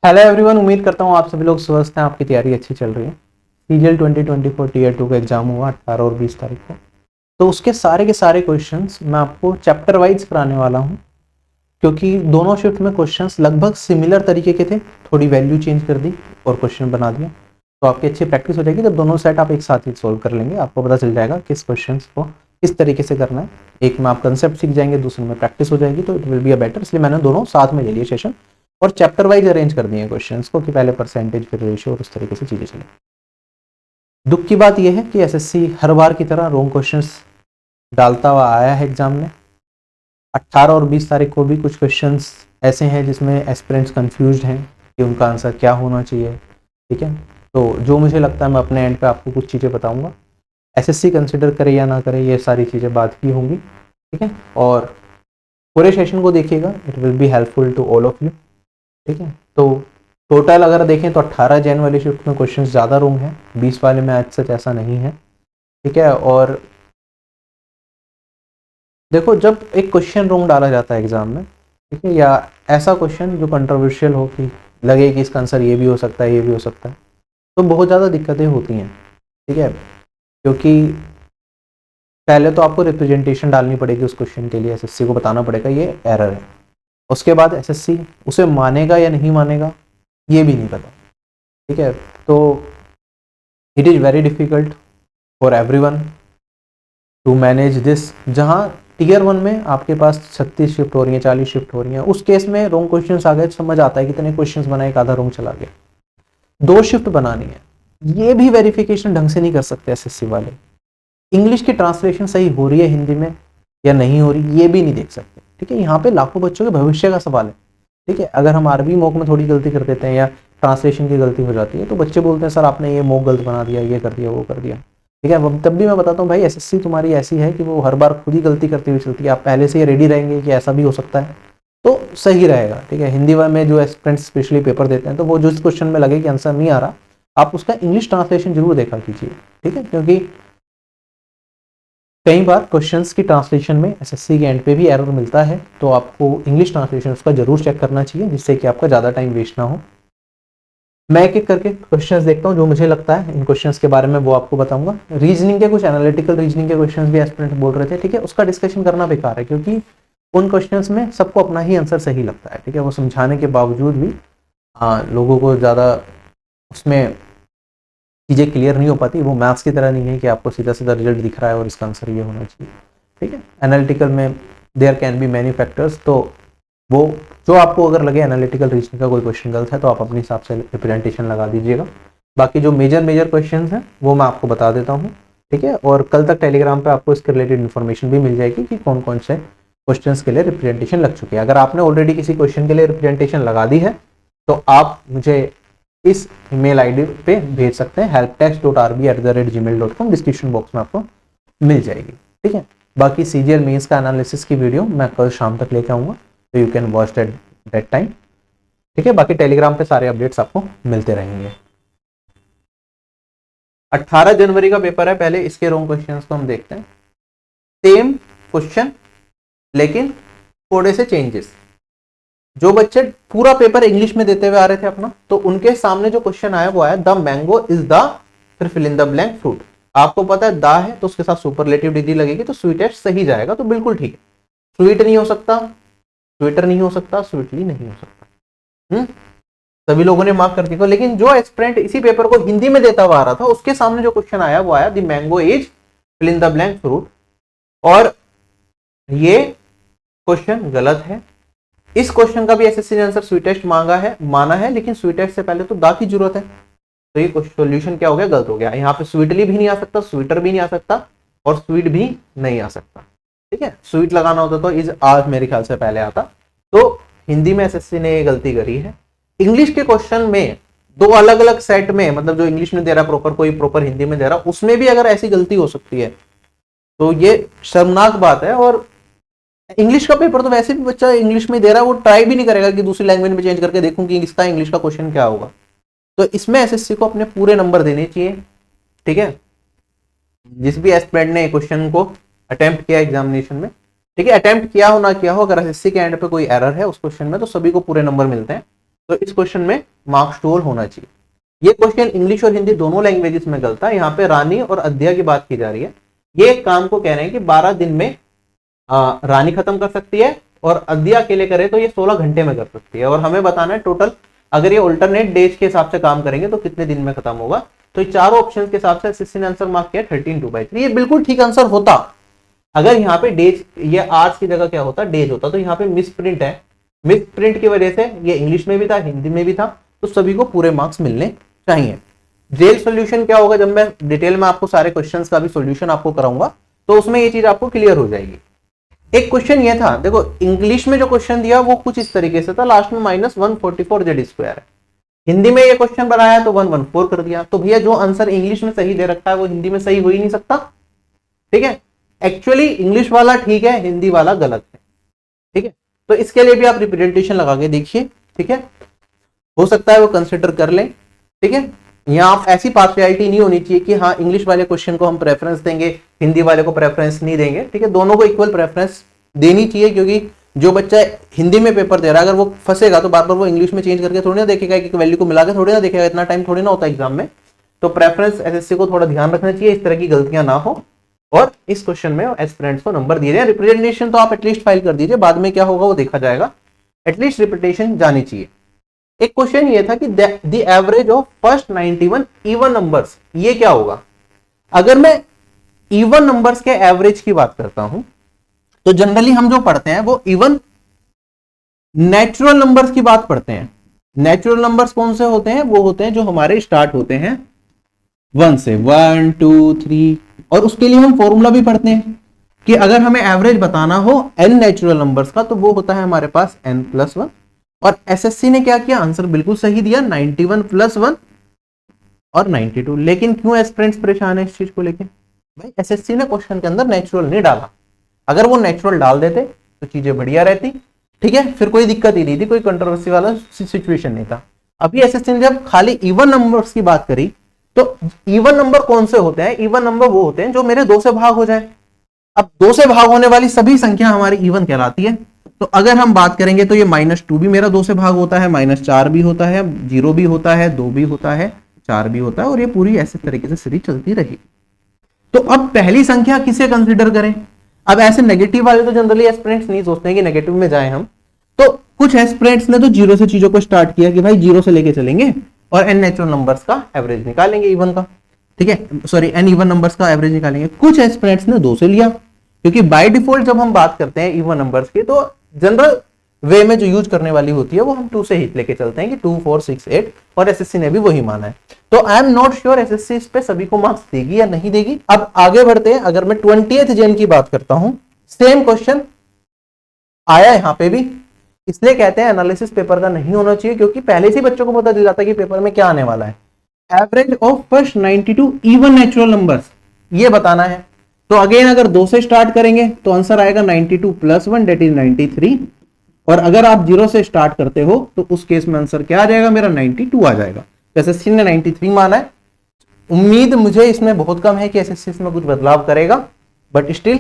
Hello everyone, उम्मीद करता हूँ आप सभी लोग स्वस्थ हैं, आपकी तैयारी अच्छी चल रही है। सीजीएल 2024 टीयर 2 का एग्जाम हुआ 18 और 20 तारीख को। तो उसके सारे के सारे क्वेश्चंस मैं आपको चैप्टर वाइज कराने वाला हूँ, क्योंकि दोनों शिफ्ट में क्वेश्चंस लगभग सिमिलर तरीके के थे। थोड़ी वैल्यू चेंज कर दी और क्वेश्चन बना दिया, तो आपकी अच्छी प्रैक्टिस हो जाएगी। जब दोनों सेट आप एक साथ ही सोल्व कर लेंगे, आपको पता चल जाएगा किस क्वेश्चन को किस तरीके से करना है। एक में आप कंसेप्ट सीख जाएंगे, दूसरे में प्रैक्टिस हो जाएगी, तो it will be a better. इसलिए मैंने दोनों साथ में ले लिए सेशन और चैप्टर वाइज अरेंज कर दिए क्वेश्चंस को, कि पहले परसेंटेज फिर रेशियो और उस तरीके से चीजें चले। दुख की बात यह है कि एसएससी हर बार की तरह रॉन्ग क्वेश्चंस डालता हुआ आया है एग्जाम में। 18 और 20 तारीख को भी कुछ क्वेश्चंस ऐसे हैं जिसमें एस्पिरेंट्स कंफ्यूज्ड हैं कि उनका आंसर क्या होना चाहिए। ठीक है, तो जो मुझे लगता है मैं अपने एंड पे आपको कुछ चीज़ें बताऊंगा। एसएससी कंसिडर करे या ना करे, ये सारी चीज़ें बात की होंगी। ठीक है, और पूरे सेशन को देखिएगा, it will be helpful to all of you. ठीक है, तो टोटल अगर देखें तो 18 जैन वाले शिफ्ट में क्वेश्चन ज़्यादा रॉन्ग हैं, 20 वाले में आज सच ऐसा नहीं है। ठीक है, और देखो, जब एक क्वेश्चन रॉन्ग डाला जाता है एग्जाम में, ठीक है, या ऐसा क्वेश्चन जो कंट्रोवर्शियल हो, कि लगे कि इसका आंसर ये भी हो सकता है, ये भी हो सकता है, तो बहुत ज़्यादा दिक्कतें होती हैं। ठीक है, क्योंकि पहले तो आपको रिप्रेजेंटेशन डालनी पड़ेगी उस क्वेश्चन के लिए, एसएससी को बताना पड़ेगा ये एरर है। उसके बाद एसएससी उसे मानेगा या नहीं मानेगा ये भी नहीं पता। ठीक है, तो it is very difficult for everyone to manage this. जहाँ टीयर 1 में आपके पास 36 शिफ्ट हो रही हैं, 40 शिफ्ट हो रही हैं, उस केस में रॉन्ग क्वेश्चंस आ गए, समझ आता है कितने क्वेश्चंस बनाए, एक आधा रॉन्ग चला गया। 2 शिफ्ट बनानी है, ये भी वेरिफिकेशन ढंग से नहीं कर सकते एसएससी वाले। इंग्लिश की ट्रांसलेशन सही हो रही है हिंदी में या नहीं हो रही, ये भी नहीं देख सकते। ठीक है, यहाँ पे लाखों बच्चों के भविष्य का सवाल है। ठीक है, अगर हम आरबी मॉक में थोड़ी गलती कर देते हैं या ट्रांसलेशन की गलती हो जाती है, तो बच्चे बोलते हैं सर आपने ये मॉक गलत बना दिया, ये कर दिया, वो कर दिया। ठीक है, तब भी मैं बताता हूँ भाई, एसएससी तुम्हारी ऐसी है कि वो हर बार खुद ही गलती करती हुई चलती है। आप पहले से ही रेडी रहेंगे कि ऐसा भी हो सकता है, तो सही रहेगा। ठीक है, हिंदी में जो एस्पिरेंट्स स्पेशली पेपर देते हैं, तो वो जिस क्वेश्चन में लगे कि आंसर नहीं आ रहा, आप उसका इंग्लिश ट्रांसलेशन जरूर देखा कीजिए। ठीक है, क्योंकि कई बार क्वेश्चंस की ट्रांसलेशन में एसएससी के एंड पे भी एरर मिलता है, तो आपको इंग्लिश ट्रांसलेशन उसका जरूर चेक करना चाहिए, जिससे कि आपका ज़्यादा टाइम वेस्ट ना हो। मैं एक एक करके क्वेश्चंस देखता हूँ, जो मुझे लगता है इन क्वेश्चंस के बारे में वो आपको बताऊंगा। रीजनिंग के कुछ एनालिटिकल रीजनिंग के क्वेश्चंस भी एस्पिरेंट बोल रहे थे। ठीक है, उसका डिस्कशन करना बेकार है, क्योंकि उन क्वेश्चंस में सबको अपना ही आंसर सही लगता है। ठीक है, वो समझाने के बावजूद भी लोगों को ज़्यादा उसमें चीज़ें क्लियर नहीं हो पाती। वो मैथ्स की तरह नहीं है कि आपको सीधा सीधा रिजल्ट दिख रहा है और इसका आंसर ये होना चाहिए। ठीक है, एनालिटिकल में there can be many factors, तो वो जो आपको अगर लगे एनालिटिकल रीजनिंग का कोई क्वेश्चन गलत है, तो आप अपने हिसाब से रिप्रेजेंटेशन लगा दीजिएगा। बाकी जो मेजर क्वेश्चन हैं वो मैं आपको बता देता हूँ। ठीक है, और कल तक टेलीग्राम पे आपको इसके रिलेटेड इन्फॉर्मेशन भी मिल जाएगी कि कौन कौन से क्वेश्चंस के लिए रिप्रेजेंटेशन लग चुकी है। अगर आपने ऑलरेडी किसी क्वेश्चन के लिए रिप्रेजेंटेशन लगा दी है, तो आप मुझे इस ईमेल आईडी पे भेज सकते हैं, helpdesk.rb@gmail.com। डिस्क्रिप्शन बॉक्स में आपको मिल जाएगी। ठीक है, बाकी सीजीएल मेंस का एनालिसिस की वीडियो मैं कल शाम तक लेके आऊंगा, तो you can watch that time. ठीक है, बाकी टेलीग्राम पे सारे अपडेट्स आपको मिलते रहेंगे। 18 जनवरी का पेपर है, पहले इसके रॉन्ग क्वेश्चंस को हम देखते हैं। सेम क्वेश्चन लेकिन थोड़े से चेंजेस। जो बच्चे पूरा पेपर इंग्लिश में देते हुए आ रहे थे अपना, तो उनके सामने जो क्वेश्चन आया वो आया द मैंगो इज द, फिर fill in the blank fruit. आपको पता है द है तो उसके साथ सुपरलेटिव डिग्री लगेगी, तो स्वीटेस्ट सही जाएगा, तो बिल्कुल ठीक है। स्वीट नहीं हो सकता, स्वीटर नहीं हो सकता, स्वीटली नहीं हो सकता। सभी लोगों ने मार्क कर दिया। लेकिन जो एस्पिरेंट इसी पेपर को हिंदी में देता हुआ आ रहा था, उसके सामने जो क्वेश्चन आया वो आया the mango is fill in the blank fruit, और ये क्वेश्चन गलत है। इस क्वेश्चन का भी एसएससी ने आंसर स्वीटेस्ट मांगा है, माना है, लेकिन स्वीटेस्ट से पहले तो दा की जरूरत है, तो ये सॉल्यूशन क्या हो गया, गलत हो गया। यहाँ पे स्वीटली भी नहीं आ सकता, स्वीटर भी नहीं आ सकता, और स्वीट भी नहीं आ सकता। ठीक है, स्वीट लगाना होता तो इज आज मेरे ख्याल से पहले आता। तो हिंदी में एसएससी ने ये गलती करी है। इंग्लिश के क्वेश्चन में दो अलग अलग सेट में, मतलब जो इंग्लिश में दे रहा प्रॉपर, कोई प्रॉपर हिंदी में दे रहा, उसमें भी अगर ऐसी गलती हो सकती है, तो ये शर्मनाक बात है। और इंग्लिश का पेपर तो वैसे भी बच्चा इंग्लिश में दे रहा है, वो ट्राई भी नहीं करेगा कि दूसरी लैंग्वेज में चेंज करके देखूं कि इसका इंग्लिश का क्वेश्चन क्या होगा। तो इसमें एसएससी को अपने पूरे नंबर देने चाहिए। ठीक है, जिस भी एस्पिरेंट ने क्वेश्चन को अटेम्प्ट किया एग्जामिनेशन में, ठीक है, अटेम्प्ट किया हो ना किया हो, अगर एसएससी के एंड पे कोई एरर है उस क्वेश्चन में, तो सभी को पूरे नंबर मिलते हैं। तो इस क्वेश्चन में मार्क्स टू ऑल होना चाहिए। ये क्वेश्चन इंग्लिश और हिंदी दोनों लैंग्वेजेस में गलता है। यहाँ पे रानी और अद्या की बात की जा रही है। ये एक काम को कह रहे हैं कि 12 दिन में रानी खत्म कर सकती है और अद्या अकेले करे तो ये 16 घंटे में कर सकती है। और हमें बताना है टोटल अगर ये अल्टरनेट डेज के हिसाब से काम करेंगे तो कितने दिन में खत्म होगा। तो ये चारों ऑप्शन के हिसाब से एसएससी ने आंसर मार्क किया 13/2/3। ये बिल्कुल ठीक आंसर होता अगर यहाँ पे डेज, ये आवर्स की जगह क्या होता, डेज होता। तो यहाँ पे मिस प्रिंट है, मिस प्रिंट की वजह से ये इंग्लिश में भी था, हिंदी में भी था, तो सभी को पूरे मार्क्स मिलने चाहिए। जेल सॉल्यूशन क्या होगा, जब मैं डिटेल में आपको सारे क्वेश्चंस का भी सॉल्यूशन आपको कराऊंगा तो उसमें ये चीज आपको क्लियर हो जाएगी। एक क्वेश्चन ये था, देखो इंग्लिश में जो क्वेश्चन दिया वो कुछ इस तरीके से था, लास्ट में -144z² है। हिंदी में ये क्वेश्चन बनाया तो 114 कर दिया। तो भैया जो आंसर इंग्लिश में सही दे रखा है वो हिंदी में सही हो ही नहीं सकता। ठीक है, एक्चुअली इंग्लिश वाला ठीक है, हिंदी वाला गलत है। ठीक है, तो इसके लिए भी आप रिप्रेजेंटेशन लगा के देखिए। ठीक है, हो सकता है वो कंसिडर कर लें। ठीक है, यहाँ आप ऐसी पार्शियलिटी नहीं होनी चाहिए कि हाँ इंग्लिश वाले क्वेश्चन को हम प्रेफरेंस देंगे, हिंदी वाले को प्रेफरेंस नहीं देंगे। ठीक है, दोनों को इक्वल प्रेफरेंस देनी चाहिए, क्योंकि जो बच्चा हिंदी में पेपर दे रहा है अगर वो फंसेगा तो बार बार वो इंग्लिश में चेंज करके थोड़ी ना देखेगा, एक वैल्यू को मिला के थोड़ी ना देखेगा, इतना टाइम थोड़ी ना होता एग्जाम में। तो प्रेफरेंस एसएससी को थोड़ा ध्यान रखना चाहिए, इस तरह की गलतियां ना हो और इस क्वेश्चन में एस्पिरेंट्स को नंबर दिए जाए। रिप्रेजेंटेशन तो आप एटलीस्ट फाइल कर दीजिए, बाद में क्या होगा वो देखा जाएगा, एटलीस्ट रिप्रेजेंटेशन जानी चाहिए। एक क्वेश्चन ये था कि the average of first 91 even numbers, ये क्या होगा। अगर मैं इवन नंबर्स के एवरेज की बात करता हूं तो जनरली हम जो पढ़ते हैं वो इवन नेचुरल नंबर्स की बात पढ़ते हैं। नेचुरल नंबर्स कौन से होते हैं, वो होते हैं जो हमारे स्टार्ट होते हैं 1 से, 1 2 3, और उसके लिए हम फॉर्मूला भी पढ़ते हैं कि अगर हमें एवरेज बताना हो n नेचुरल नंबर्स का तो वो होता है हमारे पास n+1। और एसएससी ने क्या किया, आंसर बिल्कुल सही दिया, 91 + 1 और 92। लेकिन क्यों एस्पिरेंट्स परेशान है इस चीज को लेके, भाई एसएससी ने क्वेश्चन के अंदर नेचुरल नहीं डाला। अगर वो नेचुरल डाल देते तो चीजें बढ़िया रहती। ठीक है, फिर कोई दिक्कत ही नहीं थी, कोई कंट्रोवर्सी वाला सिचुएशन नहीं था। अभी एसएससी ने जब खाली इवन नंबर्स की बात करी तो इवन नंबर कौन से होते हैं, इवन नंबर वो होते हैं जो मेरे 2 से भाग हो जाए। अब 2 से भाग होने वाली सभी संख्या हमारी इवन कहलाती है। तो अगर हम बात करेंगे तो ये -2 भी मेरा 2 से भाग होता है, -4 भी होता है, 0 भी होता है, 2 भी होता है, 4 भी होता है, और ये पूरी ऐसे तरीके से सीरीज चलती रही। तो अब पहली संख्या किसे कंसीडर करें। अब ऐसे नेगेटिव वाले तो जनरली एस्पिरेंट्स नहीं सोचते हैं कि नेगेटिव में जाए हम, तो कुछ एस्पिरेंट्स ने तो 0 से चीजों को स्टार्ट किया कि भाई 0 से लेके चलेंगे और n नेचुरल नंबर्स का एवरेज निकालेंगे इवन का। ठीक है, सॉरी n इवन नंबर्स का एवरेज निकालेंगे। कुछ एस्पिरेंट्स ने 2 से लिया, क्योंकि बाय डिफॉल्ट जब हम बात करते हैं इवन नंबर्स की तो जनरल वे में जो यूज करने वाली होती है वो हम 2 से ही लेके चलते हैं कि 2 4 6 8, और एसएससी ने भी वही माना है। तो I am not sure SSC इस पे सभी को मार्क्स देगी या नहीं देगी। अब आगे बढ़ते हैं, अगर मैं 20th जन की बात करता हूं, सेम क्वेश्चन आया यहां पे भी, इसलिए कहते हैं एनालिसिस पेपर का नहीं होना चाहिए, क्योंकि पहले से बच्चों को पता चल जाता है कि पेपर में क्या आने वाला है। Average of first 92 even natural numbers ये बताना है। तो अगेन अगर 2 से स्टार्ट करेंगे तो आंसर आएगा 92 + 1 दैट इज 93, और अगर आप 0 से स्टार्ट करते हो तो उस केस में आंसर क्या आ जाएगा, मेरा 92 आ जाएगा। तो एसएससी ने 93 माना है। उम्मीद मुझे इसमें बहुत कम है कि एसएससी इसमें कुछ बदलाव करेगा, बट स्टिल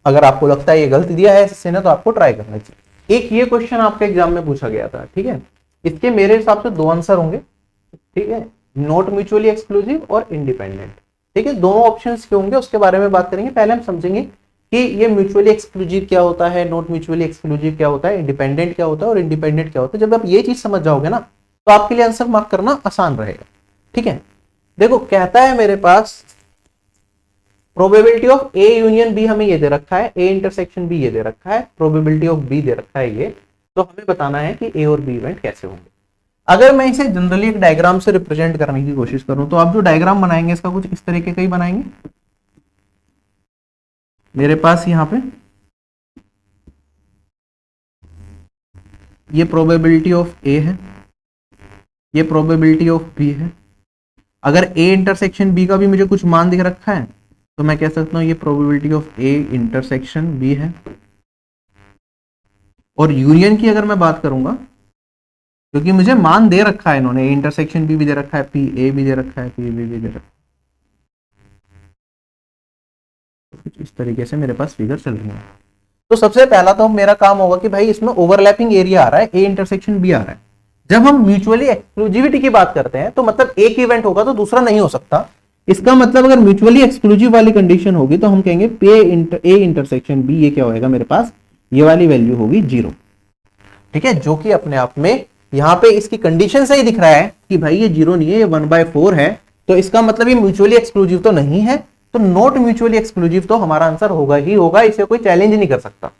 अगर आपको लगता है ये गलत दिया है एसएससी ने तो आपको ट्राई करना चाहिए। एक ये क्वेश्चन आपके एग्जाम में पूछा गया था, ठीक है, इसके मेरे हिसाब से 2 आंसर होंगे। ठीक है, नॉट म्यूचुअली एक्सक्लूसिव और इंडिपेंडेंट। ठीक है, दोनों ऑप्शंस के होंगे, उसके बारे में बात करेंगे। पहले हम समझेंगे कि ये म्यूचुअली एक्सक्लूसिव क्या होता है, नॉट म्यूचुअली एक्सक्लूसिव क्या होता है, इंडिपेंडेंट क्या होता है और इंडिपेंडेंट क्या होता है। जब आप ये चीज समझ जाओगे ना तो आपके लिए आंसर मार्क करना आसान रहेगा। ठीक है, देखो कहता है मेरे पास probability of A union B, हमें ये दे रखा है, ए इंटरसेक्शन बी ये दे रखा है, प्रोबेबिलिटी ऑफ बी दे रखा है ये, तो हमें बताना है कि ए और बी इवेंट कैसे होंगे। अगर मैं इसे जनरली एक डायग्राम से रिप्रेजेंट करने की कोशिश करूं तो आप जो डायग्राम बनाएंगे इसका कुछ इस तरीके का ही बनाएंगे। मेरे पास यहां पे ये प्रोबेबिलिटी ऑफ ए है, ये प्रोबेबिलिटी ऑफ बी है। अगर ए इंटरसेक्शन बी का भी मुझे कुछ मान दिख रखा है तो मैं कह सकता हूं ये probability of A intersection B है। और यूनियन की अगर मैं बात करूंगा, क्योंकि मुझे मान दे रखा है इन्होंने, इंटरसेक्शन बी भी दे रखा है, पी ए भी दे रखा है, पी बी भी दे रखा है, कुछ इस तरीके से मेरे पास फिगर चल रही है। तो सबसे पहला तो मेरा काम होगा कि भाई इसमें ओवरलैपिंग एरिया आ रहा है, ए इंटरसेक्शन बी आ रहा है, जब हम म्यूचुअली एक्सक्लूसिविटी की बात करते हैं तो मतलब एक इवेंट होगा तो दूसरा नहीं हो सकता। इसका मतलब अगर म्यूचुअली एक्सक्लूसिव वाली कंडीशन होगी तो हम कहेंगे ए इंटरसेक्शन बी, ये क्या होएगा मेरे पास, ये वाली वैल्यू होगी 0। ठीक है, जो कि अपने आप में यहां पे इसकी कंडीशन से ही दिख रहा है कि भाई ये 0 नहीं है, ये 1/4 है, तो इसका मतलब ये म्यूचुअली एक्सक्लूसिव तो नहीं है। तो नॉट म्यूचुअली एक्सक्लूसिव तो हमारा आंसर होगा ही होगा, इसे कोई चैलेंज नहीं कर सकता।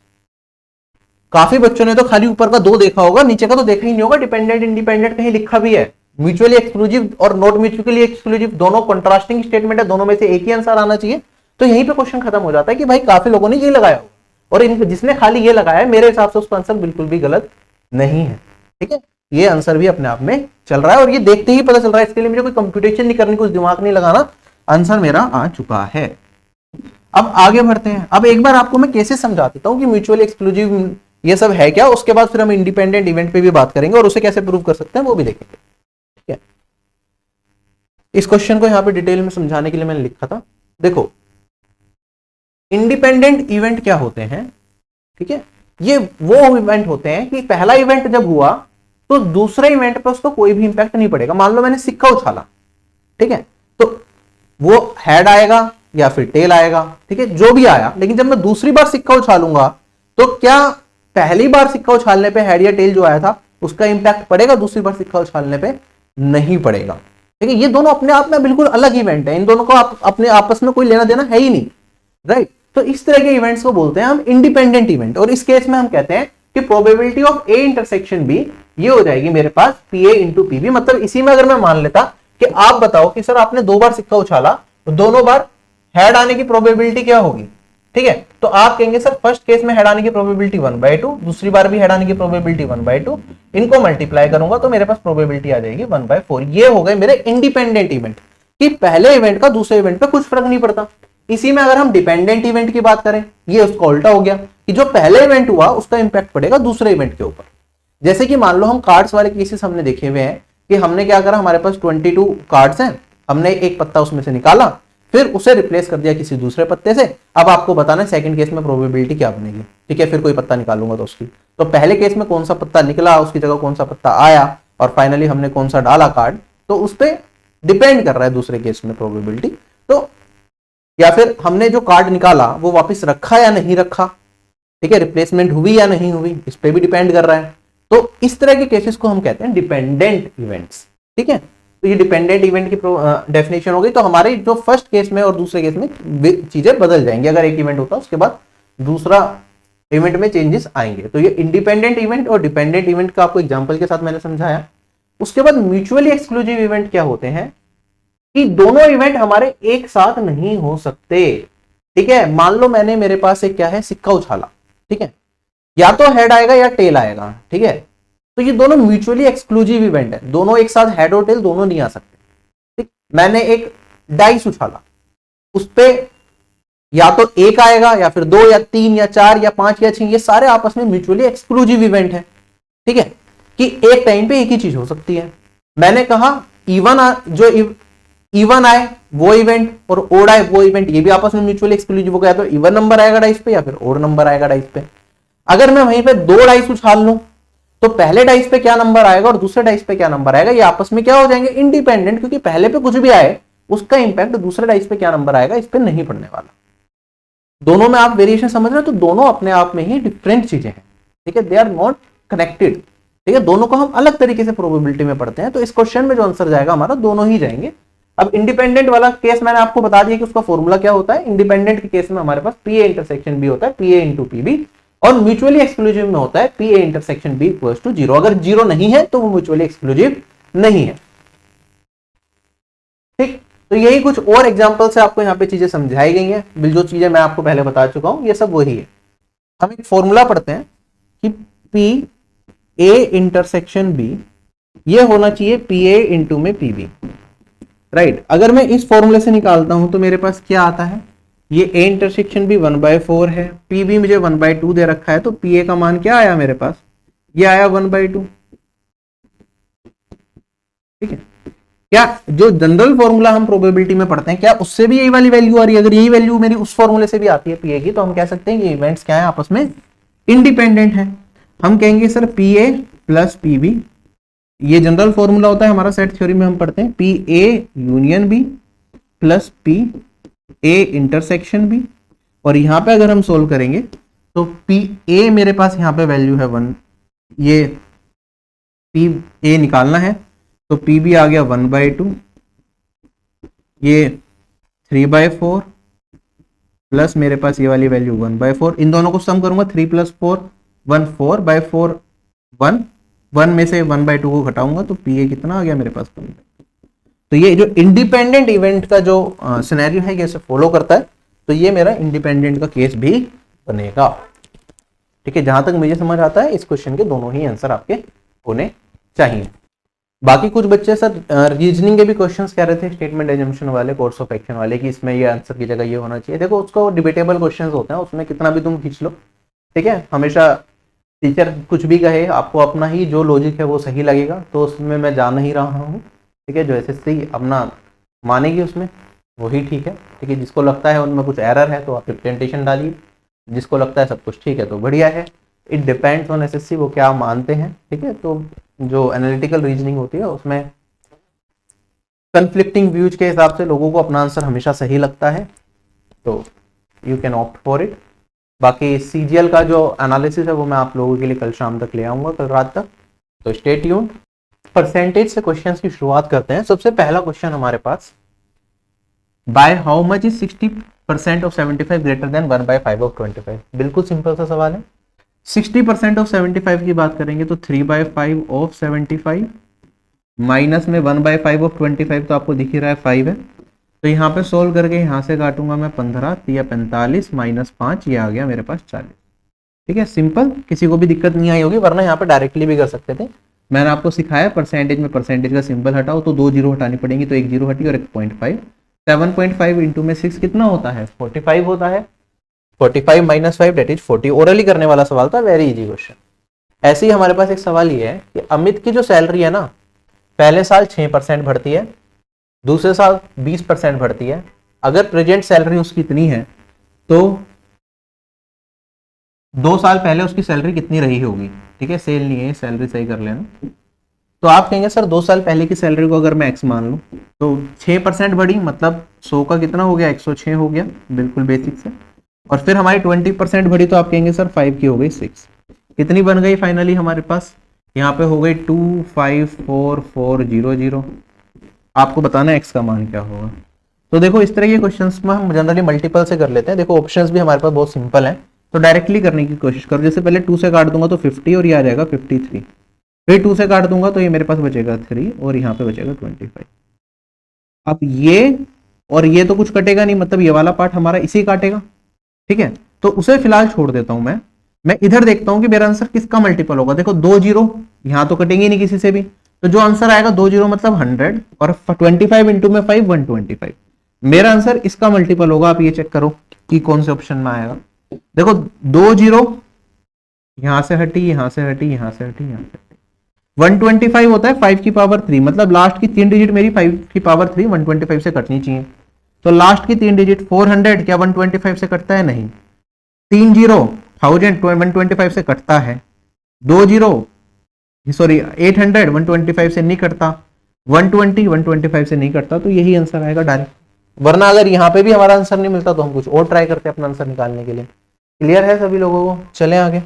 काफी बच्चों ने तो खाली ऊपर का 2 देखा होगा, नीचे का तो देखा ही नहीं होगा। डिपेंडेंट इंडिपेंडेंट कहीं लिखा भी है, म्यूचुअली एक्सक्लूसिव और नॉट म्यूचुअली एक्सक्लूसिव दोनों कंट्रास्टिंग स्टेटमेंट है, दोनों में से एक ही आंसर आना चाहिए। तो यहीं पे क्वेश्चन खत्म हो जाता है कि भाई काफी लोगों ने ये लगाया हो, और जिसने खाली ये लगाया है मेरे हिसाब से उसका आंसर बिल्कुल भी गलत नहीं है। ठीक है, ये आंसर भी अपने आप में चल रहा है और ये देखते ही पता चल रहा है, इसके लिए मुझे कोई कंप्यूटेशन नहीं करनी, कुछ दिमाग नहीं लगाना, आंसर मेरा आ चुका है। अब आगे बढ़ते हैं। अब एक बार आपको मैं कैसे समझा देता हूं कि म्यूचुअली एक्सक्लूसिव ये सब है क्या, उसके बाद फिर हम इंडिपेंडेंट इवेंट पे भी बात करेंगे और उसे कैसे प्रूव कर सकते हैं वो भी देखेंगे। ठीक है, इस क्वेश्चन को यहां पे डिटेल में समझाने के लिए मैंने लिखा था। देखो, इंडिपेंडेंट इवेंट क्या होते हैं, ठीक है, ये वो इवेंट होते हैं कि पहला इवेंट जब हुआ तो दूसरे इवेंट पर उसको कोई भी इंपैक्ट नहीं पड़ेगा। मान लो मैंने सिक्का उछाला, ठीक है, तो वो हेड आएगा या फिर टेल आएगा, ठीक है, जो भी आया, लेकिन जब मैं दूसरी बार सिक्का उछालूंगा तो क्या पहली बार सिक्का उछालने पे हेड या टेल जो आया था उसका इंपैक्ट पड़ेगा, दूसरी बार सिक्का उछालने पे नहीं पड़ेगा। ठीक है, ये दोनों अपने आप में बिल्कुल अलग इवेंट है, इन दोनों को अपने आपस में कोई लेना देना है ही नहीं, राइट। तो इस तरह के इवेंट्स को बोलते हैं हम इंडिपेंडेंट इवेंट, और इस केस में हम कहते हैं कि probability of A intersection B ये हो जाएगी मेरे पास P A into P B. मतलब इसी में अगर मैं मान लेता कि आप बताओ कि सर आपने 2 बार सिक्का उछाला तो दोनों बार हेड आने की प्रोबेबिलिटी क्या होगी, ठीक है, तो आप कहेंगे सर फर्स्ट केस में हेड आने की प्रोबेबिलिटी 1/2, दूसरी बार भी हेड आने की प्रोबेबिलिटी 1/2, इनको मल्टीप्लाई करूंगा तो मेरे पास प्रोबेबिलिटी आ जाएगी 1/4। ये हो गए मेरे इंडिपेंडेंट इवेंट, कि पहले इवेंट का दूसरे इवेंट पे कुछ फर्क नहीं पड़ता। इसी में अगर हम डिपेंडेंट इवेंट की बात करें, ये उसका उल्टा हो गया कि जो पहले इवेंट हुआ उसका इंपैक्ट पड़ेगा दूसरे इवेंट के ऊपर। जैसे कि मान लो हम कार्ड्स वाले केसेस हमने देखे हुए हैं कि हमने क्या करा, हमारे पास 22 कार्ड्स हैं, हमने एक पत्ता उसमें से निकाला, फिर उसे रिप्लेस कर दिया किसी दूसरे पत्ते से। अब आपको बताना है सेकंड केस में प्रोबेबिलिटी क्या बनेगी, ठीक है, फिर कोई पत्ता निकालूंगा तो उसकी, तो पहले केस में कौन सा पत्ता निकला, उसकी जगह कौन सा पत्ता आया, और फाइनली हमने कौन सा डाला कार्ड, तो उस पर डिपेंड कर रहा है दूसरे केस में प्रोबेबिलिटी। तो या फिर हमने जो कार्ड निकाला वो वापस रखा या नहीं रखा, ठीक है, रिप्लेसमेंट हुई या नहीं हुई, इस पे भी डिपेंड कर रहा है। तो इस तरह के केसेस को हम कहते हैं डिपेंडेंट इवेंट्स। ठीक है, तो ये डिपेंडेंट इवेंट की डेफिनेशन हो गई। तो हमारे जो फर्स्ट केस में और दूसरे केस में चीजें बदल जाएंगी, अगर एक इवेंट होता है उसके बाद दूसरा इवेंट में चेंजेस आएंगे। तो ये इंडिपेंडेंट इवेंट और डिपेंडेंट इवेंट का आपको एग्जांपल के साथ मैंने समझाया। उसके बाद म्यूचुअली एक्सक्लूसिव इवेंट क्या होते हैं कि दोनों इवेंट हमारे एक साथ नहीं हो सकते। ठीक है, मान लो मैंने, मेरे पास एक क्या है, सिक्का उछाला, ठीक है, या तो हेड आएगा या टेल आएगा, ठीक है, तो ये दोनों म्यूचुअली एक्सक्लूसिव इवेंट है, दोनों एक साथ हेड और टेल दोनों नहीं आ सकते। ठीक, मैंने एक डाइस उछाला, उस पे या तो एक आएगा या फिर 2 या 3 या 4 या 5 या 6, ये सारे आपस में म्यूचुअली एक्सक्लूसिव इवेंट है। ठीक है, कि एक टाइम पे एक ही चीज हो सकती है। मैंने कहा इवन आए वो इवेंट और ओड आए वो इवेंट, ये भी आपस में म्यूचुअली एक्सक्लूसिव हो गया, तो इवन नंबर आएगा डाइस पे या फिर ओड नंबर आएगा डाइस पे। अगर मैं वहीं पे 2 डाइस उछाल लूं तो पहले डाइस पे क्या नंबर आएगा और दूसरे डाइस पे क्या नंबर आएगा, ये आपस में क्या हो जाएंगे, इंडिपेंडेंट, क्योंकि पहले पे कुछ भी आए उसका इंपैक्ट दूसरे डाइस पे क्या नंबर आएगा इस पे नहीं पड़ने वाला। दोनों में आप वेरिएशन समझ रहे हो, तो दोनों अपने आप में ही डिफरेंट चीजें हैं। ठीक है, दे आर नॉट कनेक्टेड। ठीक है, दोनों को हम अलग तरीके से प्रोबेबिलिटी में पढ़ते हैं। तो इस क्वेश्चन में जो आंसर जाएगा हमारा, दोनों ही जाएंगे। अब इंडिपेंडेंट वाला केस मैंने आपको बता दिया कि उसका फॉर्मूला क्या होता है। इंडिपेंडेंट के केस में हमारे पास पी ए इंटरसेक्शन बी होता है, P A into P B, और म्यूचुअली एक्सक्लूसिव में होता है P A intersection B equals to 0। अगर 0 नहीं है तो वो म्यूचुअली एक्सक्लूसिव नहीं है। ठीक, तो यही कुछ और एग्जांपल से आपको यहाँ पे चीजें समझाई गई हैं। जो चीजें मैं आपको पहले बता चुका हूं ये सब वही है। हम एक फॉर्मूला पढ़ते हैं कि पी ए इंटरसेक्शन बी ये होना चाहिए पी ए इंटू में पी बी, राइट। अगर मैं इस फॉर्मूले से निकालता हूं तो मेरे पास क्या आता है, ये ए इंटरसेक्शन भी 1/4 है, पी भी मुझे 1/2 दे रखा है, तो पी ए का मान क्या आया मेरे पास, ये आया 1/2। ठीक है, क्या जो जनरल फॉर्मूला हम प्रोबेबिलिटी में पढ़ते हैं क्या उससे भी यही वाली वैल्यू आ रही है? अगर यही वैल्यू मेरी उस फॉर्मूले से भी आती है पी ए की, तो हम कह सकते हैं कि इवेंट्स क्या है, आपस में इंडिपेंडेंट है। हम कहेंगे sir P A plus P B ये जनरल फॉर्मूला होता है हमारा, सेट थ्योरी में हम पढ़ते हैं P A union B plus P A intersection B. और यहां पे अगर हम सोल्व करेंगे तो पी ए मेरे पास यहां पे वैल्यू है 1, ये पी ए निकालना है तो पी बी आ गया 1/2, ये 3/4 प्लस मेरे पास ये वाली वैल्यू 1/4। इन दोनों को सम करूंगा 3 + 4 1 4/4 1 1 में से 1/2 को घटाऊंगा तो पी ए कितना आ गया मेरे पास 1। तो ये जो इंडिपेंडेंट इवेंट का जो सिनेरियो है ये फॉलो करता है, तो ये मेरा इंडिपेंडेंट का केस भी बनेगा। ठीक है, जहां तक मुझे समझ आता है इस क्वेश्चन के दोनों ही आंसर आपके होने चाहिए। बाकी कुछ बच्चे सर रीजनिंग के भी क्वेश्चंस कह रहे थे, स्टेटमेंट एजम्पशन वाले, कोर्स ऑफ एक्शन वाले, कि इसमें ये आंसर की जगह ये होना चाहिए। देखो उसको डिबेटेबल क्वेश्चंस होते हैं, उसमें कितना भी तुम खींच लो। ठीक है, हमेशा टीचर कुछ भी कहे आपको अपना ही जो लॉजिक है वो सही लगेगा, तो उसमें मैं जा नहीं रहा हूँ। ठीक है, जो एसएससी अपना मानेगी उसमें वही ठीक है। ठीक है, जिसको लगता है उनमें कुछ एरर है तो आप रिप्रेजेंटेशन डालिए, जिसको लगता है सब कुछ ठीक है तो बढ़िया है। इट डिपेंड्स ऑन एसएससी वो क्या मानते हैं। ठीक है, तो जो एनालिटिकल रीजनिंग होती है उसमें कंफ्लिक्टिंग व्यूज के हिसाब से लोगों को अपना आंसर हमेशा सही लगता है, तो you can opt for it. बाकी सीजीएल का जो एनालिसिस है वो मैं आप लोगों के लिए कल शाम तक ले आऊंगा, कल रात तक, तो स्टे ट्यून्ड। परसेंटेज से क्वेश्चंस की शुरुआत करते हैं। सबसे पहला क्वेश्चन हमारे पास, by how much is 60% of 75 greater than 1/5 of 25। बिल्कुल सिंपल सा सवाल है। 60% ऑफ 75 की बात करेंगे तो 3/5 ऑफ 75 माइनस में 1/5 ऑफ 25, तो आपको दिख ही रहा है 5 है, तो यहाँ पे सोल्व करके यहाँ से काटूंगा मैं 15 या 45 माइनस 5, ये आ गया मेरे पास 40। ठीक है, सिंपल, किसी को भी दिक्कत नहीं आई होगी, वरना यहाँ पे डायरेक्टली भी कर सकते थे। मैंने आपको सिखाया परसेंटेज में परसेंटेज का सिंबल हटाओ तो 2 जीरो हटानी पड़ेंगी, तो 1 जीरो हटी और 1.5। 7.5 इंटू में 6 कितना होता है 45 होता है। 45 माइनस 5 डेट इज 40। ओरली करने वाला सवाल था, वेरी इजी क्वेश्चन। ऐसे ही हमारे पास एक सवाल ये है कि अमित की जो सैलरी है ना, पहले साल 6% बढ़ती है, दूसरे साल 20% बढ़ती है। अगर प्रेजेंट सैलरी उसकी इतनी है तो 2 साल पहले उसकी सैलरी कितनी रही होगी। ठीक है, सेल नहीं है, सैलरी सही कर लेना। तो आप कहेंगे सर 2 साल पहले की सैलरी को अगर मैं एक्स मान लूं तो 6% बढ़ी, मतलब 100 का कितना हो गया 106 हो गया, बिल्कुल बेसिक से। और फिर हमारी 20% बढ़ी तो आप कहेंगे सर 5 की हो गई 6। कितनी बन गई फाइनली हमारे पास, यहाँ पे हो गई 254,400। आपको बताना है एक्स का मान क्या होगा। तो देखो इस तरह के क्वेश्चंस में हम जनरली मल्टीपल से कर लेते हैं। देखो ऑप्शंस भी हमारे पास बहुत सिंपल है, तो डायरेक्टली करने की कोशिश करो। जैसे पहले 2 से काट दूंगा तो 50 और ये आ जाएगा 53, फिर 2 से काट दूंगा तो ये मेरे पास बचेगा 3 और यहाँ पे बचेगा 25। अब ये और ये तो कुछ कटेगा नहीं, मतलब ये वाला पार्ट हमारा इसी काटेगा। ठीक है, तो उसे फिलहाल छोड़ देता हूं मैं इधर देखता हूं कि मेरा आंसर किसका मल्टीपल होगा। देखो 2 जीरो यहां तो कटेंगे नहीं किसी से भी, तो जो आंसर आएगा 2 जीरो मतलब 100 और 25 इंटू में 5 125। मेरा आंसर इसका मल्टीपल होगा। आप ये चेक करो कि कौन से ऑप्शन में आएगा। देखो 2 जीरो यहां से हटी, यहां से हटी, यहां से हटी, यहां से हटी। 125 होता है 5 की पावर 3, मतलब लास्ट की 3 डिजिट मेरी 5 की पावर 3 125 से कटनी चाहिए। तो लास्ट की 3 डिजिट 400 क्या 125 से कटता है, नहीं। 3 जीरो 1000 125 से कटता है। 2 जीरो सॉरी 800 125 से नहीं कटता। 120 125 से नहीं कटता, तो यही आंसर आएगा डायरेक्ट। वरना अगर यहाँ पे भी हमारा आंसर नहीं मिलता तो हम कुछ और ट्राई करते हैं अपना आंसर निकालने के लिए। क्लियर है सभी लोगों को? चलें आगे।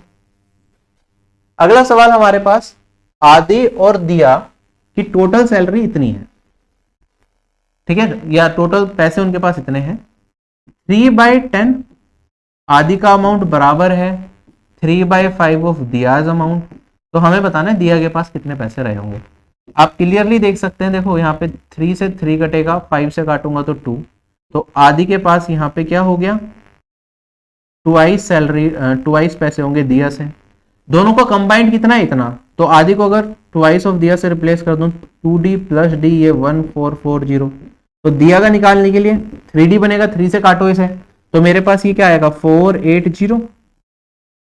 अगला सवाल हमारे पास, आदि और दिया की टोटल सैलरी इतनी है। ठीक है, या टोटल पैसे उनके पास इतने हैं। 3/10 आदि का अमाउंट बराबर है 3/5 ऑफ दियाज अमाउंट। तो हमें बताना है दिया के पास कितने पैसे रहे होंगे। आप क्लियरली देख सकते हैं, देखो यहाँ पे 3 से 3 कटेगा, 5 से काटूंगा तो 2, तो आदि के पास यहाँ पे क्या हो गया, ट्वाइस सैलरी, ट्वाइस पैसे होंगे दिया से। दोनों का कंबाइंड कितना है, इतना। तो आदि को अगर ट्वाइस ऑफ दिया से रिप्लेस कर दूं 2d प्लस डी, ये 1440। तो दिया का निकालने के लिए 3d बनेगा, 3 से काटो इसे, तो मेरे पास ये क्या आएगा 480।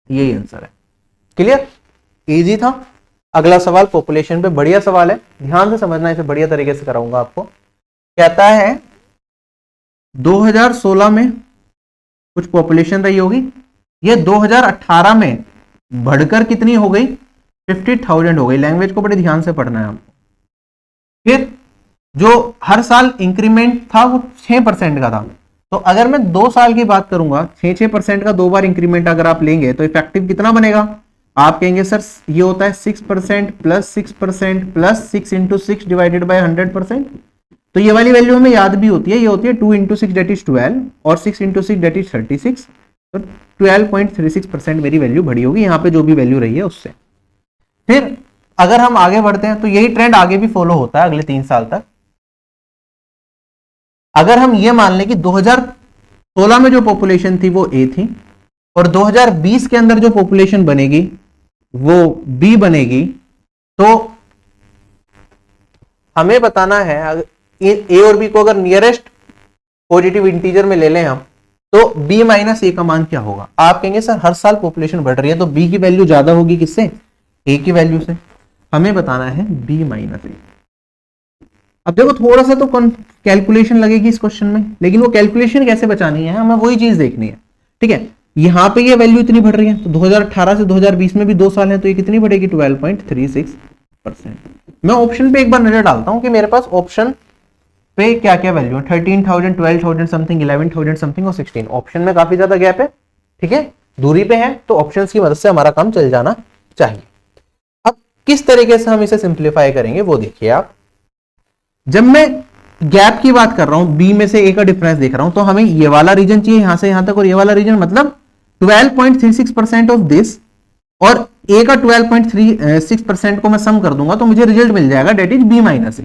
यही आंसर है। क्लियर, इजी था। अगला सवाल पॉपुलेशन पे, बढ़िया सवाल है, ध्यान से समझना, इसे बढ़िया तरीके से कराऊंगा आपको। कहता है 2016 में कुछ पॉपुलेशन रही होगी, ये 2018 में बढ़कर कितनी हो गई 50,000 हो गई। लैंग्वेज को बड़े ध्यान से पढ़ना है आपको। फिर जो हर साल इंक्रीमेंट था वो 6% का था, तो अगर मैं 2 साल की बात करूंगा, 6% का 2 बार इंक्रीमेंट अगर आप लेंगे तो इफेक्टिव कितना बनेगा? आप कहेंगे सर ये होता है 6% plus 6% plus 6 into 6 divided by 100%। तो ये वाली वैल्यू हमें याद भी होती है, ये होती है 2 इंटू 6 डेट इज 12 और 6 इंटू 6 डेट इज 36। तो 12.36% मेरी वैल्यू बढ़ी होगी यहाँ पे जो भी वैल्यू रही है उससे। फिर अगर हम आगे बढ़ते हैं तो यही ट्रेंड आगे भी फॉलो होता है अगले 3 साल तक। अगर हम ये मान लें कि 2016 में जो पॉपुलेशन थी वो ए थी और 2020 के अंदर जो पॉपुलेशन बनेगी वो बी बनेगी, तो हमें बताना है ए और बी को अगर नियरेस्ट पॉजिटिव इंटीजर में ले लें हम, तो b माइनस ए का मान क्या होगा? आप कहेंगे सर हर साल पॉपुलेशन बढ़ रही है तो b की वैल्यू ज्यादा होगी किससे? a की वैल्यू से। हमें बताना है b माइनस ए। अब देखो थोड़ा सा तो कैलकुलेशन लगेगी इस क्वेश्चन में, लेकिन वो कैलकुलेशन कैसे बचानी है हमें वही चीज देखनी है। ठीक है, यहां पे ये वैल्यू इतनी बढ़ रही है तो 2018 से 2020 में भी 2 साल है तो ये कितनी बढ़ेगी? 12.36%। मैं ऑप्शन पे एक बार नजर डालता हूं कि मेरे पास ऑप्शन पे क्या क्या वैल्यू है। 13,000, 12,000 समथिंग, 11,000 समथिंग और 16। ऑप्शन में काफी ज्यादा गैप है, ठीक है, दूरी पे है, तो ऑप्शंस की मदद से हमारा काम चल जाना चाहिए। अब किस तरीके से हम इसे सिंप्लीफाई करेंगे वो देखिए आप। जब मैं गैप की बात कर रहा हूं, बी में से ए का डिफरेंस देख रहा हूं, तो हमें ये वाला रीजन चाहिए यहां से यहां तक, और ये वाला रीजन मतलब 12.36% ऑफ दिस और ए का 12.36% को मैं सम कर दूंगा तो मुझे रिजल्ट मिल जाएगा, डेट इज बी माइनस ए।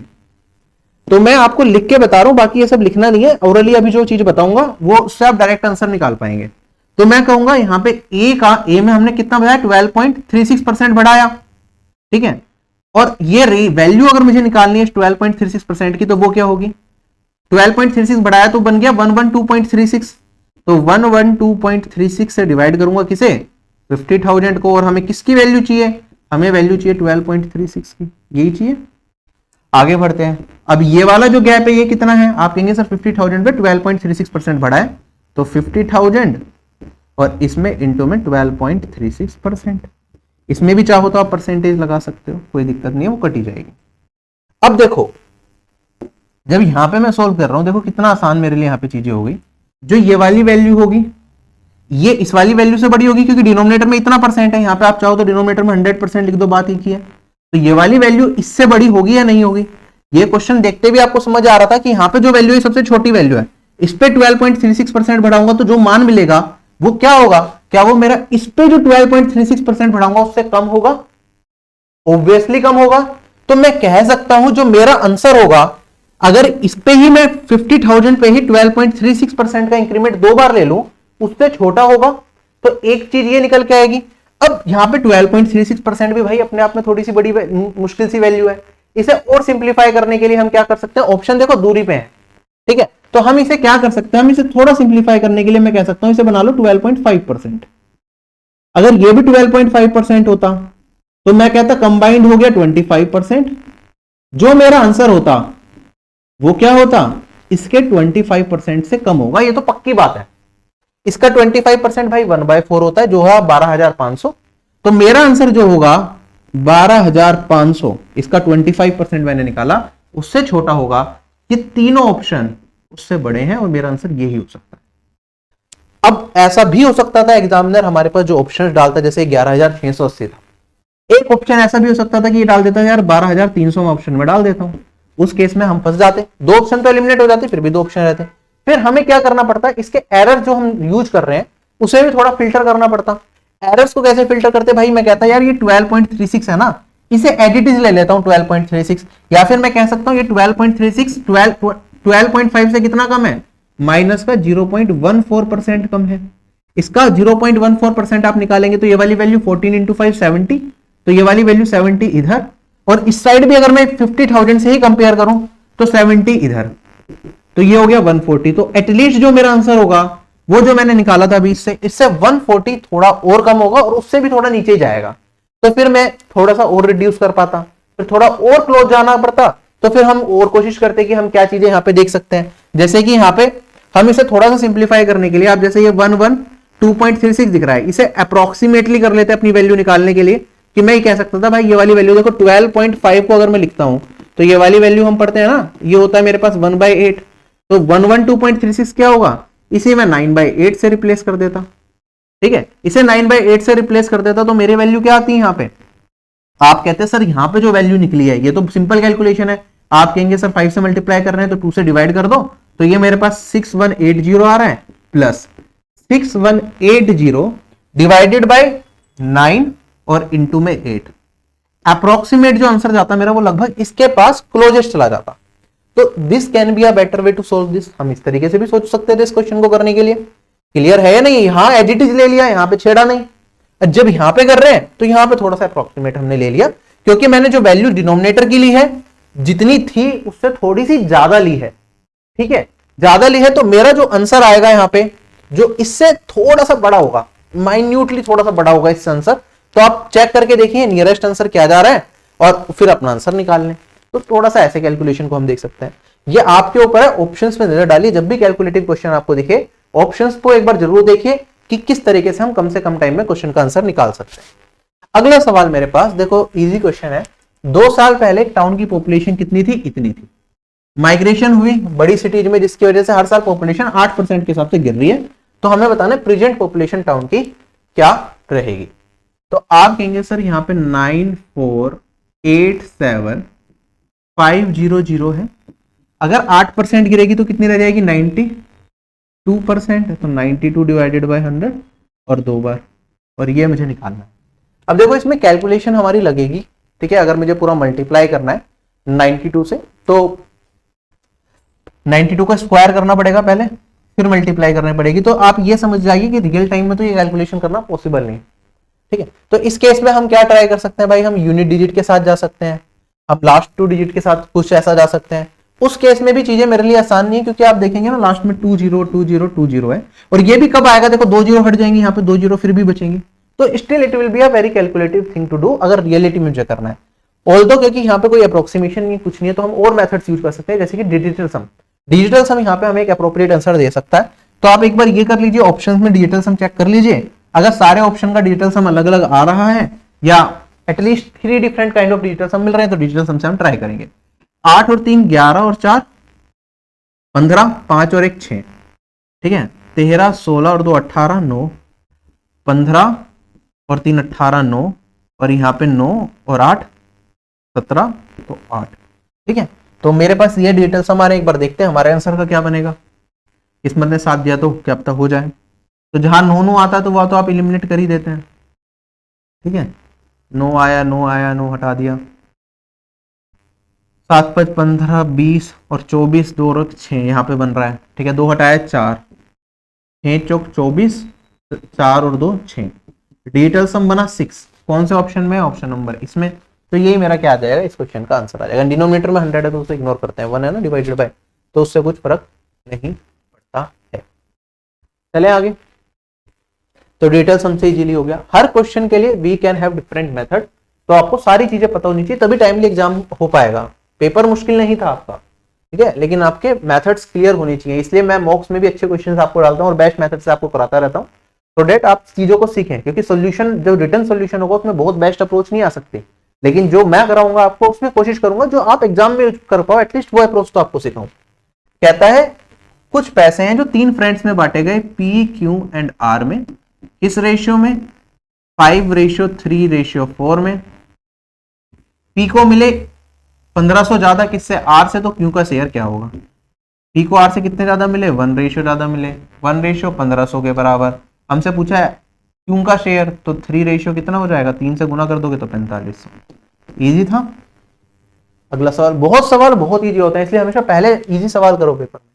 तो मैं आपको लिख के बता रहा हूं, बाकी ये सब लिखना नहीं है, ओरली अभी जो चीज बताऊंगा वो उससे आप डायरेक्ट आंसर निकाल पाएंगे। तो मैं कहूंगा यहां पे ए में हमने कितना बढ़ाया? 12.36% बढ़ाया, ठीक है, और ये वैल्यू अगर मुझे निकालनी है 12.36% की तो वो क्या होगी? 12.36 बढ़ाया तो बन गया 112.36, तो 112.36 से डिवाइड करूंगा किसे? 50,000 को, और हमें किसकी वैल्यू चाहिए? हमें वैल्यू चाहिए 12.36 की, यही चाहिए। आगे बढ़ते हैं। अब ये वाला जो गैप है ये कितना है? आप कहेंगे सर 50,000 पे 12.36% बढ़ा है, तो 50,000 और इसमें इंटू में 12.36%। इसमें भी चाहो तो आप परसेंटेज लगा सकते हो, कोई दिक्कत नहीं है, वो कटी जाएगी। अब देखो जब यहां पे मैं सोल्व कर रहा हूं, देखो कितना आसान मेरे लिए यहां पे चीजें हो गई। जो ये वाली वैल्यू होगी ये इस वाली वैल्यू से बड़ी होगी क्योंकि डिनोमिनेटर में इतना परसेंट है, यहां पे आप चाहो तो डिनोमिनेटर में 100% लिख दो, बात एक ही है। तो ये वाली वैल्यू इससे बड़ी होगी या नहीं होगी? ये क्वेश्चन देखते भी आपको समझ आ रहा था कि यहां पे जो वैल्यू है सबसे छोटी वैल्यू है, इस पे 12.36% बढ़ाऊंगा तो जो मान मिलेगा वो क्या होगा? क्या वो मेरा इस पे जो 12.36% बढ़ाऊंगा उससे कम होगा? ऑब्वियसली कम होगा। तो मैं कह सकता हूं जो मेरा आंसर होगा, अगर इस पे ही मैं 50,000 पे ही 12.36% का इंक्रीमेंट 2 बार ले लूं, उससे छोटा होगा। तो एक चीज ये निकल के आएगी। अब यहां पे 12.36% भी भाई अपने आप में थोड़ी सी बड़ी मुश्किल सी वैल्यू है। इसे और सिंप्लीफाई करने के लिए हम क्या कर सकते हैं? ऑप्शन देखो दूरी पे है, ठीक है, तो हम इसे क्या कर सकते हैं? हम इसे थोड़ा सिंप्लीफाई करने के लिए मैं कह सकता हूं इसे बना लो 12.5%। अगर ये भी 12.5% होता तो मैं कहता कंबाइंड हो गया 25%। जो मेरा आंसर होता वो क्या होता? इसके 25% से कम होगा, ये तो पक्की बात है। इसका 25% भाई 1/4 होता है, जो है 12,500। तो मेरा आंसर जो होगा 12,500, इसका 25% मैंने निकाला, उससे छोटा होगा। ये तीनों ऑप्शन उससे बड़े हैं और मेरा आंसर यही हो सकता है। अब ऐसा भी हो सकता था एग्जामिनर हमारे पास जो ऑप्शंस डालता, जैसे 11,680 था, एक ऑप्शन ऐसा भी हो सकता था कि ये डाल देता यार 12,300 में ऑप्शन में डाल देता हूं, उस केस में हम फंस जाते। 2 ऑप्शन तो एलिमिनेट हो जाते, फिर भी 2 ऑप्शन रहते। फिर हमें क्या करना पड़ता है? इसके एरर जो हम यूज कर रहे हैं उसे भी थोड़ा फिल्टर करना पड़ता। एरर्स को कैसे फिल्टर करते भाई? मैं कहता यार ये 12.36 है ना, इसे एडिटिव ले लेता हूं 12.36, या फिर मैं कह सकता हूं ये 12.36 12.5 से कितना कम है? माइनस का 0.14% कम है। इसका 0.14% आप निकालेंगे तो ये वाली वैल्यू 14 इंटू 5 70, तो ये वाली वैल्यू 70 इधर, और इस साइड भी अगर मैं 50,000 से ही कंपेयर करूं तो 70 इधर, तो ये हो गया 140। तो एटलीस्ट जो मेरा आंसर होगा वो जो मैंने निकाला था अभी इससे 140 थोड़ा और कम होगा और उससे भी थोड़ा नीचे जाएगा। तो फिर मैं थोड़ा सा और रिड्यूस कर पाता, फिर थोड़ा और क्लोज जाना पड़ता, तो फिर हम और कोशिश करते कि हम क्या चीजें यहाँ पे देख सकते हैं। जैसे कि यहाँ पे हम इसे थोड़ा सा सिंप्लीफाई करने के लिए, आप जैसे ये 112.36 दिख रहा है, इसे अप्रोक्सीमेटली कर लेते हैं अपनी वैल्यू निकालने के लिए, कि मैं ये कह सकता था भाई ये वाली वैल्यू देखो 12.5 को अगर मैं लिखता हूं तो ये वाली वैल्यू हम पढ़ते हैं ना, ये होता है मेरे पास 1/8, तो 112.36 क्या होगा, इसे मैं 9/8 से रिप्लेस कर देता। ठीक है, इसे 9/8 से रिप्लेस कर देता तो मेरी वैल्यू क्या आती है यहाँ पे, आप कहते हैं सर यहाँ पे जो वैल्यू निकली है ये तो सिंपल कैलकुलेशन है, आप कहेंगे सर 5 से मल्टीप्लाई कर रहे हैं तो 2 से डिवाइड कर दो, तो ये मेरे पास 6180 आ रहा है प्लस 6180 डिवाइडेड बाय 9 और इंटू में 8, अप्रोक्सीमेट जो आंसर जाता मेरा वो लगभग इसके पास क्लोजेस्ट चला जाता। तो this can be a better way to solve this, हम इस तरीके से भी सोच सकते थे इस क्वेश्चन को करने के लिए। क्लियर है या नहीं, यहां एज इट इज ले लिया, यहां पे छेड़ा नहीं, जब यहां पे कर रहे हैं तो यहां पे थोड़ा सा अप्रोक्सीमेट हमने ले लिया, क्योंकि मैंने जो वैल्यू डिनोमिनेटर की ली है जितनी थी उससे थोड़ी सी ज्यादा ली है। ठीक है, ज्यादा ली है तो मेरा जो आंसर आएगा यहां पे जो इससे थोड़ा सा बड़ा होगा, माइन्यूटली थोड़ा सा बड़ा होगा इससे आंसर, तो आप चेक करके देखिए नियरेस्ट आंसर क्या जा रहा है और फिर अपना आंसर निकाल लें। तो थोड़ा सा ऐसे कैलकुलेशन को हम देख सकते हैं, ये आपके ऊपर है, ऑप्शंस में नजर डालिए, जब भी कैलकुलेटिव क्वेश्चन आपको दिखे ऑप्शंस को एक बार जरूर देखिए कि किस तरीके से हम कम से कम टाइम में क्वेश्चन का आंसर निकाल सकते हैं। अगला सवाल मेरे पास देखो, इजी क्वेश्चन है। 2 साल पहले एक टाउन की पॉपुलेशन कितनी थी, इतनी थी, माइग्रेशन हुई बड़ी सिटीज में जिसकी वजह से हर साल पॉपुलेशन 8% के हिसाब से गिर रही है, तो हमें बताना है प्रेजेंट पॉपुलेशन टाउन की क्या रहेगी। तो आप कहेंगे सर यहाँ पे 9487500 है, अगर 8% गिरेगी तो कितनी रह जाएगी 92%, तो 92 डिवाइडेड बाय 100 और 2 बार, और ये मुझे निकालना है। अब देखो इसमें कैलकुलेशन हमारी लगेगी, ठीक है, अगर मुझे पूरा मल्टीप्लाई करना है 92 से तो 92 का स्क्वायर करना पड़ेगा पहले, फिर मल्टीप्लाई करनी पड़ेगी, तो आप ये समझ जाइए कि रियल टाइम में तो ये कैलकुलेशन करना पॉसिबल नहीं। ठीक है, तो इस केस में हम क्या ट्राई कर सकते हैं भाई, हम यूनिट डिजिट के साथ जा सकते हैं, हम लास्ट 2 डिजिट के साथ कुछ ऐसा जा सकते हैं। उस केस में भी चीजें मेरे लिए आसान नहीं है, क्योंकि आप देखेंगे ना लास्ट में 202020 है, और ये भी कब आएगा, देखो 2 जीरो हट जाएंगे, यहाँ पे 2 जीरो फिर भी बचेंगे, तो still it will be a very calculative thing to do अगर रियलिटी में मुझे करना है। ऑल्दो क्योंकि यहाँ पे कोई अप्रोक्सीमेशन नहीं, कुछ नहीं है, तो हम और मेथड्स यूज कर सकते हैं, जैसे कि डिजिटल सम। डिजिटल सम यहाँ पे हमें एक अप्रोप्रिएट आंसर दे सकता है, तो आप एक बार ये कर लीजिए, ऑप्शंस में डिजिटल सम चेक कर लीजिए, अगर सारे ऑप्शन का डिजिटल सम अलग अलग आ रहा है या at least 3 different kind of digital sum मिल रहे हैं, तो डिजिटल सम से हम ट्राई करेंगे। 8 और 3 11 और 4 15, 5 और 1 6, ठीक है, 13 16 और 2 18 9, 15 और 3 18 9, और यहाँ पे 9 और 8 17, तो 8। ठीक है, तो मेरे पास ये डिजिटल सम आ रहे हैं, एक बार देखते हैं हमारे आंसर का क्या बनेगा। किस्मत ने साथ दिया तो क्या पता हो जाए, तो जहां 9 9 आता है तो वह तो आप एलिमिनेट कर ही देते हैं। ठीक है, 9 आया 9 आया 9 हटा दिया, 7 5 15 20 और 24 2 और 6 यहाँ पे बन रहा है। ठीक है, 2 हटाया 4, 6 चौक 24, 4 और 2 6, डिजिटल सम बना 6। कौन से ऑप्शन में, ऑप्शन नंबर इसमें, तो यही मेरा क्या आ जाएगा, इस क्वेश्चन का आंसर आ जाएगा। डिनोमिनेटर में 100 है तो उसे इग्नोर करते हैं, 1 है ना डिवाइडेड बाय, तो उससे कुछ फर्क नहीं पड़ता है। चले आगे, तो डिजिटल सम से इजीली हो गया। हर क्वेश्चन के लिए we can have different method, तो आपको सारी चीजें पता होनी चाहिए तभी टाइमली एग्जाम हो पाएगा। पेपर मुश्किल नहीं था आपका, ठीक है, लेकिन आपके मेथड्स क्लियर होनी चाहिए, इसलिए मैं मॉक्स में भी अच्छे क्वेश्चंस आपको डालता हूँ और बेस्ट मेथड से आपको कराता रहता हूँ, सो डेट आप चीजों को सीखें, क्योंकि सोल्यूशन जो रिटर्न सोल्यूशन होगा उसमें बहुत बेस्ट अप्रोच नहीं आ सकती, लेकिन जो मैं कराऊंगा आपको उसमें कोशिश करूंगा जो आप एग्जाम में कर पाओ, एटलीस्ट वो अप्रोच तो आपको सिखाऊं। कहता है कुछ पैसे हैं जो 3 फ्रेंड्स में बांटे गए P, Q एंड R में, किस रेशियो में, 5:3:4 में। P को मिले 1500 ज्यादा किससे, R से, तो Q का शेयर क्या होगा। P को R से कितने ज्यादा मिले, 1 रेशियो ज्यादा मिले, 1 रेशियो 1500 के बराबर। हमसे पूछा है Q का शेयर, तो 3 रेशियो कितना हो जाएगा, 3 से गुना कर दोगे तो 4500। इजी था। अगला सवाल, बहुत सवाल बहुत इजी होता है, इसलिए हमेशा पहले इजी सवाल करो पेपर में।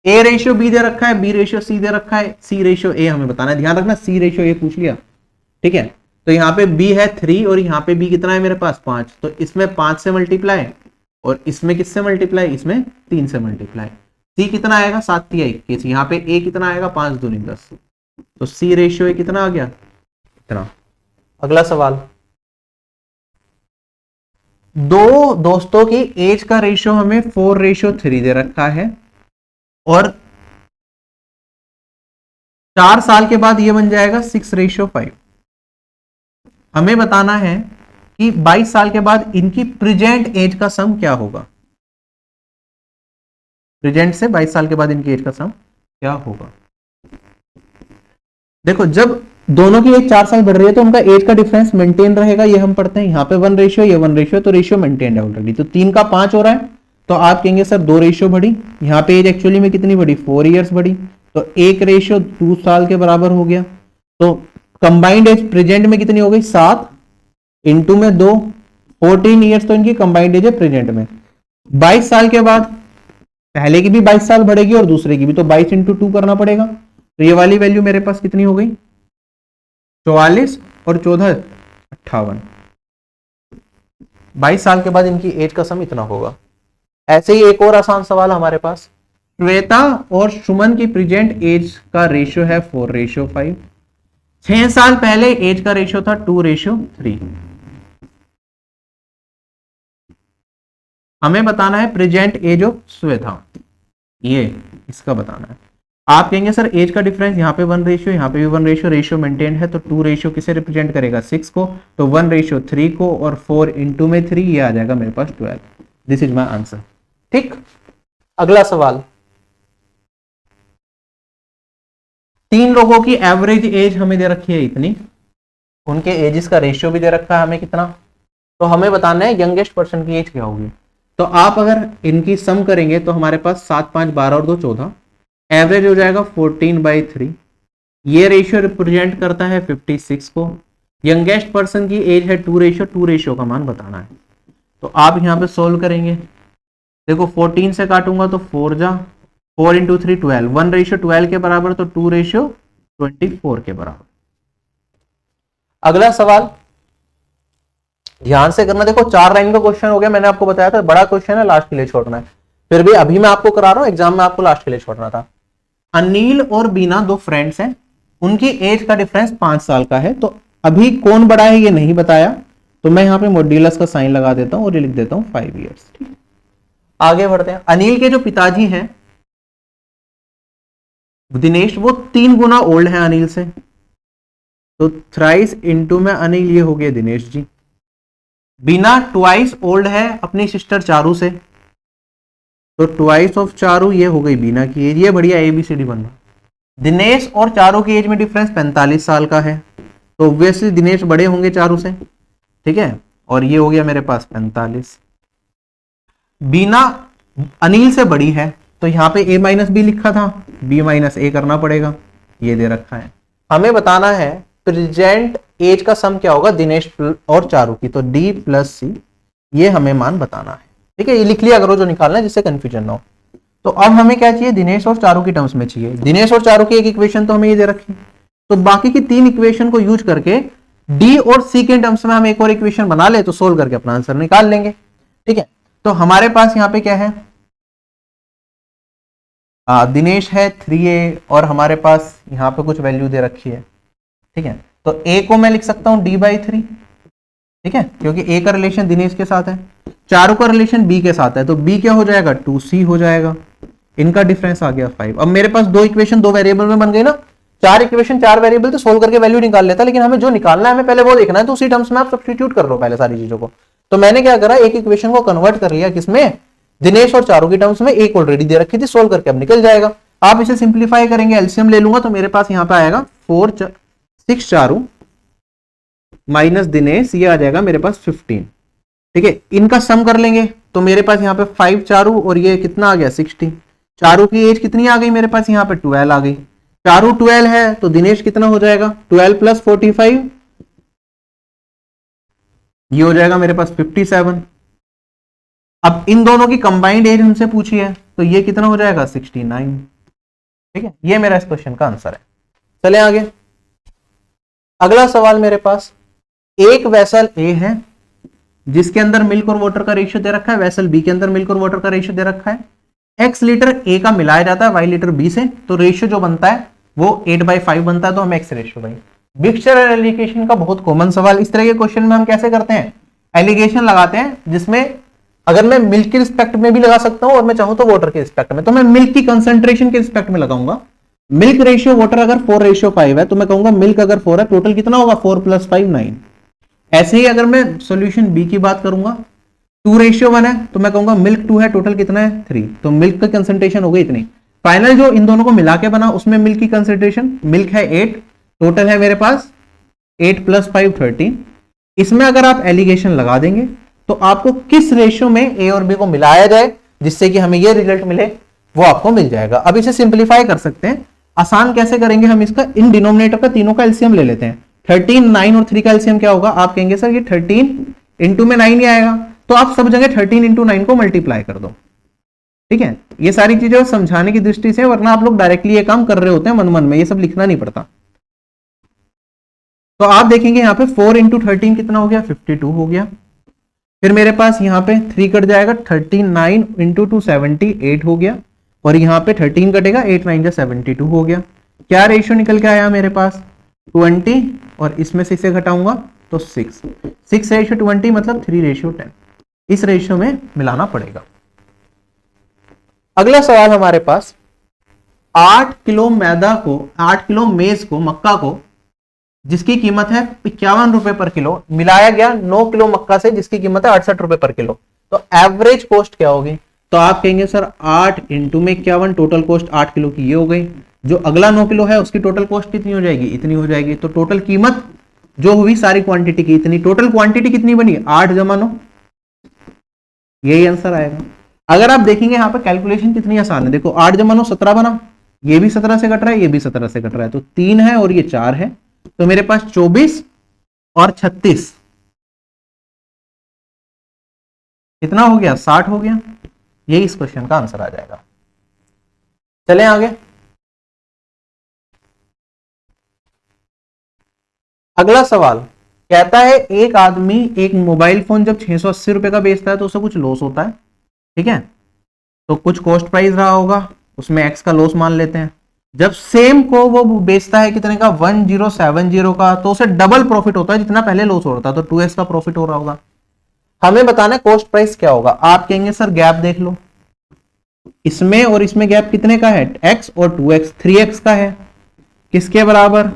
A रेशियो B दे रखा है, B रेशियो C दे रखा है, C रेशियो A हमें बताना है, ध्यान रखना C रेशियो A पूछ लिया। ठीक है, तो यहाँ पे B है 3 और यहाँ पे B कितना है मेरे पास 5, तो इसमें 5 से मल्टीप्लाई और इसमें किससे मल्टीप्लाई, इसमें 3 से मल्टीप्लाई। C कितना आएगा, 7 3 21, यहाँ पे A कितना आएगा, 5 दूनी 10, तो C रेशियो A कितना आ गया, इतना। अगला सवाल, दो दोस्तों की एज का रेशियो हमें 4:3 दे रखा है, और 4 साल के बाद ये बन जाएगा 6:5। हमें बताना है कि 22 साल के बाद इनकी प्रेजेंट एज का सम क्या होगा। प्रेजेंट से 22 साल के बाद इनकी एज का सम क्या होगा। देखो जब दोनों की एज 4 साल बढ़ रही है तो उनका एज का डिफरेंस मेंटेन रहेगा, ये हम पढ़ते हैं। यहाँ पे 1 रेशियो, ये 1 रेशियो, तो रेशियो मेंटेन है ऑलरेडी। तो 3 का 5 हो रहा है, तो आप कहेंगे सर 2 रेशियो बढ़ी। यहाँ पे एज एक्चुअली में कितनी बढ़ी, 4 ईयर्स बढ़ी, तो 1 रेशियो 2 साल के बराबर हो गया। तो कंबाइंड एज प्रेजेंट में कितनी हो गई, 7 इंटू में 2, 14 ईयर्स तो इनकी कंबाइंड एज है प्रेजेंट में। 22 साल के बाद पहले की भी 22 साल बढ़ेगी और दूसरे की भी, तो 22 इंटू 2 करना पड़ेगा। तो ये वाली वैल्यू मेरे पास कितनी हो गई, 44 और 14 58। 22 साल के बाद इनकी एज का सम इतना होगा। ऐसे ही एक और आसान सवाल हमारे पास, श्वेता और सुमन की प्रेजेंट एज का रेशियो है 4:5। 6 साल पहले एज का रेशियो था 2:3। हमें बताना है प्रेजेंट एज ऑफ श्वेता, ये इसका बताना है। आप कहेंगे सर एज का डिफरेंस यहाँ पे 1 रेशियो, यहाँ पे भी 1 रेशियो, रेशियो मेंटेन है, तो 2 रेशियो किसे रिप्रेजेंट करेगा, 6 को, तो 1:3 को, और 4 इंटू में 3, ये आ जाएगा मेरे पास 12। This is my answer. ठीक, अगला सवाल, 3 लोगों की एवरेज एज हमें दे रखी है इतनी, उनके एजेस का रेशियो भी दे रखा है हमें कितना, तो हमें बताना है यंगेस्ट पर्सन की एज क्या होगी। तो आप अगर इनकी सम करेंगे तो हमारे पास 7, 5, 12 और 2 14, एवरेज हो जाएगा 14/3। ये रेशियो रिप्रेजेंट करता है 56 को। यंगेस्ट पर्सन की एज है 2 रेशियो का मान बताना है। तो आप यहां पे सोल्व करेंगे, देखो 14 से काटूंगा तो 4 इंटू 3 12, 1:12 के बराबर, तो 2:24 के बराबर। अगला सवाल ध्यान से करना, देखो 4 लाइन का क्वेश्चन हो गया, मैंने आपको बताया था बड़ा क्वेश्चन है, लास्ट के लिए छोड़ना है, फिर भी अभी मैं आपको करा रहा हूं, एग्जाम में आपको लास्ट के लिए छोड़ना था। अनिल और बीना 2 फ्रेंड्स हैं, उनकी एज का डिफरेंस 5 साल का है, तो अभी कौन बड़ा है ये नहीं बताया, तो मैं यहां पे मॉड्यूलस का साइन लगा देता हूं और ये लिख देता हूं 5 ईयर्स। ठीक, आगे बढ़ते हैं। अनिल के जो पिताजी हैं दिनेश, वो 3 गुना ओल्ड है अनिल से, तो थ्राइस इंटू में अनिल, ये हो गया दिनेश जी। बीना ट्वाइस ओल्ड है अपनी सिस्टर चारू से, तो ट्वाइस ऑफ चारू, ये हो गई बीना की एज। ये बढ़िया ABCD बन रहा। दिनेश और चारू की एज में डिफरेंस 45 साल का है, तो ऑब्वियसली दिनेश बड़े होंगे चारू से, ठीक है, और ये हो गया मेरे पास 45। बीना अनिल से बड़ी है, तो यहाँ पे A-B लिखा था, B-A करना पड़ेगा, ये दे रखा है। हमें बताना है प्रेजेंट एज का सम क्या होगा दिनेश और चारू की, तो D + C, ये हमें मान बताना है। ठीक है, ये लिख लिया करो जो निकालना है, जिससे कंफ्यूजन ना हो। तो अब हमें क्या चाहिए, दिनेश और चारू की टर्म्स में चाहिए। दिनेश और चारू की एक इक्वेशन तो हमें ये दे रखी है, तो बाकी की 3 इक्वेशन को यूज करके D और C के टर्म्स में हम एक और इक्वेशन बना ले, तो सोल्व करके अपना आंसर निकाल लेंगे। ठीक है, तो हमारे पास यहाँ पे क्या है, दिनेश है 3A, और हमारे पास यहाँ पे कुछ वैल्यू दे रखी है। ठीक है, तो A को मैं लिख सकता हूं D/3, ठीक है, क्योंकि A का रिलेशन दिनेश के साथ है, चारू का रिलेशन B के साथ है, तो B क्या हो जाएगा, 2C हो जाएगा। इनका डिफरेंस आ गया 5। अब मेरे पास 2 इक्वेशन 2 वेरिएबल में बन गई ना, 4 इक्वेशन 4 वेरिएबल, तो सोल्व करके वैल्यू निकाल लेता, लेकिन हमें जो निकालना है हमें पहले वो देखना है, तो उसी टर्म्स में आप सब्स्टिट्यूट कर लो पहले सारी चीजों को। तो मैंने क्या करा, एक इक्वेशन को कन्वर्ट कर लिया किसमें, दिनेश और चारू की टर्म्स में, एक ऑलरेडी दे रखी थी, सोल्व करके अब निकल जाएगा। आप इसे सिंप्लीफाई करेंगे, एलसीएम ले लूंगा, तो मेरे पास यहाँ पे आएगा 6 चारू माइनस दिनेश, ये आ जाएगा मेरे पास 15। ठीक है, इनका सम कर लेंगे, तो मेरे पास यहाँ पे 5 चारू और ये कितना आ गया 60। चारू की एज कितनी आ गई मेरे पास, यहाँ पे 12 आ गई। चारू 12 है तो दिनेश कितना हो जाएगा, 12 + 45, ये हो जाएगा मेरे पास 57। अब इन दोनों की कंबाइंड एज हमसे पूछी है, तो ये कितना हो जाएगा 69। ठीक है, ये मेरा इस क्वेश्चन का आंसर है। चले आगे। अगला सवाल मेरे पास, एक वेसल ए है जिसके अंदर मिल्क और वाटर का रेशियो दे रखा है, वेसल बी के अंदर मिल्क और वाटर का रेशियो दे रखा है, x लीटर ए का मिलाया जाता है y लीटर बी से, तो रेशियो जो बनता है वो 8/5 बनता है, तो हम x रेशियो भाई। मिक्सचर और एलिगेशन का बहुत कॉमन सवाल, इस तरह के क्वेश्चन में हम कैसे करते हैं, एलिगेशन लगाते हैं, जिसमें अगर मैं मिल्क के रिस्पेक्ट में भी लगा सकता हूं और मैं चाहूं तो वाटर के रिस्पेक्ट में, तो मैं मिल्क की कंसंट्रेशन के रिस्पेक्ट में लगाऊंगा। मिल्क रेशियो वाटर अगर 4:5 है, तो मैं कहूंगा मिल्क अगर 4 है, टोटल कितना होगा 4 + 5 9, ऐसे ही अगर मैं सॉल्यूशन बी की बात करूंगा, 2:1 है तो मैं कहूंगा मिल्क 2 है, टोटल कितना है 3, तो मिल्क का कंसेंट्रेशन हो गई इतनी। फाइनल जो इन दोनों को मिला के बना उसमें मिल्क की कंसेंट्रेशन, मिल्क है 8, टोटल है मेरे पास 8 + 5 13। इसमें अगर आप एलिगेशन लगा देंगे तो आपको किस रेशियो में ए और बी को मिलाया जाए जिससे कि हमें ये रिजल्ट मिले वो आपको मिल जाएगा। अब इसे सिंप्लीफाई कर सकते हैं। आसान कैसे करेंगे हम इसका, इन डिनोमिनेटर का तीनों का एलसीएम ले लेते हैं। 13, 9 और 3 का एलसीएम क्या होगा, आप कहेंगे सर ये 13 इंटू में 9 ही आएगा, तो आप सब जगह 13 इंटू 9 को मल्टीप्लाई कर दो। ठीक है, ये सारी चीजें समझाने की दृष्टि से, वरना आप लोग डायरेक्टली ये काम कर रहे होते हैं मन मन में, ये सब लिखना नहीं पड़ता। तो आप देखेंगे यहाँ पे 4 इंटू 13 कितना हो गया, 52 हो गया। फिर मेरे पास यहाँ पे 3 कट जाएगा, 39 इंटू 2 78 हो गया, और यहाँ पे 13 कटेगा, 8 9 जा 72 हो गया। क्या रेशियो निकल के आया मेरे पास 20, और इसमें से इसे घटाऊंगा तो 6:20 मतलब 3:10। इस रेशियो में मिलाना पड़ेगा। अगला सवाल हमारे पास, 8 किलो मैदा को, 8 किलो मेज को, मक्का को, जिसकी कीमत है 51 रुपए पर किलो, मिलाया गया 9 किलो मक्का से जिसकी कीमत है 68 रुपए पर किलो, तो एवरेज कॉस्ट क्या होगी। तो आप कहेंगे सर 8 इंटू में 51, टोटल कॉस्ट 8 किलो की ये हो गई, जो अगला 9 किलो है उसकी टोटल कॉस्ट कितनी हो जाएगी, इतनी हो जाएगी। तो टोटल कीमत जो हुई सारी क्वांटिटी की इतनी, टोटल क्वांटिटी कितनी बनी, 8 × 9, यही आंसर आएगा। अगर आप देखेंगे यहाँ पे कैलकुलेशन कितनी आसान है, देखो 8 × 9 17 बना, ये भी 17 से कट रहा है, ये भी 17 से कट रहा है, तो 3 है और ये 4 है, तो मेरे पास 24 और 36 कितना हो गया, 60 हो गया। यही इस क्वेश्चन का आंसर आ जाएगा। चलें आगे। अगला सवाल कहता है एक आदमी एक मोबाइल फोन जब 680 रुपए का बेचता है तो उसे कुछ लॉस होता है। ठीक है, तो कुछ कॉस्ट प्राइस रहा होगा, उसमें एक्स का लॉस मान लेते हैं। जब सेम को वो बेचता है कितने का, 1070 का, तो उसे डबल प्रॉफिट होता है जितना पहले लॉस हो रहा था, तो 2x का प्रॉफिट हो रहा होगा। हमें बताना है कॉस्ट प्राइस क्या होगा। आप कहेंगे सर गैप देख लो, इसमें और इसमें गैप कितने का है, x और 2x, 3x का है, किसके बराबर,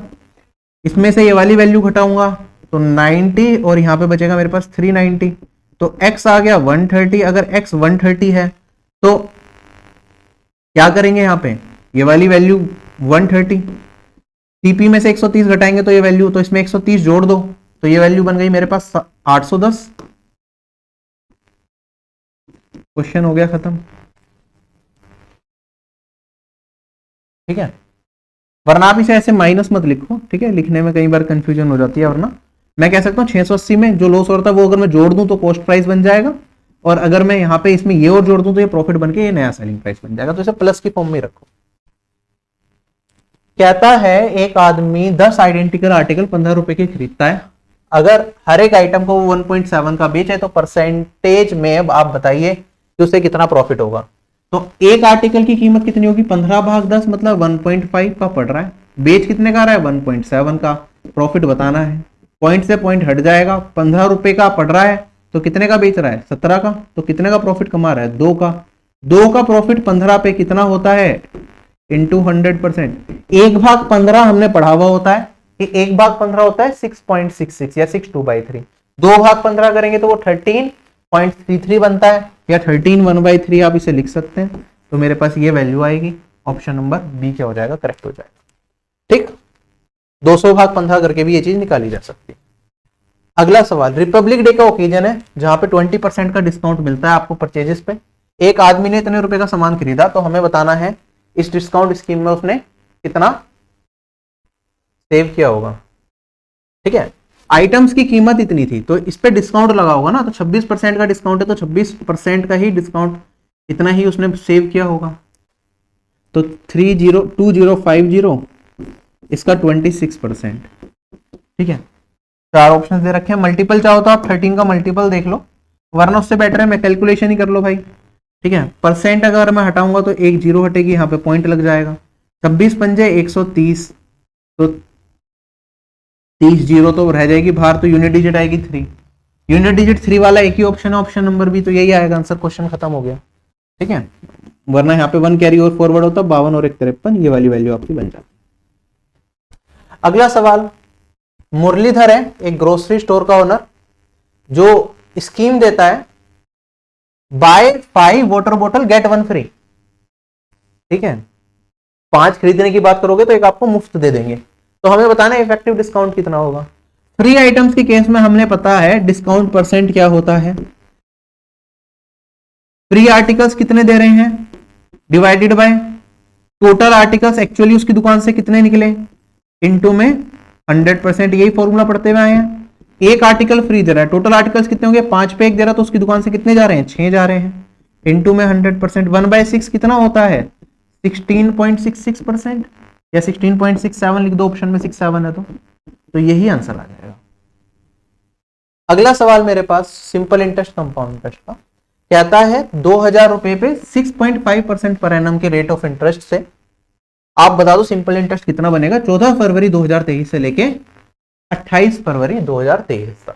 इसमें से ये वाली वैल्यू घटाऊंगा तो 90, और यहां पे बचेगा मेरे पास 390, तो x आ गया 130। अगर x 130 है तो क्या करेंगे, यहां पे ये वाली वैल्यू 130, टीपी में से 130 घटाएंगे तो ये वैल्यू, तो इसमें 130 जोड़ दो तो ये वैल्यू बन गई मेरे पास 810। क्वेश्चन हो गया खत्म। ठीक है, वरना आप इसे ऐसे माइनस मत लिखो, ठीक है, लिखने में कई बार कंफ्यूजन हो जाती है। वरना मैं कह सकता हूँ 680 में जो लॉस हो रहा था वो अगर मैं जोड़ दूं तो कॉस्ट प्राइस बन जाएगा, और अगर मैं यहाँ पे इसमें ये और जोड़ दूं तो ये प्रॉफिट बन के ये नया सेलिंग प्राइस बन जाएगा, तो इसे प्लस की फॉर्म में रखो। कहता है एक आदमी 10 आइडेंटिकल आर्टिकल 15 रुपए के खरीदता है, अगर हर एक आइटम को 1.7 का बेचे तो परसेंटेज में आप बताइए कि उसे कितना प्रॉफिट होगा। तो एक आर्टिकल की कीमत कितनी होगी, 15/10 मतलब 1.5 का पड़ रहा है, बेच कितने का रहा है 1.7 का, प्रॉफिट बताना है। पॉइंट से पॉइंट हट जाएगा, 15 रुपए का पड़ रहा है तो कितने का बेच रहा है 17 का, तो कितने का प्रॉफिट कमा रहा है 2 का। 2 का प्रॉफिट 15 पे कितना होता है इंटू 100%। 1/15 हमने पढ़ा हुआ होता है कि 1/15 होता है 6.66 या 6/2/3। 2/15 करेंगे तो वो 13.33 बनता है, या 13 1/3 आप इसे लिख सकते हैं। तो मेरे पास ये वैल्यू आएगी, ऑप्शन नंबर बी क्या हो जाएगा, करेक्ट हो जाएगा। ठीक, 200/15 करके भी ये चीज निकाली जा सकती है। अगला सवाल, रिपब्लिक डे का ओकेजन है जहां पे 20% का डिस्काउंट मिलता है आपको परचेजेस पे। एक आदमी ने इतने रुपए का सामान खरीदा, तो हमें बताना है इस डिस्काउंट स्कीम में उसने कितना सेव किया होगा। ठीक है, आइटम्स की कीमत इतनी थी तो इस पे डिस्काउंट लगा होगा ना, तो 26% का डिस्काउंट है तो 26% का ही डिस्काउंट, इतना ही उसने सेव किया होगा। तो 302050 इसका 26%। ठीक है, 4 ऑप्शन दे रखे हैं, मल्टीपल चाहो तो आप 13 का मल्टीपल देख लो, वरना उससे बेटर है मैं कैलकुलेशन ही कर लो भाई। ठीक है, परसेंट अगर मैं हटाऊंगा तो एक जीरो हटेगी, यहाँ पे पॉइंट लग जाएगा। 26 पंजे 130, तो 30 जीरो तो रह जाएगी बाहर, तो यूनिट डिजिट आएगी 3। यूनिट डिजिट 3 वाला एक ही ऑप्शन है, ऑप्शन नंबर भी, तो यही आएगा आंसर, क्वेश्चन खत्म हो गया। ठीक है, वरना यहाँ पे 1 कैरी और फॉरवर्ड होता, 52 और 1 53, ये वाली वैल्यू आपकी बन जाती। अगला सवाल, मुरलीधर है एक ग्रोसरी स्टोर का ओनर, जो स्कीम देता है बाय 5 वाटर बोतल गेट 1 फ्री। ठीक है, 5 खरीदने की बात करोगे तो एक आपको मुफ्त दे देंगे। तो हमें बताना है इफेक्टिव डिस्काउंट कितना होगा। फ्री आइटम्स के केस में हमने पता है डिस्काउंट परसेंट क्या होता है, फ्री आर्टिकल्स कितने दे रहे हैं divided by total articles actually उसकी दुकान से कितने निकले इनटू में 100%। यही फॉर्मूला पढ़ते हुए आए हैं। एक आर्टिकल फ्री दे रहा है, टोटल आर्टिकल्स कितने होंगे 5 पे 1 दे रहा है, तो उसकी दुकान से कितने जा रहे हैं 6 जा रहे हैं, इनटू में 100%। 1/6 कितना होता है 16.66% या 16.67 लिख दो, ऑप्शन में 67 है तो यही आंसर आ जाएगा। अगला सवाल मेरे पास सिंपल इंटरेस्ट कंपाउंड इंटरेस्ट का कहता है 2000 रुपए पे 6.5% पर एनम के रेट ऑफ इंटरेस्ट से आप बता दो सिंपल इंटरेस्ट कितना बनेगा 14 फरवरी 2023 से लेके 28 फरवरी 2023 तक।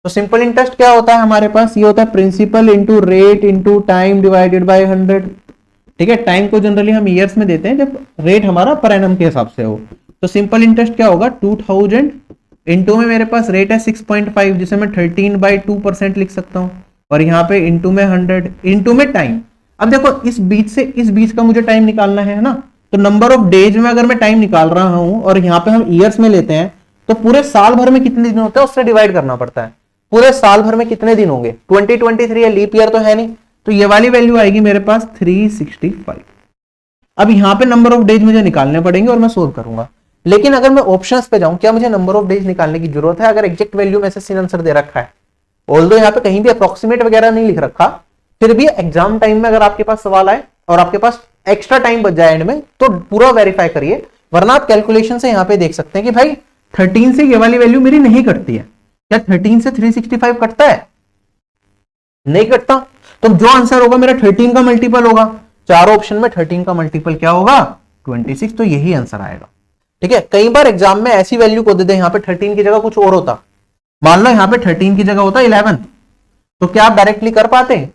तो सिंपल इंटरेस्ट क्या होता है हमारे पास, ये होता है principal into rate into time divided by 100। ठीक है, टाइम को जनरली हम ईयर्स में देते हैं जब रेट हमारा पर एनम के हिसाब से हो। तो सिंपल इंटरेस्ट क्या होगा 2000 इंटू में मेरे पास रेट है 6.5 जिसे मैं 13/2% लिख सकता हूं, और यहाँ पे इंटू में 100 इंटू में टाइम। अब देखो इस बीच का मुझे टाइम निकालना है ना, तो नंबर ऑफ डेज में अगर मैं टाइम निकाल रहा हूं और यहाँ पे हम ईयर्स में लेते हैं तो पूरे साल भर में कितने दिन होते हैं उससे डिवाइड करना पड़ता है। पूरे साल भर में कितने दिन होंगे 2023 है, लीप ईयर तो है नहीं, तो ये वाली वैल्यू आएगी मेरे पास 365। अब यहाँ पे नंबर ऑफ डेज मुझे निकालने पड़ेंगे और मैं सोल्व करूंगा। लेकिन अगर मैं ऑप्शंस पे जाऊं, क्या मुझे नंबर ऑफ डेज निकालने की जरूरत है अगर एग्जैक्ट वैल्यू में से आंसर दे रखा है? ऑल्दो यहाँ पे कहीं भी अप्रोक्सीमेट वगैरह नहीं लिख रखा, फिर भी एग्जाम टाइम में अगर आपके पास सवाल आए और आपके पास एक्स्ट्रा टाइम बच जाए एंड में, तो पूरा वेरीफाई करिए, वरना आप कैलकुलेशन से यहाँ पे देख सकते हैं कि भाई 13 से ये वाली वैल्यू मेरी नहीं कटती है। क्या 13 से 365 कटता है? नहीं कटता। तो जो आंसर होगा मेरा 13 का मल्टीपल होगा, चारों ऑप्शन में 13 का मल्टीपल क्या होगा 26, तो यही आंसर आएगा। ठीक है, कई बार एग्जाम में ऐसी वैल्यू को दे दे यहाँ पे 13 की जगह कुछ और होता, मान लो यहाँ पे 13 की जगह होता 11, तो क्या आप डायरेक्टली कर पाते हैं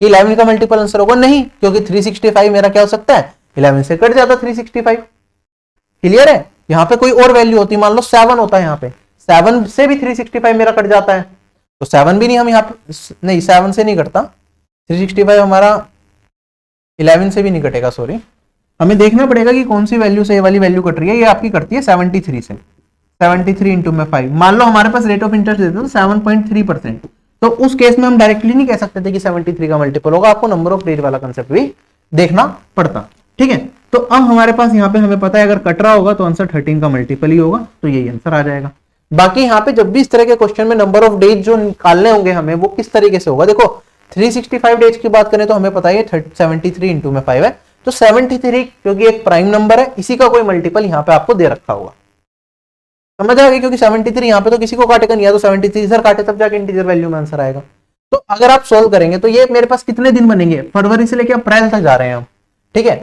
कि 11 का मल्टीपल आंसर होगा? नहीं, क्योंकि 365 मेरा क्या हो सकता है 11 से कट जाता 365। क्लियर है? यहाँ पे कोई और वैल्यू होती, मान लो 7 होता है, यहाँ पे 7 से भी 365 मेरा कट जाता है, तो 7 भी नहीं, हम यहाँ पे नहीं 7 से नहीं कटता 365 हमारा, 11 से भी नहीं कटेगा, सॉरी। हमें देखना पड़ेगा कि कौन सी वैल्यू से ये वाली वैल्यू कट रही है। ये आपकी कटती है 73 से, 73 इंटू में 5। मान लो हमारे पास रेट ऑफ इंटरेस्ट देते हैं 7.3%, तो उस केस में हम डायरेक्टली नहीं कह सकते थे कि 73 का मल्टीपल होगा, आपको नंबर ऑफ डेज वाला कंसेप्ट भी देखना पड़ता। ठीक है, तो अब हमारे पास यहाँ पे हमें पता है अगर कट रहा होगा तो आंसर 13 का मल्टीपल ही होगा, तो यही आंसर आ जाएगा। बाकी यहाँ पे जब भी इस तरह के क्वेश्चन में नंबर ऑफ डेज जो निकालने होंगे हमें, वो किस तरीके से होगा, देखो 365 डेज की बात करें तो हमें पता है 73 इंटू में 5 है, तो 73 क्योंकि एक प्राइम नंबर है, इसी का कोई मल्टीपल यहाँ पे आपको दे रखा होगा, समझ आ गया? क्योंकि 73 यहाँ पे तो किसी को काटेगा नहीं, तो 73 इधर काटे तब जाके इंटीजर वैल्यू में आंसर आएगा। तो अगर आप सोल्व करेंगे तो ये मेरे पास कितने दिन बनेंगे, फरवरी से लेकर अप्रैल तक जा रहे हैं हम। ठीक है,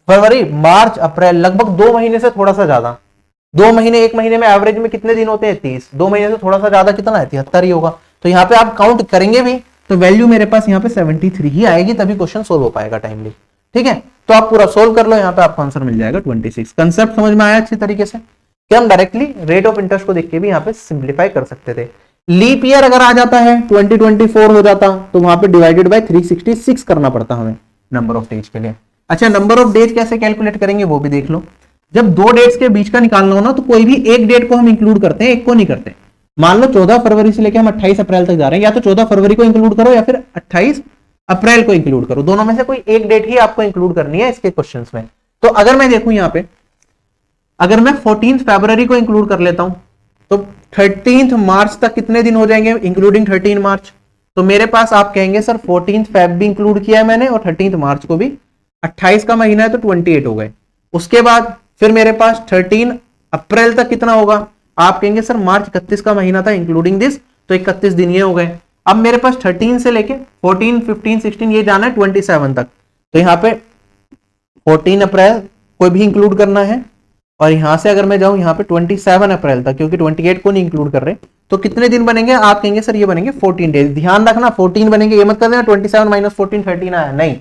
फरवरी मार्च अप्रैल, लगभग 2 महीने से थोड़ा सा ज्यादा, 2 महीने, 1 महीने में एवरेज में कितने दिन होते हैं 30, 2 महीने से थोड़ा सा ज्यादा कितना है 73 ही होगा। तो यहाँ पे आप काउंट करेंगे भी तो वैल्यू मेरे पास यहाँ पे 73 ही आएगी, तभी क्वेश्चन सोल्व हो पाएगा टाइमली। ठीक है, तो आप पूरा सोल्व कर लो, यहाँ पे आपको आंसर मिल जाएगा 26। कंसेप्ट समझ में आया अच्छी तरीके से कि हम डायरेक्टली रेट ऑफ इंटरेस्ट को देख के भी यहाँ पे सिंप्लीफाई कर सकते थे। लीप ईयर अगर आ जाता है 2024 हो जाता तो वहां पे डिवाइडेड बाय 366 करना पड़ता हमें नंबर ऑफ डेज के लिए। अच्छा, नंबर ऑफ डेज कैसे कैलकुलेट करेंगे वो भी देख लो। जब 2 डेट्स के बीच का निकालना हो ना, तो कोई भी एक डेट को हम इंक्लूड करते हैं, एक को नहीं करते। मान लो 14 फरवरी से लेकर हम 28 अप्रैल तक जा रहे हैं, या तो 14 फरवरी को इंक्लूड करो या फिर 28 अप्रैल को इंक्लूड करो, दोनों में से कोई एक डेट ही आपको इंक्लूड करनी है इसके क्वेश्चंस में। तो अगर मैं देखूं यहाँ पे, अगर मैं 14 फरवरी को इंक्लूड कर लेता हूं तो 13 मार्च तक कितने दिन हो जाएंगे इंक्लूडिंग 13 मार्च? तो मेरे पास आप कहेंगे सर 14 फेब भी इंक्लूड किया है मैंने और 13 मार्च को भी, 28 का महीना है तो 28 हो गए। उसके बाद फिर मेरे पास 13 अप्रैल तक कितना होगा? आप कहेंगे सर मार्च 31 का महीना था इंक्लूडिंग दिस, तो 31 दिन ये हो गए। अब मेरे पास 13 से लेके 14, 15, 16 ये जाना है 27 तक, तो यहाँ पे 14 अप्रैल को भी इंक्लूड करना है, और यहां से अगर मैं जाऊं यहाँ पे 27 अप्रैल तक, क्योंकि 28 को नहीं इंक्लूड कर रहे, तो कितने दिन बनेंगे? आप कहेंगे सर ये बनेंगे 14 डेज। ध्यान रखना 14 बनेंगे, ये मत कर देना 27 माइनस 14 13 आया, नहीं,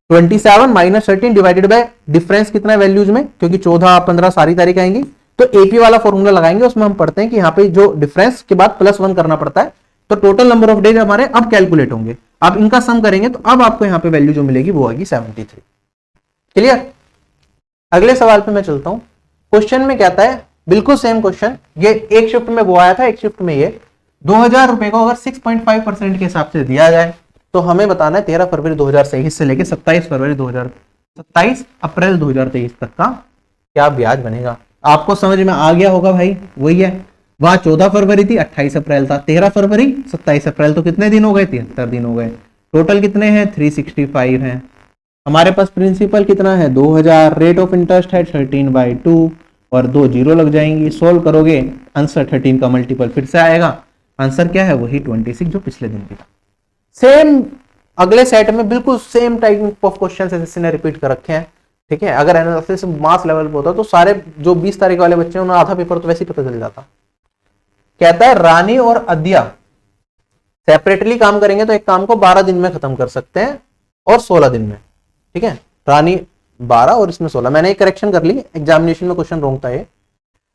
27 माइनस 13 डिवाइडेड बाय डिफरेंस कितना है वैल्यूज में, क्योंकि 14 15 सारी तारीख आएंगी, तो एपी वाला फॉर्मूला लगाएंगे, उसमें हम पढ़ते हैं कि यहाँ पे जो डिफरेंस के बाद +1 करना पड़ता है, तो टोटल नंबर ऑफ डेज हमारे अब कैलकुलेट होंगे। आप इनका सम करेंगे तो अब आपको यहाँ पे वैल्यू जो मिलेगी वो आएगी 73। क्लियर? अगले सवाल पे मैं चलता हूं। क्वेश्चन में क्या आता है, बिल्कुल सेम क्वेश्चन, ये एक शिफ्ट में वो आया था, एक शिफ्ट में ये 2000 रुपए को अगर 6.5% के हिसाब से दिया जाए तो हमें बताना है 13 फरवरी 2023 से लेकर 27 अप्रैल 2023 तक का क्या ब्याज बनेगा। आपको समझ में आ गया होगा भाई, वही है, वहां 14 फरवरी थी, 28 अप्रैल था, 13 फरवरी 27 अप्रैल, तो कितने दिन हो गए, 73 दिन हो गए। टोटल कितने हैं, 365 हैं। हमारे पास प्रिंसिपल कितना है, 2000, रेट ऑफ इंटरेस्ट है 13/2 और 2 जीरो लग जाएंगी। सोल्व करोगे आंसर 13 का मल्टीपल फिर से आएगा, आंसर क्या है, वही 26 जो पिछले दिन भी था। सेम अगले सेट में बिल्कुल सेम टाइप ऑफ क्वेश्चन इसने रिपीट कर रखे हैं। ठीक है, अगर एनालिसिस मास लेवल पे होता तो सारे जो 20 तारीख वाले बच्चे हैं उन्हें आधा पेपर तो वैसे ही पता चल जाता। कहता है रानी और अद्या सेपरेटली काम करेंगे तो एक काम को 12 दिन में खत्म कर सकते हैं और 16 दिन में। ठीक है, रानी 12 और इसमें 16, मैंने एक करेक्शन कर ली, एग्जामिनेशन में क्वेश्चन रॉन्ग था ये।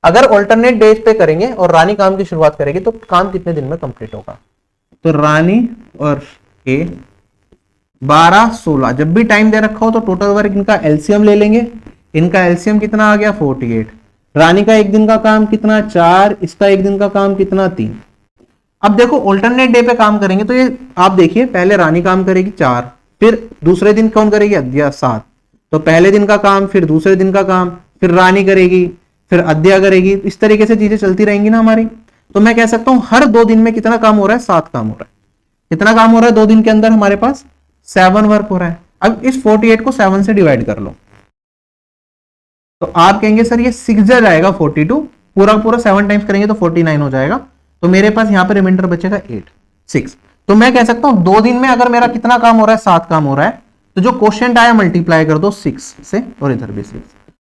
अगर ऑल्टरनेट डेज पे करेंगे और रानी काम की शुरुआत करेगी तो काम कितने दिन में कंप्लीट होगा। तो रानी और ए 12, 16, जब भी टाइम दे रखा हो तो टोटल वर्क इनका एलसीएम ले लेंगे। इनका एलसीएम कितना आ गया, 48। रानी का एक दिन का काम कितना, 4, इसका एक दिन का काम कितना, 3। अब देखो ऑल्टरनेट डे पे काम करेंगे तो ये आप देखिए, पहले रानी काम करेगी 4, फिर दूसरे दिन कौन करेगी, अद्या 7। तो पहले दिन का काम, फिर दूसरे दिन का काम, फिर रानी करेगी, फिर अद्या करेगी, इस तरीके से चीजें चलती रहेंगी ना हमारी। तो मैं कह सकता हूं हर 2 दिन में कितना काम हो रहा है, 7 काम हो रहा है। कितना काम हो रहा है 2 दिन के अंदर, हमारे पास 7 वर्क हो रहा है। अब इस 48 को 7 से डिवाइड कर लो तो आप कहेंगे सर ये 6 जाएगा 42, पूरा पूरा 7 टाइम्स करेंगे तो 49 हो जाएगा। तो मेरे पास यहां पे रिमाइंडर बचेगा 8, 6। तो मैं कह सकता हूं 2 दिन में अगर मेरा कितना काम हो रहा है, 7 काम हो रहा है, तो जो क्वोशिएंट आया मल्टीप्लाई कर दो 6 से और इधर भी 6।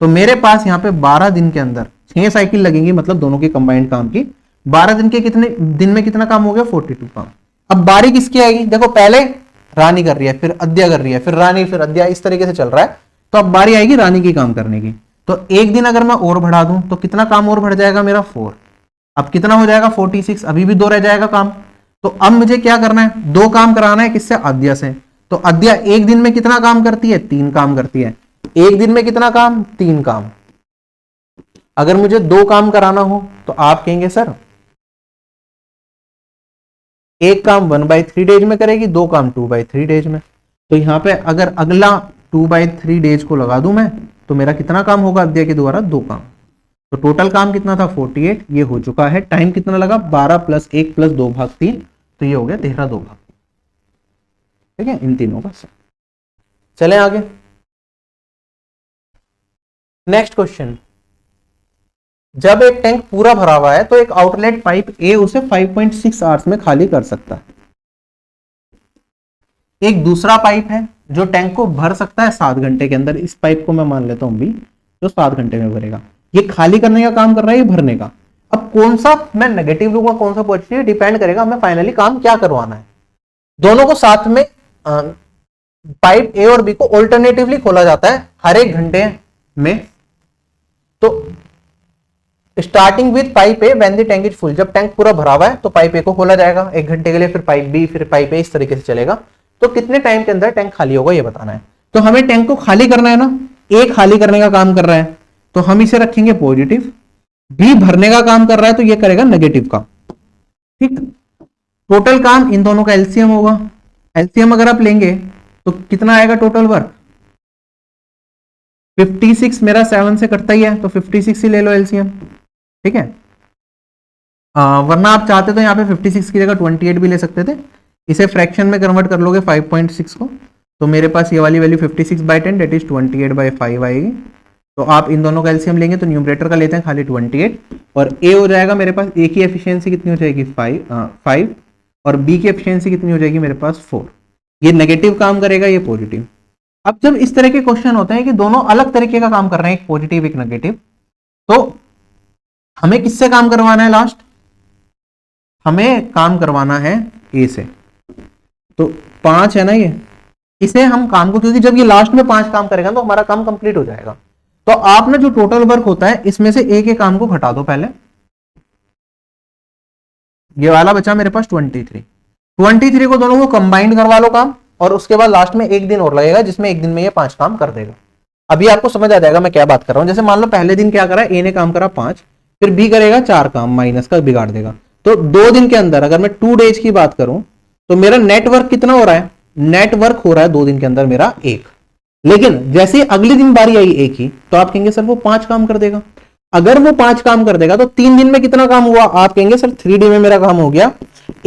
तो मेरे पास यहाँ पे 12 दिन के अंदर 6 साइकिल लगेंगी, मतलब दोनों की कंबाइंड काम की। 12 दिन के कितने दिन में कितना काम हो गया, 42 काम। अब बारी किसकी आएगी, देखो पहले रानी कर रही है, फिर अद्या कर रही है, फिर रानी, फिर अद्या, इस तरीके से चल रहा है। तो अब बारी आएगी रानी की काम करने की। तो एक दिन अगर मैं और बढ़ा दूं तो कितना काम और बढ़ जाएगा मेरा, 4। अब कितना हो जाएगा 46, अभी भी 2 रह जाएगा काम। तो अब मुझे क्या करना है, 2 काम कराना है, किससे, अद्या से। तो अद्या एक दिन में कितना काम करती है, 3 काम करती है। एक दिन में कितना काम, 3 काम। अगर मुझे 2 काम कराना हो तो आप कहेंगे सर एक काम 1/3 डेज में करेगी, 2 काम 2/3 डेज में। तो यहां पे अगर अगला 2/3 डेज को लगा दूं मैं तो मेरा कितना काम होगा, अद्या के द्वारा 2 काम। तो टोटल काम कितना था, 48, ये हो चुका है। टाइम कितना लगा, 12 + 1 + 2/3, तो ये हो गया 13 2/3। ठीक है, इन तीनों का। चलें आगे, नेक्स्ट क्वेश्चन। जब एक टैंक पूरा भरा हुआ है तो एक आउटलेट पाइप ए उसे 5.6 आवर्स में खाली कर सकता है। एक दूसरा पाइप है जो टैंक को भर सकता है 7 घंटे के अंदर। इस पाइप को मैं मान लेता हूं भी, जो 7 घंटे में भरेगा। ये खाली करने का काम कर रहा है, ये भरने का। अब कौन सा मैं नेगेटिव लूंगा, कौन सा पॉजिटिव, डिपेंड करेगा हमें फाइनली काम क्या करवाना है। दोनों को साथ में पाइप ए और बी को ऑल्टरनेटिवली खोला जाता है हर 1 घंटे में। तो starting with pipe A when the tank is full, जब टैंक पूरा भरा हुआ है तो पाइप ए को खोला जाएगा 1 घंटे के लिए, फिर पाइप बी, फिर पाइप ए, इस तरीके से चलेगा। तो कितने टाइम के अंदर टैंक खाली होगा ये बताना है। तो हमें टैंक को खाली करना है ना, ए खाली करने का काम कर रहा है तो हम इसे रखेंगे पॉजिटिव, बी भरने का काम कर रहा है तो ये करेगा नेगेटिव का। ठीक, टोटल काम इन दोनों का एलसीएम होगा। एलसीएम अगर आप लेंगे तो कितना आएगा टोटल वर्क, 56 मेरा 7 से कटता ही है तो 56 ही ले लो एलसीएम। ठीक है, वरना आप चाहते तो यहाँ पे 56 की जगह 28 भी ले सकते थे। इसे फ्रैक्शन में कन्वर्ट कर लोगे 5.6 को, तो मेरे पास ये वाली वैल्यू 56/10 दैट इज 28/5 आएगी। तो आप इन दोनों का एलसीएम लेंगे तो न्यूमरेटर का लेते हैं खाली 28, और ए हो जाएगा मेरे पास, ए की एफिशिएंसी कितनी हो जाएगी 5 और बी की एफिशिएंसी कितनी हो जाएगी मेरे पास 4। ये नेगेटिव काम करेगा, ये पॉजिटिव। अब जब इस तरह के क्वेश्चन होते हैं कि दोनों अलग तरीके का काम कर रहे हैं, एक पॉजिटिव एक नेगेटिव, तो हमें किससे काम करवाना है, लास्ट हमें काम करवाना है ए से। तो 5 है ना ये, इसे हम काम को, क्योंकि जब ये लास्ट में 5 काम करेगा तो हमारा काम कंप्लीट हो जाएगा। तो आप ना जो टोटल वर्क होता है इसमें से एक एक काम को घटा दो पहले। ये वाला बचा मेरे पास 23 को दोनों को कंबाइंड करवा लो काम, और उसके बाद लास्ट में एक दिन और लगेगा जिसमें एक दिन में ये 5 काम कर देगा। अभी आपको समझ आ जाएगा मैं क्या बात कर रहा हूं। जैसे मान लो पहले दिन क्या करा, ए ने काम करा 5, फिर बी करेगा 4 काम, माइनस का बिगाड़ देगा। तो 2 दिन के अंदर अगर मैं 2 डेज की बात करूं तो मेरा नेटवर्क कितना हो रहा है, नेटवर्क हो रहा है 2 दिन के अंदर मेरा 1। लेकिन जैसे अगले दिन बारी आई एक ही, तो आप कहेंगे सर वो 5 काम कर देगा। अगर वो 5 काम कर देगा तो 3 दिन में कितना काम हुआ, आप कहेंगे सर 3D में मेरा काम हो गया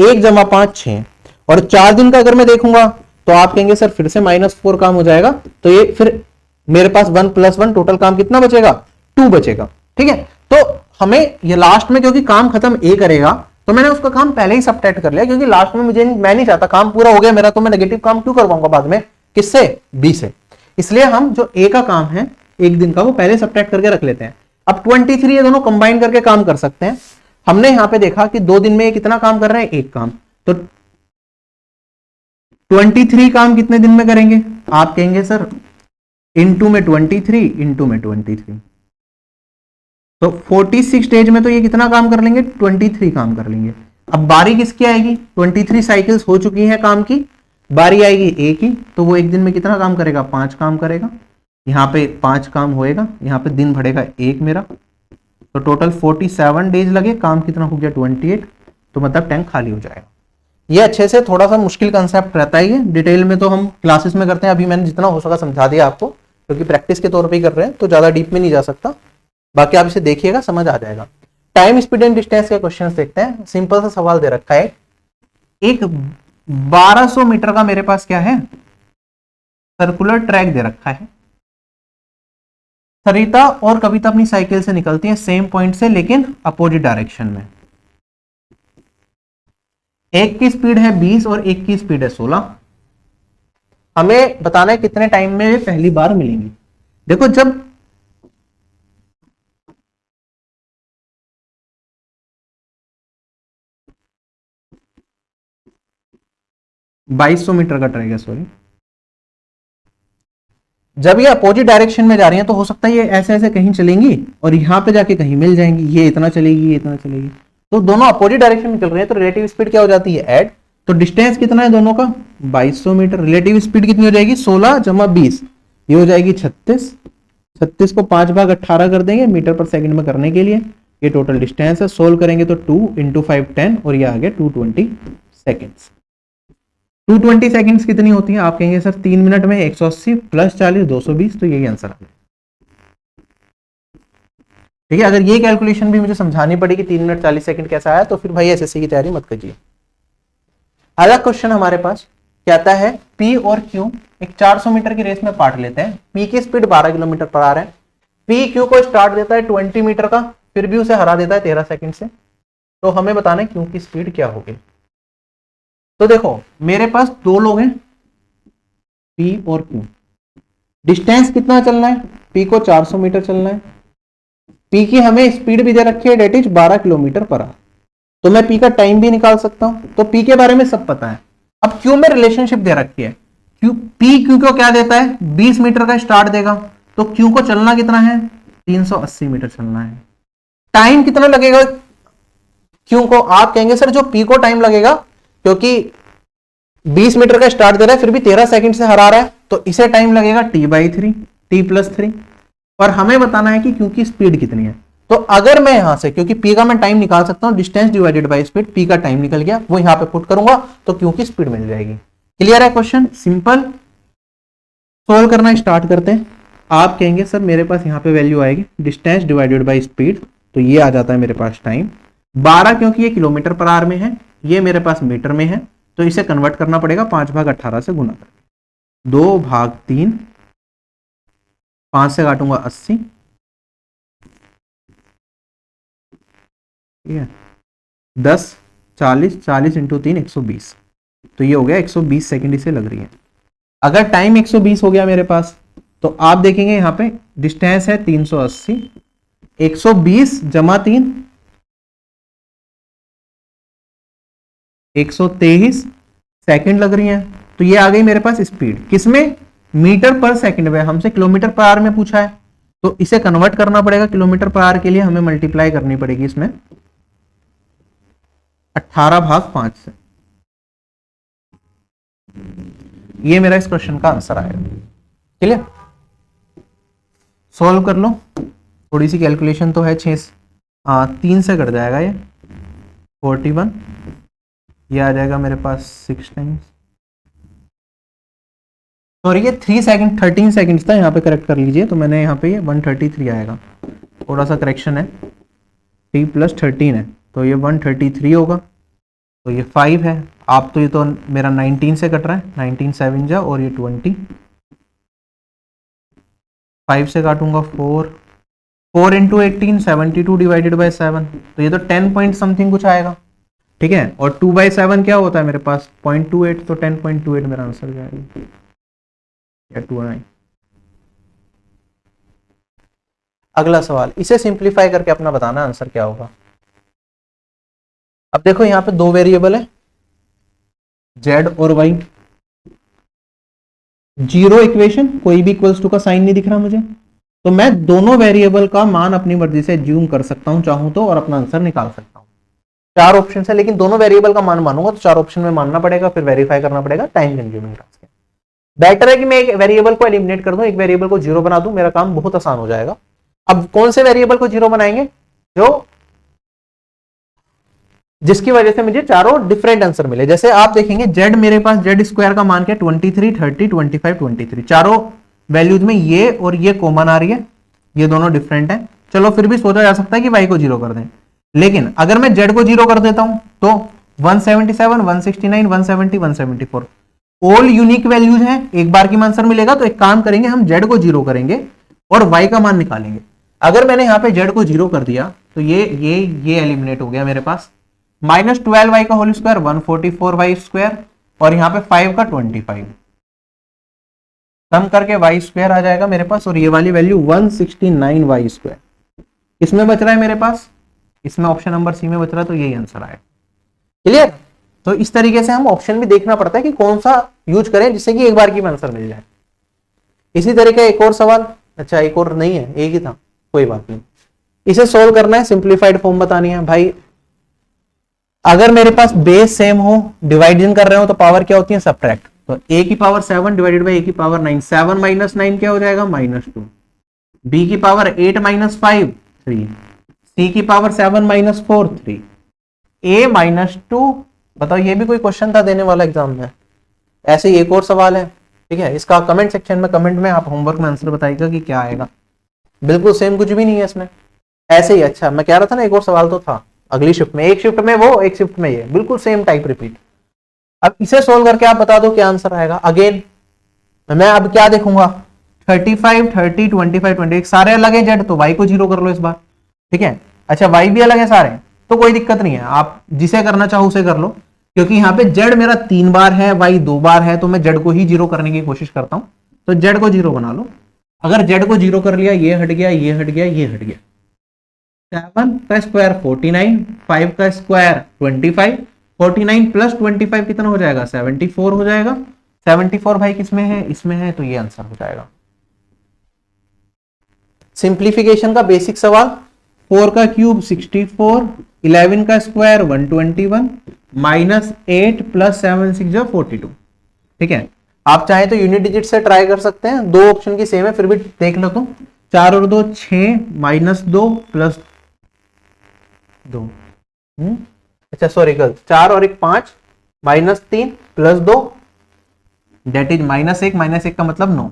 1 + 5 6। और 4 दिन का अगर मैं देखूंगा तो आप कहेंगे सर फिर से -4 काम हो जाएगा। तो ये फिर मेरे पास 1 + 1 टोटल काम कितना बचेगा, 2 बचेगा। ठीक है, तो हमें ये लास्ट में क्योंकि काम खत्म ए करेगा तो मैंने उसका काम पहले ही सबट्रैक्ट कर लिया, क्योंकि लास्ट में मैं नहीं चाहता काम पूरा हो गया मेरा तो मैं नेगेटिव काम क्यों करवाऊंगा बाद में, किससे, बी से। इसलिए हम जो ए का काम है एक दिन का वो पहले सबट्रैक्ट करके रख लेते हैं। अब 23 ये दोनों कंबाइन करके काम कर सकते हैं। हमने यहां पे देखा कि 2 दिन में कितना काम कर रहे हैं, एक काम। तो 23 काम कितने दिन में करेंगे, आप कहेंगे सर इनटू में 23 इनटू में 23, तो 46 डेज में तो ये कितना काम कर लेंगे, 23 काम कर लेंगे। अब बारी किसकी आएगी, 23 साइकिल्स हो चुकी हैं काम की, बारी आएगी एक ही, तो वो एक दिन में कितना काम करेगा, 5 काम करेगा। यहाँ पे 5 काम होएगा, यहाँ पे दिन बढ़ेगा एक मेरा, तो टोटल 47 डेज लगे, काम कितना हो गया 28, तो मतलब टैंक खाली हो जाएगा। ये अच्छे से थोड़ा सा मुश्किल कंसेप्ट रहता है, ये डिटेल में तो हम क्लासेस में करते हैं, अभी मैंने जितना हो सका समझा दिया आपको, क्योंकि प्रैक्टिस के तौर पे ही कर रहे हैं तो ज्यादा डीप में नहीं जा सकता। बाकी आप इसे देखिएगा समझ आ जाएगा। टाइम स्पीड एंड डिस्टेंस के क्वेश्चंस देखते हैं। सिंपल सा सवाल दे रखा है, एक 1200 मीटर का मेरे पास क्या है, सर्कुलर ट्रैक दे रखा है। सरिता और कविता अपनी साइकिल से निकलती हैं सेम पॉइंट से लेकिन अपोजिट डायरेक्शन में। एक की स्पीड है 20 और एक की स्पीड है 16। हमें बताना है कितने टाइम में वे पहली बार मिलेंगी। देखो जब मीटर का ट्रैक है, सॉरी, जब ये अपोजिट डायरेक्शन में जा रही हैं तो हो सकता है ये ऐसे ऐसे कहीं चलेंगी और यहां पे जाके कहीं मिल जाएंगी, ये इतना चलेगी ये इतना चलेगी, तो दोनों अपोजिट डायरेक्शन में चल रही है, तो रिलेटिव स्पीड क्या हो जाती है, ऐड। तो डिस्टेंस कितना है दोनों का, 2200 मीटर। रिलेटिव स्पीड कितनी हो जाएगी, 16 + 20, ये हो जाएगी 36। 36 को 5/18 कर देंगे मीटर पर सेकंड में करने के लिए। ये टोटल डिस्टेंस है, सोल्व करेंगे तो 2 × 5 10 और ये आ गया 220 सेकेंड्स। 220 सेकंड्स कितनी होती है, आप कहेंगे सर 3 मिनट में 180 + 40 220, तो यही आंसर आ गया। ठीक है, अगर ये कैलकुलेशन भी मुझे समझानी पड़ी कि 3 मिनट 40 सेकंड कैसा आया तो फिर भाई एसएससी की तैयारी मत कीजिए। अगला क्वेश्चन हमारे पास कहता है पी और क्यू एक 400 मीटर की रेस में पार्ट लेते हैं। पी की स्पीड 12 किलोमीटर पर आ रहा है, पी क्यू को स्टार्ट देता है 20 मीटर का, फिर भी उसे हरा देता है 13 सेकंड से। तो हमें बताना है क्यू की स्पीड क्या होगी। तो देखो मेरे पास 2 लोग हैं, पी और क्यू। डिस्टेंस कितना चलना है, पी को 400 मीटर चलना है, पी की हमें स्पीड भी दे रखी है, that is 12 kilometre per hour. तो मैं पी का टाइम भी निकाल सकता हूं, तो पी के बारे में सब पता है। अब क्यू में रिलेशनशिप दे रखी है, क्यू पी क्यू को क्या देता है, 20 मीटर का स्टार्ट देगा, तो क्यू को चलना कितना है, 380 मीटर चलना है। टाइम कितना लगेगा क्यू को, आप कहेंगे सर जो पी को टाइम लगेगा, क्योंकि 20 मीटर का स्टार्ट दे रहा है फिर भी 13 सेकंड से हरा रहा है, तो इसे टाइम लगेगा t/3, t+3। और हमें बताना है कि क्यू की स्पीड कितनी है। तो अगर मैं यहां से, क्योंकि पी का मैं टाइम निकाल सकता हूं, distance divided by speed, P का टाइम निकल गया, वो यहां पे पुट करूंगा तो क्यू की स्पीड मिल जाएगी। क्लियर है क्वेश्चन, सिंपल। सोल्व करना स्टार्ट करते हैं। आप कहेंगे सर मेरे पास यहां पे वैल्यू आएगी डिस्टेंस डिवाइडेड बाय स्पीड, तो ये आ जाता है मेरे पास टाइम 12, क्योंकि ये किलोमीटर पर आवर में है, ये मेरे पास मीटर में है, तो इसे कन्वर्ट करना पड़ेगा 5/18 से गुना करके, 2/3, 5 से काटूंगा 80, ठीक है, 10 40 40 × 3 120, तो ये हो गया 120 सेकंड इसे लग रही है। अगर टाइम 120 हो गया मेरे पास, तो आप देखेंगे यहां पे डिस्टेंस है 380, 120 + 3 123 सेकंड लग रही है, तो ये आ गई मेरे पास स्पीड। किसमें, मीटर पर सेकंड में, हमसे किलोमीटर पर आवर में पूछा है, तो इसे कन्वर्ट करना पड़ेगा किलोमीटर पर आवर के लिए, हमें मल्टीप्लाई करनी पड़ेगी इसमें 18/5 से। ये मेरा इस क्वेश्चन का आंसर आएगा। क्लियर? सॉल्व कर लो, थोड़ी सी कैलकुलेशन तो है। 3 से कट जाएगा ये 41, ये आ जाएगा मेरे पास 6 टाइम्स, सॉरी ये 3 सेकंड 13 सेकंड्स था, यहाँ पे करेक्ट कर लीजिए। तो मैंने यहाँ पे ये 133 आएगा, थोड़ा सा करेक्शन है, 3 + 13 है तो ये 133 होगा। तो ये 5 है। आप तो ये तो मेरा 19 से कट रहा है, 19 7 जा और ये 20, 5 से काटूंगा 4 × 18 72 डिवाइडेड बाय 7, तो ये तो 10 पॉइंट समथिंग कुछ आएगा। ठीक है, और 2/7 क्या होता है मेरे पास 0.28, तो 10.28 मेरा आंसर जाएगा या 29। अगला सवाल, इसे सिंप्लीफाई करके अपना बताना आंसर क्या होगा। अब देखो यहाँ पे दो वेरिएबल है z और y, जीरो इक्वेशन, कोई भी इक्वल्स टू का साइन नहीं दिख रहा मुझे, तो मैं दोनों वेरिएबल का मान अपनी मर्जी से ज्यूम कर सकता हूं चाहूं तो, और अपना आंसर निकाल सकता हूं। 4 ऑप्शन है, लेकिन दोनों वेरिएबल का मान मानूंगा तो 4 ऑप्शन में मानना पड़ेगा, फिर वेरीफाई करना पड़ेगा, टाइम कंज्यूमिंग टास्क है। बेटर है कि मैं एक वेरिएबल को एलिमिनेट कर दूं, एक वेरिएबल को जीरो बना दूं, मेरा काम बहुत आसान हो जाएगा। अब कौन से वेरिएबल को जीरो बनाएंगे, जो जिसकी वजह से मुझे चारों डिफरेंट आंसर मिले। जैसे आप देखेंगे z मेरे पास z² का मान क्या 23 30 25 23, चारों वैल्यूज में ये और ये कॉमन आ रही है, ये दोनों डिफरेंट है। चलो फिर भी सोचा जा सकता है कि y को जीरो कर दें, लेकिन अगर मैं z को जीरो कर देता हूं तो 177 169 170 174 ऑल यूनिक वैल्यूज हैं, एक बार की में आंसर मिलेगा। तो एक काम करेंगे, हम z को जीरो करेंगे और y का मान निकालेंगे। अगर मैंने यहाँ पे z को जीरो कर दिया तो ये एलिमिनेट हो गया मेरे पास, -12y का होल स्क्वायर 144y² और यहाँ पे 5 का 25, सम करके y² आ जाएगा मेरे पास, और ये वाली वैल्यू 169y²। इसमें बच रहा है मेरे पास, इसमें ऑप्शन नंबर सी में बच रहा है, तो यही आंसर आएगा। क्लियर? तो इस तरीके से हम ऑप्शन भी देखना पड़ता है कि कौन सा यूज करें जिससे कि एक बार की आंसर मिल जाए। इसी तरीके एक और सवाल, अच्छा एक और नहीं है, एक ही था, कोई बात नहीं। इसे सोल्व करना है, सिंप्लीफाइड फॉर्म बतानी है भाई। अगर मेरे पास बेस सेम हो, डिवाइजन कर रहे हो, तो पावर क्या होती है सब्ट्रैक्ट। तो a की पावर 7 डिवाइडेड बाई a की पावर 9, 7 - 9 क्या हो जाएगा -2, b की पावर 8 - 5 3, c की पावर 7 - 4 3, a -2। बताओ, ये भी कोई क्वेश्चन था देने वाला एग्जाम में? ऐसे ही एक और सवाल है, ठीक है, इसका कमेंट सेक्शन में, कमेंट में आप होमवर्क में आंसर बताइएगा कि क्या आएगा। बिल्कुल सेम कुछ भी नहीं है इसमें, ऐसे ही। अच्छा मैं कह रहा था ना एक और सवाल तो था अगली शिफ्ट में, एक शिफ्ट में वो, एक शिफ्ट में ये, बिल्कुल सेम टाइप रिपीट। अब इसे सोल्व करके आप बता दो क्या आंसर आएगा। अगेन मैं अब क्या देखूंगा, 35 30 25 21 सारे अलग है जेड, तो वाई को जीरो कर लो इस बार। ठीक है, अच्छा वाई भी अलग है सारे, तो कोई दिक्कत नहीं है, आप जिसे करना चाहो उसे कर लो, क्योंकि यहाँ पे जेड मेरा 3 बार है, वाई 2 बार है, तो मैं जेड को ही जीरो करने की कोशिश करता हूं। तो जेड को जीरो बना लो। अगर जेड को जीरो कर लिया, ये हट गया, ये हट गया, ये हट गया, 7 का स्क्वायर 49, 5 का स्क्वायर 25, 49 + 25 कितना हो जाएगा 74 हो जाएगा। 74 भाई किसमें है, इसमें है, तो ये आंसर हो जाएगा। सिंप्लीफिकेशन का बेसिक सवाल, 4 का क्यूब 64, 11 का स्क्वायर 121, -8 + 7 6 42। ठीक है, आप चाहे तो यूनिट डिजिट से ट्राई कर सकते हैं, दो ऑप्शन की सेम है, फिर भी देख लो तुम। 4 और 2 6, -2 + 2, अच्छा सॉरी गलत, 4 और 1 5, -3 + 2 डेट इज -1, -1 का मतलब 9।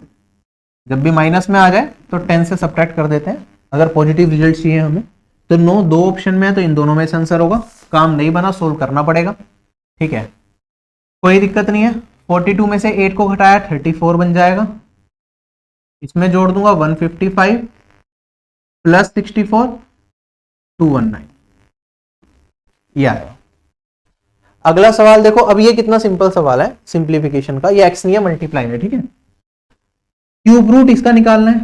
जब भी माइनस में आ जाए तो 10 से सब्ट्रैक्ट कर देते हैं, अगर पॉजिटिव रिजल्ट चाहिए हमें। तो 9 दो ऑप्शन में है, तो इन दोनों में से आंसर होगा। काम नहीं बना, सोल्व करना पड़ेगा। ठीक है, कोई दिक्कत नहीं है। 42 में से 8 को घटाया 34 बन जाएगा, इसमें जोड़ दूंगा 155 + 64 219, ये आएगा। अगला सवाल देखो, अब ये कितना सिंपल सवाल है सिंप्लीफिकेशन का, ये एक्स नहीं है मल्टीप्लाई है। ठीक है, क्यूब रूट इसका निकालना है,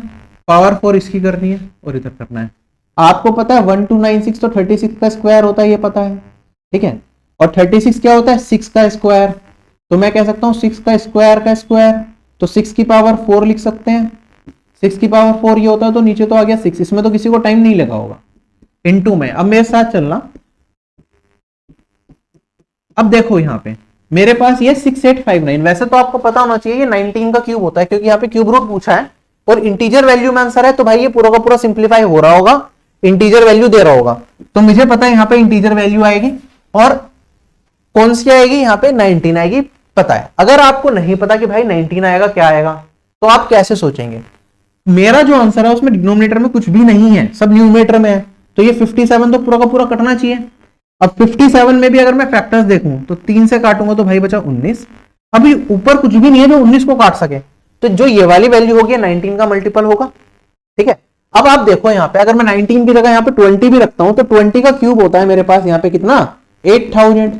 पावर 4 इसकी करनी है और इधर करना है। आपको पता है 1296 तो 36 का स्क्वायर होता है, ये पता है। ठीक है, और 36 क्या होता है 6 का स्क्वायर, तो मैं कह सकता हूं 6 का स्क्वायर, तो 6 की पावर 4 लिख सकते हैं, 6 की पावर 4 ये होता है, तो नीचे तो आ गया 6, इसमें तो किसी को टाइम नहीं लगा होगा। इनटू में, अब मेरे साथ चलना, अब देखो यहाँ पे मेरे पास ये 6859, वैसे तो आपको पता होना चाहिए ये 19 का क्यूब होता है, क्योंकि यहाँ पे क्यूब रूट पूछा है और इंटीजर वैल्यू में आंसर है, तो भाई ये पूरा का पूरा सिंप्लीफाई हो रहा होगा, इंटीजर वैल्यू दे रहा होगा, तो मुझे पता है यहाँ पे इंटीजर वैल्यू आएगी, और कौन सी आएगी, यहाँ पे 19 आएगी, पता है। अगर आपको नहीं पता कि भाई 19 आएगा क्या आएगा, तो आप कैसे सोचेंगे? मेरा जो आंसर है उसमें डिनोमिनेटर में कुछ भी नहीं है, सब न्यूमरेटर में है, तो ये 57 तो पूरा का पूरा कटना चाहिए। अब 57 में भी अगर मैं फैक्टर्स देखूं तो 3 से काटूंगा तो भाई बचा 19, अभी ऊपर कुछ भी नहीं है जो 19 को काट सके, तो जो ये वाली वैल्यू होगी 19 का मल्टीपल होगा। ठीक है, अब आप देखो यहाँ पे अगर मैं 19 की जगह यहाँ पे 20 भी रखता हूं तो 20 का क्यूब होता है मेरे पास यहाँ पे कितना, 8000,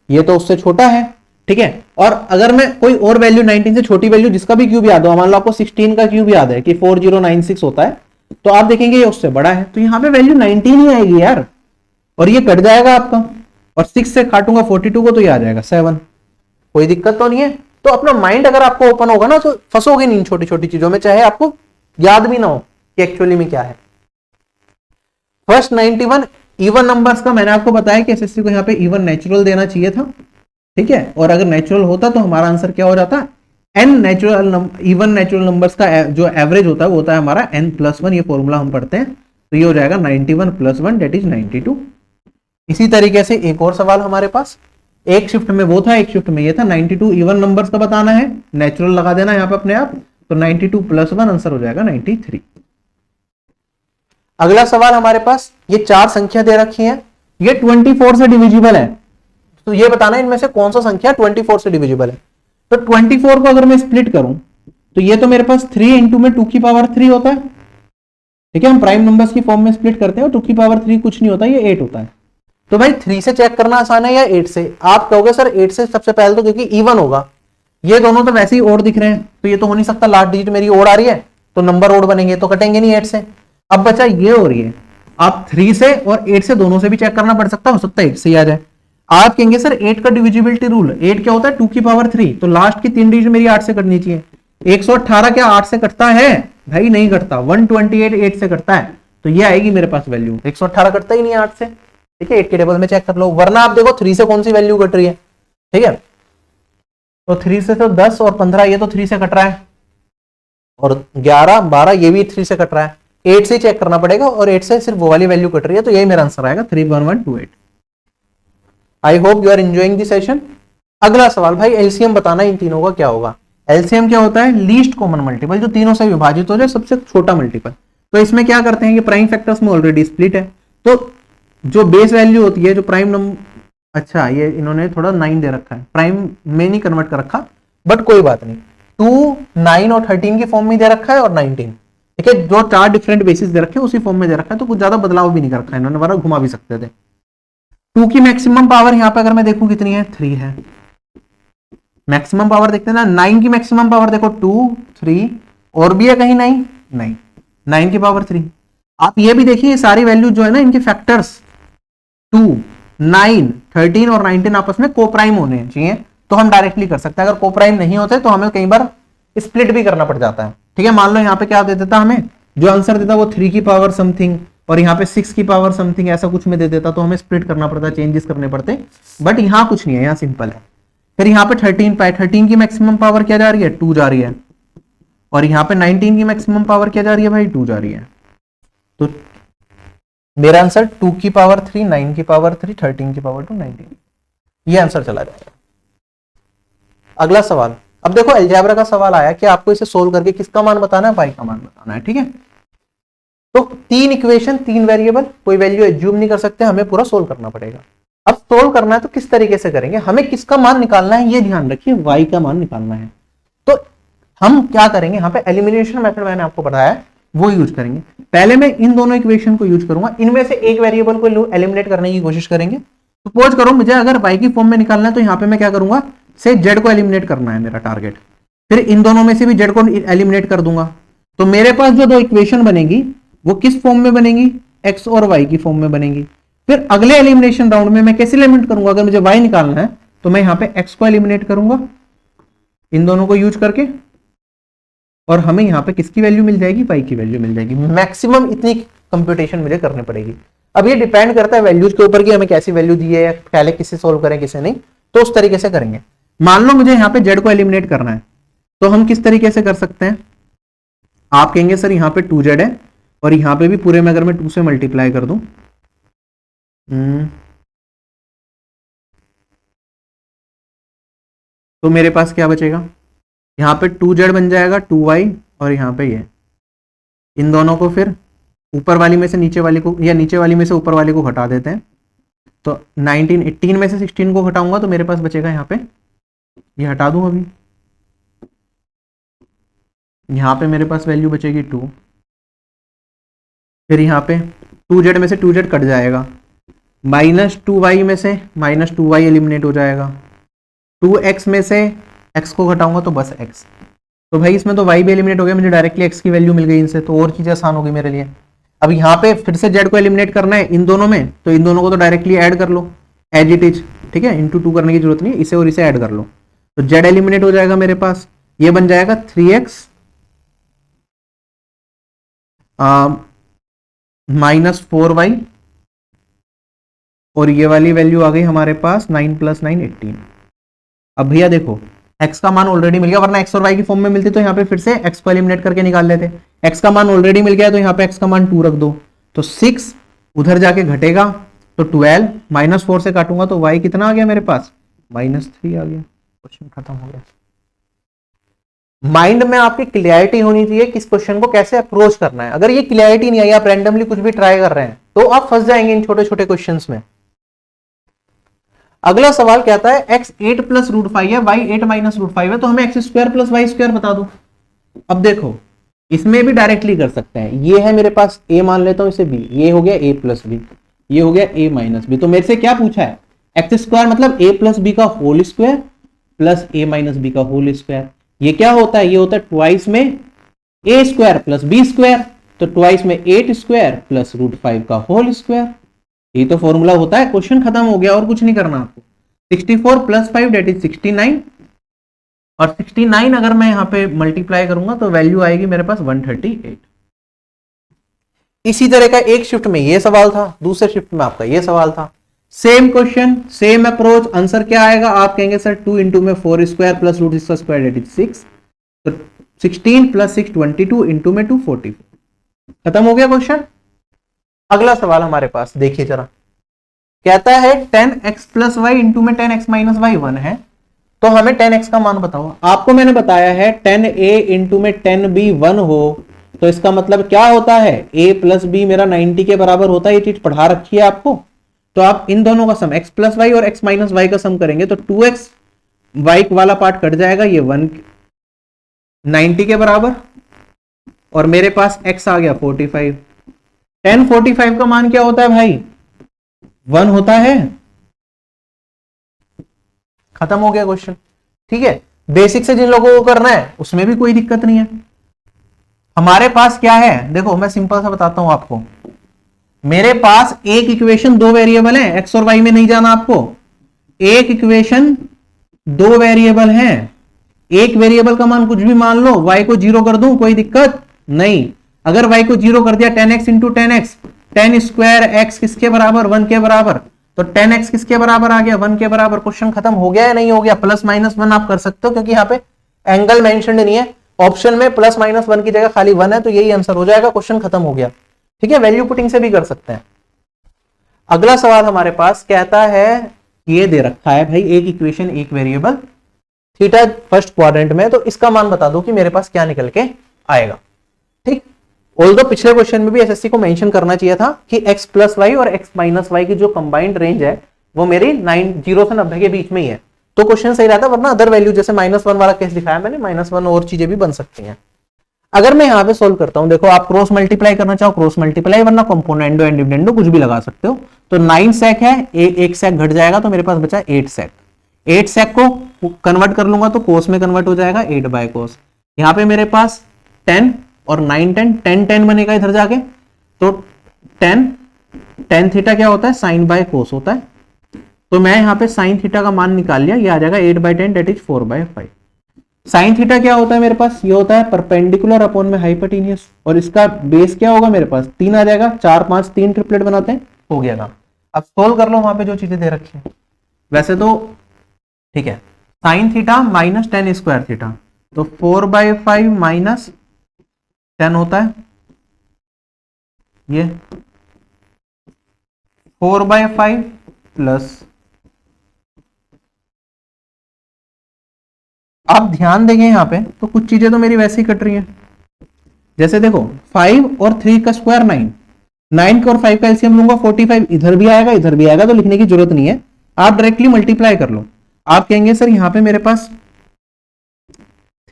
ये तो उससे छोटा है। ठीक है, और अगर मैं कोई और वैल्यू 19 से छोटी वैल्यू जिसका भी क्यूब याद हो, मान लो आपको 16 का क्यूब याद है कि 4096 होता है, तो आप देखेंगे ये उससे बड़ा है, तो यहाँ पे वैल्यू 19 ही आएगी यार, और ये कट जाएगा आपका, और 6 से काटूंगा 42 को तो ये आ जाएगा 7, कोई दिक्कत तो नहीं है। तो अपना माइंड अगर आपको ओपन होगा ना तो फंसोगे नहीं इन छोटी छोटी चीजों में, चाहे आपको याद भी ना हो कि एक्चुअली में क्या है। फर्स्ट 91 इवन नंबर्स का मैंने आपको बताया कि एसएससी को यहाँ पे इवन नेचुरल देना चाहिए था। ठीक है, और अगर नेचुरल होता तो हमारा आंसर क्या हो जाता, an natural, even natural numbers का जो एवरेज होता है वो होता है हमारा n+1, ये फॉर्मूला हम पढ़ते हैं, तो ये हो जाएगा 91 + 1 दैट इज 92। इसी तरीके से एक और सवाल हमारे पास, एक शिफ्ट में वो था, एक शिफ्ट में ये था, 92 इवन नंबर्स का बताना है, नेचुरल लगा देना यहाँ पे अपने आप, तो 92 + 1 आंसर हो जाएगा 93। अगला सवाल हमारे पास, ये 4 संख्या दे रखी है, ये 24 से डिविजिबल है, तो ये बताना इनमें से कौन सा संख्या 24 से डिविजिबल है। तो 24 को अगर मैं स्प्लिट करूं तो ये तो मेरे पास 3 इंटू में 2 की पावर 3 होता है। ठीक है, हम प्राइम नंबर्स की फॉर्म में स्प्लिट करते हैं, 2 की पावर 3 कुछ नहीं होता, ये 8 होता है। तो भाई 3 से चेक करना आसान है या 8 से? आप कहोगे सर 8 से सबसे पहले तो क्योंकि इवन होगा, ये दोनों तो वैसे ही ओड दिख रहे हैं, तो ये तो हो नहीं सकता, लास्ट डिजिट मेरी ओड आ रही है तो नंबर ओड बनेंगे, तो कटेंगे नहीं 8 से। अब बचा ये हो रही है, आप 3 से और 8 से दोनों से भी चेक करना पड़ सकता, हो सकता है 8 से ही आ जाए। आप कहेंगे सर 8 का डिविजिबिलिटी रूल, 8 क्या होता है 2 की पावर 3, तो लास्ट की 3 डिजिट मेरी 8 से कटनी चाहिए। 118 क्या 8 से कटता है? भाई नहीं कटता, 128 8 से कटता है, तो ये आएगी मेरे पास वैल्यू, 118 कटता ही नहीं 8 से। ठीक है, 8 के टेबल में चेक कर लो, वरना आप देखो 3 से कौन सी वैल्यू कट रही है। ठीक है, तो 3 से तो 10 और 15 ये तो 3 से कट रहा है, और 11 12 ये भी 3 से कट रहा है, 8 से चेक करना पड़ेगा, और 8 से सिर्फ वो वाली वैल्यू कट रही है, तो यही मेरा आंसर आएगा 31128। I hope you are enjoying the session. अगला सवाल, भाई एलसीएम बताना इन तीनों का क्या होगा। एलसीएम क्या होता है? लीस्ट कॉमन मल्टीपल, जो तीनों से विभाजित हो जाए सबसे छोटा मल्टीपल। तो इसमें क्या करते हैं कि प्राइम फैक्टर्स में ऑलरेडी स्प्लिट है, तो जो बेस वैल्यू होती है, जो प्राइम नंबर, अच्छा ये इन्होंने थोड़ा 9 दे रखा है, प्राइम में नहीं कन्वर्ट कर रखा, बट कोई बात नहीं, 2 9 और 13 की फॉर्म में दे रखा है, और 19। ठीक है, जो 4 डिफरेंट बेसिस दे रखे हैं उसी फॉर्म में दे रखा है, तो कुछ ज्यादा बदलाव भी नहीं कर रखा है इन्होंने, वरना घुमा भी सकते थे। 2 की मैक्सिमम पावर यहाँ पे अगर मैं देखूं कितनी है, 3 है। मैक्सिमम पावर देखते हैं ना, 9 की मैक्सिमम पावर देखो 2 3, और भी है कहीं 9 नहीं, 9 की पावर 3। आप ये भी देखिए, ये सारी वैल्यू जो है ना इनके फैक्टर्स 2 9 13 और 19 आपस में कोप्राइम होने चाहिए, तो हम डायरेक्टली कर सकते हैं। अगर कोप्राइम नहीं होते तो हमें कई बार स्प्लिट भी करना पड़ जाता है। ठीक है, मान लो यहाँ पे क्या दे देता, हमें जो आंसर देता वो 3 की पावर समथिंग, और यहाँ पे 6 की पावर समथिंग, ऐसा कुछ में दे देता, तो हमें स्प्लिट करना पड़ता, चेंजेस करने पड़ते, बट यहाँ कुछ नहीं है, यहाँ सिंपल है। फिर यहाँ पे 13 पाए, 13 की मैक्सिमम पावर क्या जा रही है, 2 जा रही है, और यहाँ पे 19 की मैक्सिमम पावर क्या जा रही है भाई, 2 जा रही है। तो मेरा आंसर 2 की पावर 3, 9 की पावर 3, 13 की पावर 2, 19, ये आंसर चला जाएगा। अगला सवाल, अब देखो अलजेब्रा का सवाल आया कि आपको इसे सोल्व करके किसका मान बताना है, y का मान बताना है। ठीक है, तो 3 इक्वेशन 3 वेरिएबल, कोई वैल्यू एज्यूम नहीं कर सकते, हमें पूरा सोल्व करना पड़ेगा। अब सोल्व करना है तो किस तरीके से करेंगे, हमें किसका मान निकालना है ये ध्यान रखिए, y का मान निकालना है। तो हम क्या करेंगे, यहाँ पे एलिमिनेशन मेथड मैंने आपको बताया वो यूज करेंगे। पहले मैं इन दोनों इक्वेशन को यूज करूंगा, इनमें से एक वेरिएबल को एलिमिनेट करने की कोशिश करेंगे। सपोज करो मुझे अगर y की फॉर्म में निकालना है, तो यहाँ पे मैं क्या करूंगा, से z को एलिमिनेट करना है मेरा टारगेट, फिर इन दोनों में से भी z को एलिमिनेट कर दूंगा। तो मेरे पास जो 2 इक्वेशन बनेगी वो किस फॉर्म में बनेगी, x और y की फॉर्म में बनेगी। फिर अगले एलिमिनेशन राउंड में मैं कैसे एलिमिनेट करूंगा, अगर मुझे y निकालना है तो मैं यहाँ पे x को एलिमिनेट करूंगा इन दोनों को यूज करके, और हमें यहाँ पे किसकी वैल्यू मिल जाएगी, y की वैल्यू मिल जाएगी। मैक्सिमम इतनी कंप्यूटेशन मुझे करनी पड़ेगी। अब ये डिपेंड करता है वैल्यूज के ऊपर कि हमें कैसी वैल्यू दी है, पहले किसे सोल्व करें किसे नहीं, तो उस तरीके से करेंगे। मान लो मुझे यहाँ पे z को एलिमिनेट करना है, तो हम किस तरीके से कर सकते हैं। आप कहेंगे सर यहाँ पे 2z है और यहाँ पे भी पूरे में अगर मैं 2 से मल्टीप्लाई कर दूं, तो मेरे पास क्या बचेगा, यहाँ पे 2z बन जाएगा 2y और यहाँ पे ये, इन दोनों को फिर ऊपर वाली में से नीचे वाली को या नीचे वाली में से ऊपर वाली को घटा देते हैं। तो 18 में से 16 को घटाऊंगा तो मेरे पास बचेगा यहाँ पे, ये हटा दूं अभी, यहाँ पे मेरे पास वैल्यू बचेगी 2। फिर यहाँ पे 2z में से 2z कट जाएगा, -2y में से -2y एलिमिनेट हो जाएगा, 2x में से x को घटाऊंगा तो बस x। तो भाई इसमें तो y भी एलिमिनेट हो गया, मुझे डायरेक्टली x की वैल्यू मिल गई इनसे, तो और चीजें आसान होगी मेरे लिए। अब यहाँ पे फिर से z को एलिमिनेट करना है इन दोनों में, तो इन दोनों को तो डायरेक्टली ऐड कर लो एज इट इज, ठीक है, इंटू 2 करने की जरूरत नहीं, इसे और इसे ऐड कर लो, तो z एलिमिनेट हो जाएगा मेरे पास, ये बन जाएगा 3x -4y और ये वाली वैल्यू आ गई हमारे पास 9 + 9 18। अब भैया देखो x का मान ऑलरेडी मिल गया, वरना x और y की फॉर्म में मिलती तो यहाँ पे फिर से x को एलिमिनेट करके निकाल लेते। x का मान ऑलरेडी मिल गया तो यहाँ पे x का मान 2 रख दो, तो 6 उधर जाके घटेगा तो 12, -4 से काटूंगा तो y कितना आ गया मेरे पास, -3 आ गया। क्वेश्चन खत्म हो गया। माइंड में आपकी क्लियरिटी होनी चाहिए किस क्वेश्चन को कैसे अप्रोच करना है। अगर ये क्लियरिटी नहीं आई, आप रैंडमली कुछ भी ट्राई कर रहे हैं, तो आप फंस जाएंगे इन छोटे छोटे क्वेश्चंस में। अगला सवाल कहता है x 8 + √5 है, y 8 - √5 है, तो हमें x² + y² बता दो। अब देखो इसमें भी डायरेक्टली कर सकते हैं, ये है मेरे पास a, मान लेता हूं इसे b, ये हो गया a + b, ये हो गया a - b। तो मेरे से क्या पूछा है, x² मतलब a + b का whole square plus a - b का होल स्क्वायर। ये क्या होता है, ये होता है ट्वाइस में a² + b², तो ट्वाइस में 8² + √5 का होल स्क्वायर। ये तो फॉर्मूला होता है, क्वेश्चन खत्म हो गया, और कुछ नहीं करना आपको। 64 + 5 दैट इज 69, और 69 अगर मैं यहाँ पे मल्टीप्लाई करूंगा तो वैल्यू आएगी मेरे पास 138। इसी तरह का एक शिफ्ट में ये सवाल था, दूसरे शिफ्ट में आपका ये सवाल था, same question same approach. Answer क्या आएगा, आप कहेंगे सर 2 × में 4² + √6² दैट इज 6, तो 16 + 6 22, × में 2 44। खत्म हो गया क्वेश्चन। अगला सवाल हमारे पास देखिए जरा, कहता है 10x + y × में 10x - y 1 है, तो हमें 10x का मान बताओ। आपको मैंने बताया है 10a × में 10b 1 हो, तो इसका मतलब क्या होता है, a + b मेरा 90 के बराबर होता है, ये चीज पढ़ा रखी है आपको। तो आप इन दोनों का सम x + y और x - y का सम करेंगे तो 2x y वाला पार्ट कट जाएगा, ये 1 90 के बराबर, और मेरे पास x आ गया 45। 10 45 का मान क्या होता है भाई, 1 होता है। खत्म हो गया क्वेश्चन, ठीक है। बेसिक से जिन लोगों को करना है उसमें भी कोई दिक्कत नहीं है। हमारे पास क्या है, देखो मैं सिंपल सा बताता हूं आपको। मेरे पास एक इक्वेशन 2 वेरिएबल है, x और y में नहीं जाना आपको। एक इक्वेशन 2 वेरिएबल है, एक वेरिएबल का मान कुछ भी मान लो, y को 0 कर दूं कोई दिक्कत नहीं। अगर y को 0 कर दिया 10x × 10x, 10² x किसके बराबर, 1 के बराबर, तो 10x किसके बराबर आ गया, 1 के बराबर। क्वेश्चन खत्म हो गया या नहीं हो गया। +-1 आप कर सकते हो क्योंकि यहाँ पे एंगल मेंशन नहीं है, ऑप्शन में +-1 की जगह खाली 1 है, तो यही आंसर हो जाएगा। क्वेश्चन खत्म हो गया, ठीक है। वैल्यू पुटिंग से भी कर सकते हैं। अगला सवाल हमारे पास कहता है, ये दे रखा है भाई एक इक्वेशन एक वेरिएबल थीटा फर्स्ट क्वाड्रेंट में, तो इसका मान बता दो कि मेरे पास क्या निकल के आएगा, ठीक। ऑल्दो पिछले क्वेश्चन में भी एसएससी को मेंशन करना चाहिए था कि x + y और x - y की जो कंबाइंड रेंज है वो मेरी 0 से 90 के बीच में ही है, तो क्वेश्चन सही रहता है। वरना अदर वैल्यू जैसे -1 वाला केस दिखाया मैंने, -1 और चीजें भी बन सकती हैं। अगर मैं यहाँ पे सोल्व करता हूं, देखो आप क्रॉस मल्टीप्लाई करना चाहो क्रॉस मल्टीप्लाई, वरना कंपोनेंडो एंड डिविडेंडो कुछ भी लगा सकते हो। तो 9 sec है, एक sec घट जाएगा तो मेरे पास बचा 8 sec। 8 sec को कन्वर्ट कर लूंगा तो कोस में कन्वर्ट हो जाएगा, 8/cos। यहाँ पे मेरे पास 10 और 9 10 बनेगा इधर जाके, तो 10 थीटा क्या होता है, sin/cos होता है। तो मैं यहाँ पे sin थीटा का मान निकाल लिया, ये आ जाएगा 8/10 दैट इज 4/5। साइन थीटा क्या होता है मेरे पास, ये होता है परपेंडिकुलर अपॉन में हाइपोटेन्यूस, और इसका बेस क्या होगा मेरे पास 3 आ जाएगा, 4 5 3 ट्रिपलेट बनाते हैं, हो गया काम। अब सोल्व कर लो वहां पे जो चीजें दे रखी है। वैसे तो ठीक है, sine theta minus ten square theta, तो 4/5 माइनस 10 होता है ये 4/5 प्लस, आप ध्यान देंगे यहां पे तो कुछ चीजें तो मेरी वैसे ही कट रही हैं। जैसे देखो 5 और 3 का स्क्वायर 9, 9 का और 5 का एलसीएम लूंगा 45, इधर भी आएगा इधर भी आएगा, तो लिखने की जरूरत नहीं है, आप डायरेक्टली मल्टीप्लाई कर लो। आप कहेंगे सर यहां पे मेरे पास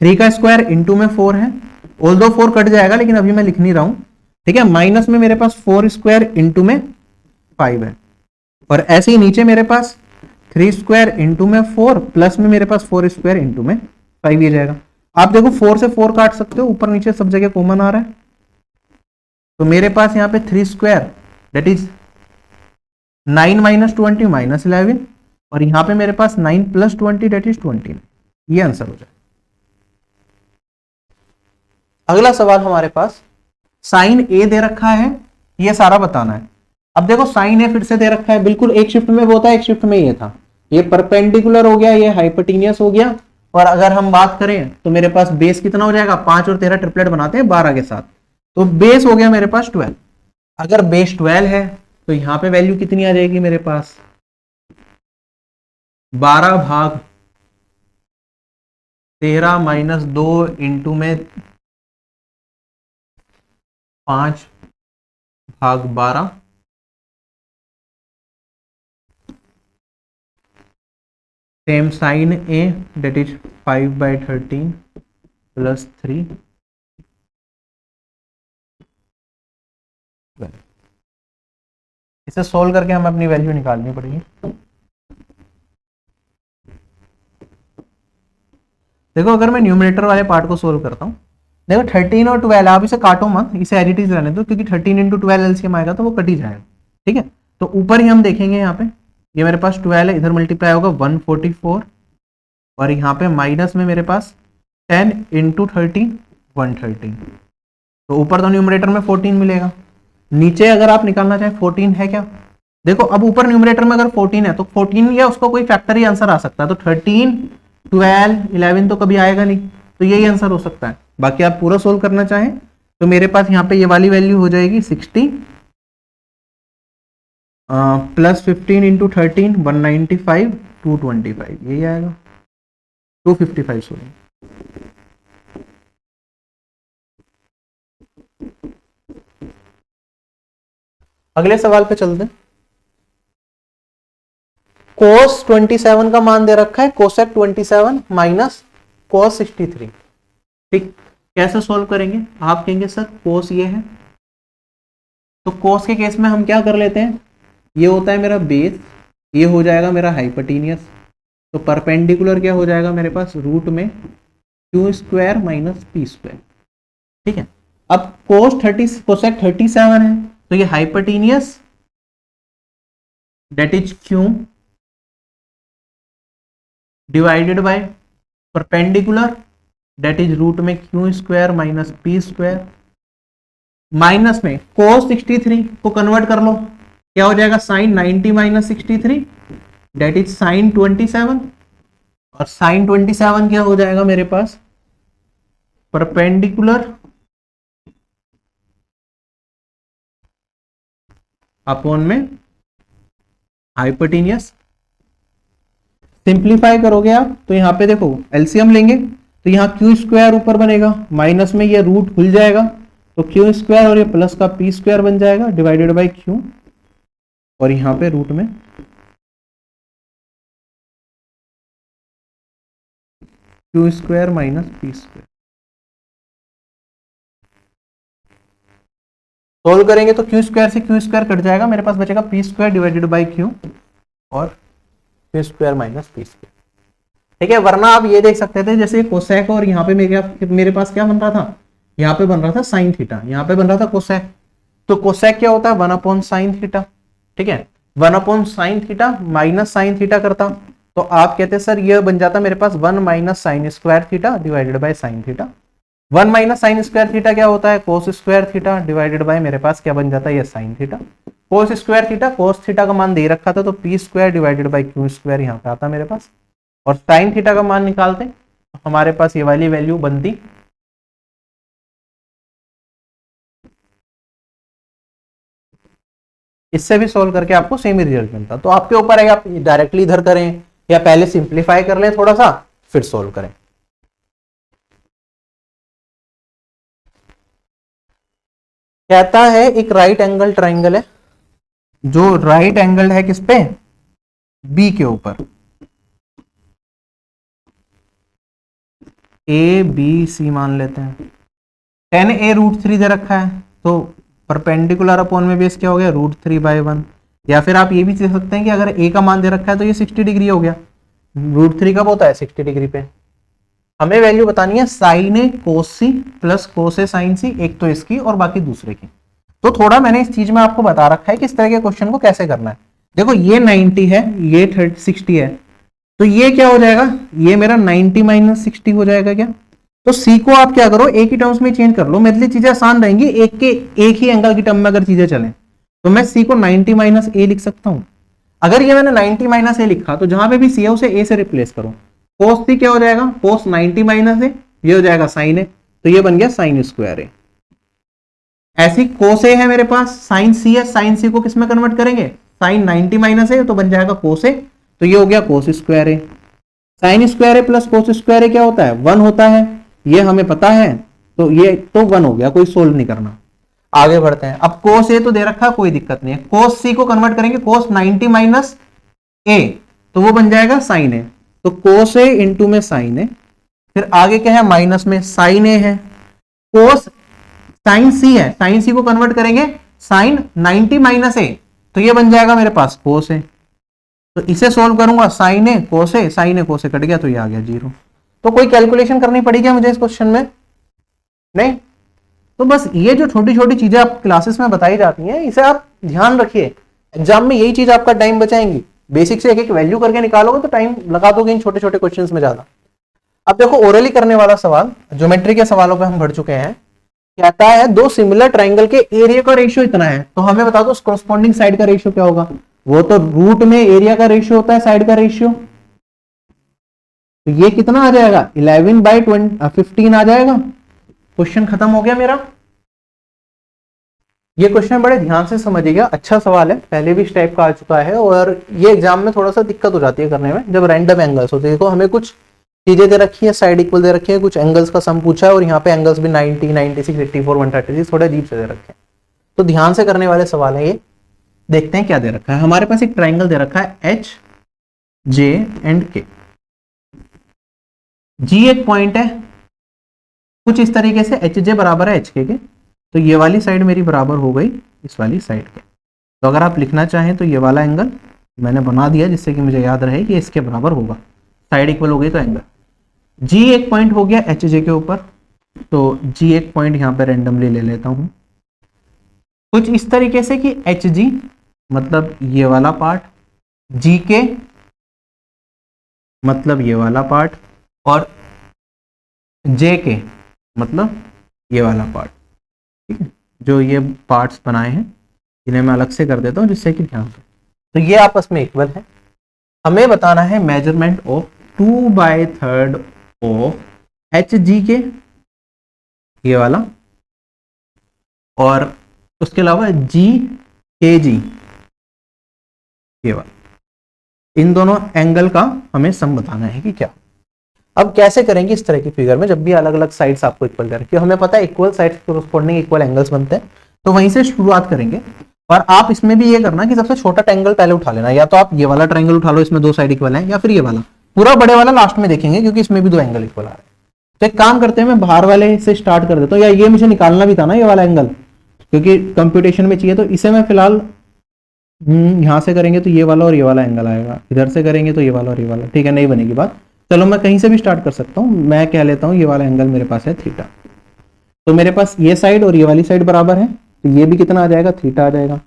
3 का स्क्वायर इंटू में 4 है, ऑल दो 4 कट जाएगा लेकिन अभी मैं लिख नहीं रहा हूं, ठीक है। माइनस में मेरे पास 4 स्क्वायर इंटू में 5 है, और ऐसे ही नीचे मेरे पास 3 स्क्वायर इंटू में 4 प्लस में मेरे पास 4 स्क्वायर इंटू में 5 ये जाएगा। आप देखो 4 से 4 काट सकते हो, ऊपर नीचे सब जगह कॉमन आ रहा है, तो मेरे पास यहाँ पे 3 square that is 9 minus 20 minus 11, और यहाँ पे मेरे पास 9 प्लस 20 दैट इज 29, ये आंसर हो जाए। अगला सवाल हमारे पास साइन ए दे रखा है, ये सारा बताना है। अब देखो साइन ए फिर से दे रखा है, बिल्कुल एक शिफ्ट में वो था, एक शिफ्ट में ये था, ये परपेंडिकुलर हो गया, ये हाइपोटेन्यूस हो गया, और अगर हम बात करें तो मेरे पास बेस कितना हो जाएगा, 5 और 13 ट्रिपलेट बनाते हैं 12 के साथ, तो बेस हो गया मेरे पास 12। अगर बेस 12 है तो यहां पे वैल्यू कितनी आ जाएगी मेरे पास 12 भाग 13 माइनस 2 इंटू में 5 भाग 12, same sine A that is 5/13 plus 3, इसे सोल्व करके हमें अपनी वैल्यू निकालनी पड़ेगी। देखो अगर मैं न्यूमरेटर वाले पार्ट को सोल्व करता हूँ, देखो 13 और 12, आप इसे काटो मत, इसे एज इट इज रहने दो, क्योंकि 13 इंटू 12 एलसीएम आएगा तो वो कट ही जाएगा, ठीक है। तो ऊपर ही हम देखेंगे यहाँ पे, ये मेरे पास 12 है, इधर मल्टीप्लाई होगा 144, और यहाँ पे माइनस में मेरे पास 10 इंटू 13 113, तो ऊपर तो न्यूमरेटर में 14 मिलेगा, नीचे अगर आप निकालना चाहें 14 है क्या, देखो अब ऊपर न्यूमरेटर में अगर 14 है तो 14 या उसका कोई फैक्टर ही आंसर आ सकता है, तो 13 12 11 तो कभी आएगा नहीं, तो यही आंसर हो सकता है। बाकी आप पूरा सोल्व करना चाहें तो मेरे पास यहाँ पे ये वाली वैल्यू हो जाएगी 60 प्लस 15 इंटू 13 195 225, यही आएगा 255 सॉरी। अगले सवाल पे चलते हैं। कोस 27 का मान दे रखा है, कोसेक 27 माइनस कोस 63, ठीक, कैसे सोल्व करेंगे, आप कहेंगे सर कोस ये है, तो कोस के केस में हम क्या कर लेते हैं, ये होता है मेरा बेस, ये हो जाएगा मेरा हाइपोटेनियस, तो परपेंडिकुलर क्या हो जाएगा मेरे पास रूट में Q square minus P square, ठीक है। अब कोस 30 कोसेक 37 है, तो ये hypotenuse that is Q divided by perpendicular that is root में Q square minus P square, minus में कोस 63 को कन्वर्ट कर लो, क्या हो जाएगा sine 90 minus 63 that is sine 27, और साइन 27 क्या हो जाएगा मेरे पास परपेंडिकुलर अपॉन में हाइपोटेनियस। सिंप्लीफाई करोगे आप तो यहां पे देखो एलसीएम लेंगे तो यहाँ क्यू स्क्वायर ऊपर बनेगा, माइनस में ये रूट खुल जाएगा, तो क्यू स्क्वायर और ये प्लस का पी स्क्वायर बन जाएगा डिवाइडेड बाई क्यू, और यहाँ पे रूट में Q square minus P square. Solve करेंगे तो क्यू स्क्वायर से क्यू स्क्वायर कट जाएगा, मेरे पास बचेगा P square divided by Q और Q square minus P square, ठीक है। वरना आप ये देख सकते थे जैसे कोसेक, और यहाँ पे मेरे पास क्या बन रहा था, यहाँ पे बन रहा था साइन थीटा, यहाँ पे बन रहा था कोसेक, तो कोसेक क्या होता है 1 अपॉन साइन थीटा, ठीक है, 1 upon sine theta minus sine theta करता, तो आप कहते हैं सर ये बन जाता मेरे पास 1 minus sine square theta divided by sine theta. 1 minus sine square theta क्या होता है, cos square theta divided by मेरे पास क्या बन जाता है, ये sine theta. Cos square theta, cos theta का मान दे रखा था तो P square divided by Q square यहाँ पे आता मेरे पास, और साइन थीटा का मान निकालते तो हमारे पास ये वाली वैल्यू बनती इससे भी सॉल्व करके आपको सेम ही रिजल्ट मिलता। तो आपके ऊपर है आप डायरेक्टली इधर करें या पहले सिंप्लीफाई कर लें थोड़ा सा फिर सॉल्व करें। कहता है एक राइट एंगल ट्राइंगल है, जो राइट एंगल है किस पे, बी के ऊपर, ए बी सी मान लेते हैं। tan a √3 दे रखा है तो परपेंडिकुलर अपॉन में बेस क्या हो गया, √3/1। या फिर आप ये भी दे सकते हैं कि अगर a का मान दे रखा है तो ये 60 डिग्री हो गया, √3 कब होता है 60 डिग्री पे। हमें वैल्यू बतानी है साइन ए कोस सी प्लस कोस ए साइन सी, एक तो इसकी और बाकी दूसरे की। तो थोड़ा मैंने इस चीज में आपको बता रखा है कि इस तरह के क्वेश्चन को कैसे करना है। देखो ये 90 है, ये 60 है, तो ये क्या हो जाएगा, ये मेरा 90 माइनस 60 हो जाएगा क्या। तो सी को आप क्या करो, एक ही टर्म्स में चेंज कर लो, मेरे लिए चीजें आसान रहेंगी। एक ही एंगल की टर्म में अगर चीजें चलें तो मैं सी को 90 माइनस ए लिख सकता हूं। अगर ये मैंने 90 माइनस ए लिखा तो जहां पे भी सी है उसे ए से रिप्लेस करो। कोस सी क्या हो जाएगा, कोस 90 माइनस ए, ये हो जाएगा साइन ए, तो ये बन गया साइन स्क्वायर ए। ऐसी कोस ए है मेरे पास, साइन सी है, साइन सी को किस में कन्वर्ट करेंगे, साइन 90 माइनस ए तो बन जाएगा कोस ए, तो ये हो गया कोस स्क्वायर ए। साइन स्क्वायर ए प्लस कोस स्क्वायर ए क्या होता है, 1 होता है, ये हमें पता है, तो ये तो 1 हो गया, कोई सोल्व नहीं करना। आगे बढ़ते हैं। अब कोस ए तो दे रखा, कोई दिक्कत नहीं है। कोस सी को कन्वर्ट करेंगे, कोस 90 माइनस ए तो वो बन जाएगा साइन ए, तो कोस ए इंटू में साइन ए। फिर आगे क्या है, माइनस में साइन ए है, कोस साइन सी है, साइन सी को कन्वर्ट करेंगे साइन 90 माइनस ए तो ये बन जाएगा मेरे पास कोस ए। तो इसे सोल्व करूंगा, साइन ए कोस ए, साइन ए कोस ए कट गया तो ये आ गया 0। तो कोई कैलकुलेशन करनी पड़ेगी मुझे इस क्वेश्चन में, नहीं। तो बस ये जो छोटी छोटी चीजें आप क्लासेस में बताई जाती हैं इसे आप ध्यान रखिए, एग्जाम में यही चीज आपका टाइम बचाएंगी। बेसिक से एक एक वैल्यू करके निकालोगे तो टाइम लगा दोगे इन छोटे छोटे क्वेश्चंस में ज्यादा। अब देखो ओरली करने वाला सवाल, ज्योमेट्री के सवालों पे हम बढ़ चुके हैं। कहता है दो सिमिलर ट्राइंगल के एरिया का रेशियो इतना है, तो हमें बता दो कॉरस्पॉन्डिंग साइड का रेशियो क्या होगा। वो तो रूट में एरिया का रेशियो होता है, साइड का रेशियो, तो ये कितना आ जाएगा 11/15 आ जाएगा। क्वेश्चन खत्म हो गया मेरा। ये क्वेश्चन बड़े ध्यान से समझिएगा, अच्छा सवाल है, पहले भी इस टाइप का आ चुका है, और ये एग्जाम में थोड़ा सा दिक्कत हो जाती है करने में जब रैंडम एंगल्स होते हैं। देखो हमें कुछ चीजें दे रखी है, साइड इक्वल दे रखी है, कुछ एंगल्स का सम पूछा है, और यहाँ पे एंगल्स भी 90, 96, 84, 136 थोड़े अजीब से दे रखे हैं, तो ध्यान से करने वाले सवाल है ये। देखते हैं क्या दे रखा है। हमारे पास एक ट्राइंगल दे रखा है एच जे एंड के, जी एक पॉइंट है कुछ इस तरीके से, एच जे बराबर है एच के, तो ये वाली साइड मेरी बराबर हो गई इस वाली साइड के। तो अगर आप लिखना चाहें तो ये वाला एंगल मैंने बना दिया जिससे कि मुझे याद रहे कि इसके बराबर होगा, साइड इक्वल हो गई तो एंगल। जी एक पॉइंट हो गया एच जे के ऊपर, तो जी एक पॉइंट यहाँ पे रेंडमली ले लेता हूँ कुछ इस तरीके से कि एच जी मतलब ये वाला पार्ट, जी के मतलब ये वाला पार्ट, और जे के मतलब ये वाला पार्ट। ठीक है, जो ये पार्ट्स बनाए हैं इन्हें मैं अलग से कर देता हूँ जिससे कि ध्यान से, तो ये आपस में इक्वल है। हमें बताना है measurement of 2/3 of H G के, ये वाला, और उसके अलावा जी के जी ये वाला। इन दोनों एंगल का हमें सम बताना है कि क्या। अब कैसे करेंगे इस तरह की फिगर में, जब भी अलग अलग साइड्स आपको इक्वल करें, क्योंकि हमें पता है equal sides corresponding equal angles बनते हैं, तो वहीं से शुरुआत करेंगे। और आप इसमें भी ये करना कि सबसे छोटा ट्रायंगल पहले उठा लेना, या तो आप ये वाला ट्रायंगल उठा लो, इसमें दो साइड इक्वल है, या फिर ये वाला पूरा बड़े वाला लास्ट में देखेंगे क्योंकि इसमें भी दो एंगल इक्वल आ रहे हैं। तो एक काम करते हैं, मैं बाहर वाले से स्टार्ट कर देता हूँ, या ये मुझे निकालना भी था ना ये वाला एंगल, क्योंकि कंप्यूटेशन में चाहिए, तो इसे मैं फिलहाल यहाँ से करेंगे तो ये वाला और ये वाला एंगल आएगा, इधर से करेंगे तो ये वाला और ये वाला, ठीक है, नहीं बनेगी बात। चलो मैं कहीं से भी स्टार्ट कर सकता हूँ, मैं कह लेता हूँ ये वाला एंगल मेरे पास है थीटा, तो मेरे पास ये साइड और ये वाली साइड बराबर है, तो ये भी कितना आ जाएगा, थीटा आ जाएगा।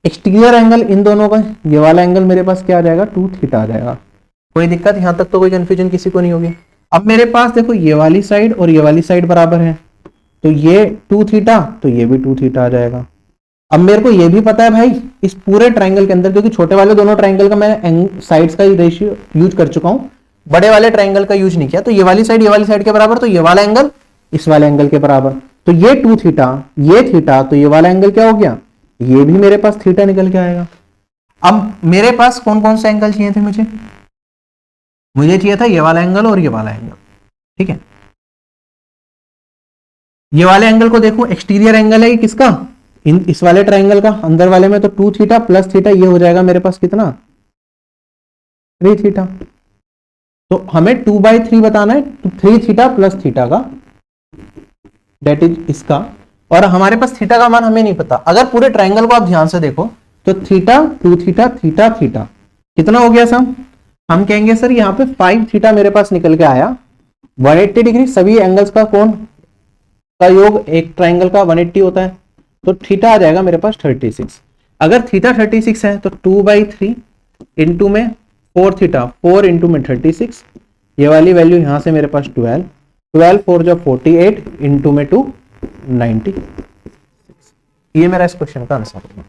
एक्सटीरियर एंगल इन दोनों का, ये वाला एंगल मेरे पास क्या आ जाएगा, 2 थीटा आ जाएगा। कोई दिक्कत, यहां तक तो कोई कंफ्यूजन किसी को नहीं होगी। अब मेरे पास देखो ये वाली साइड और ये वाली साइड बराबर है, तो ये 2 थीटा तो ये भी 2 थीटा आ जाएगा। अब मेरे को ये भी पता है भाई इस पूरे ट्राइंगल के अंदर, क्योंकि छोटे वाले दोनों ट्राइंगल का मैं साइड्स का रेशियो यूज कर चुका हूं, बड़े वाले ट्राइंगल का यूज नहीं किया, तो ये वाली साइड के बराबर, तो ये वाला एंगल इस वाले एंगल के बराबर, तो ये 2 थीटा ये थीटा, तो ये वाला एंगल क्या हो गया, ये भी मेरे पास थीटा निकल के आएगा। अब मेरे पास कौन कौन से एंगल चाहिए थे, मुझे चाहिए था ये वाला एंगल और ये वाला एंगल, ठीक है। ये वाले एंगल को देखो एक्सटीरियर एंगल है किसका, इस वाले ट्राइंगल का, अंदर वाले में तो 2 थीटा प्लस थीटा, ये हो जाएगा मेरे पास कितना 3 थीटा। तो हमें 2/3 बताना है, तो 3 थीटा प्लस थीटा का, डेट इज इसका, और हमारे पास थीटा का मान हमें नहीं पता। अगर पूरे ट्राइंगल को आप ध्यान से देखो तो थीटा 2 थीटा थीटा थीटा कितना हो गया सम, हम कहेंगे सर यहाँ पे 5 थीटा मेरे पास निकल के आया। 180 डिग्री सभी एंगल्स का कोण का योग एक ट्राइंगल का 180 होता है, तो थीटा आ जाएगा मेरे पास 36। अगर थीटा 36 है तो 2/3 इंटू में 4 थीटा, 4 इंटू में 36, ये वाली वैल्यू यहां से मेरे पास 12, 12 4 जो 48 इंटू में 2 90। ये मेरा इस क्वेश्चन का आंसर होगा।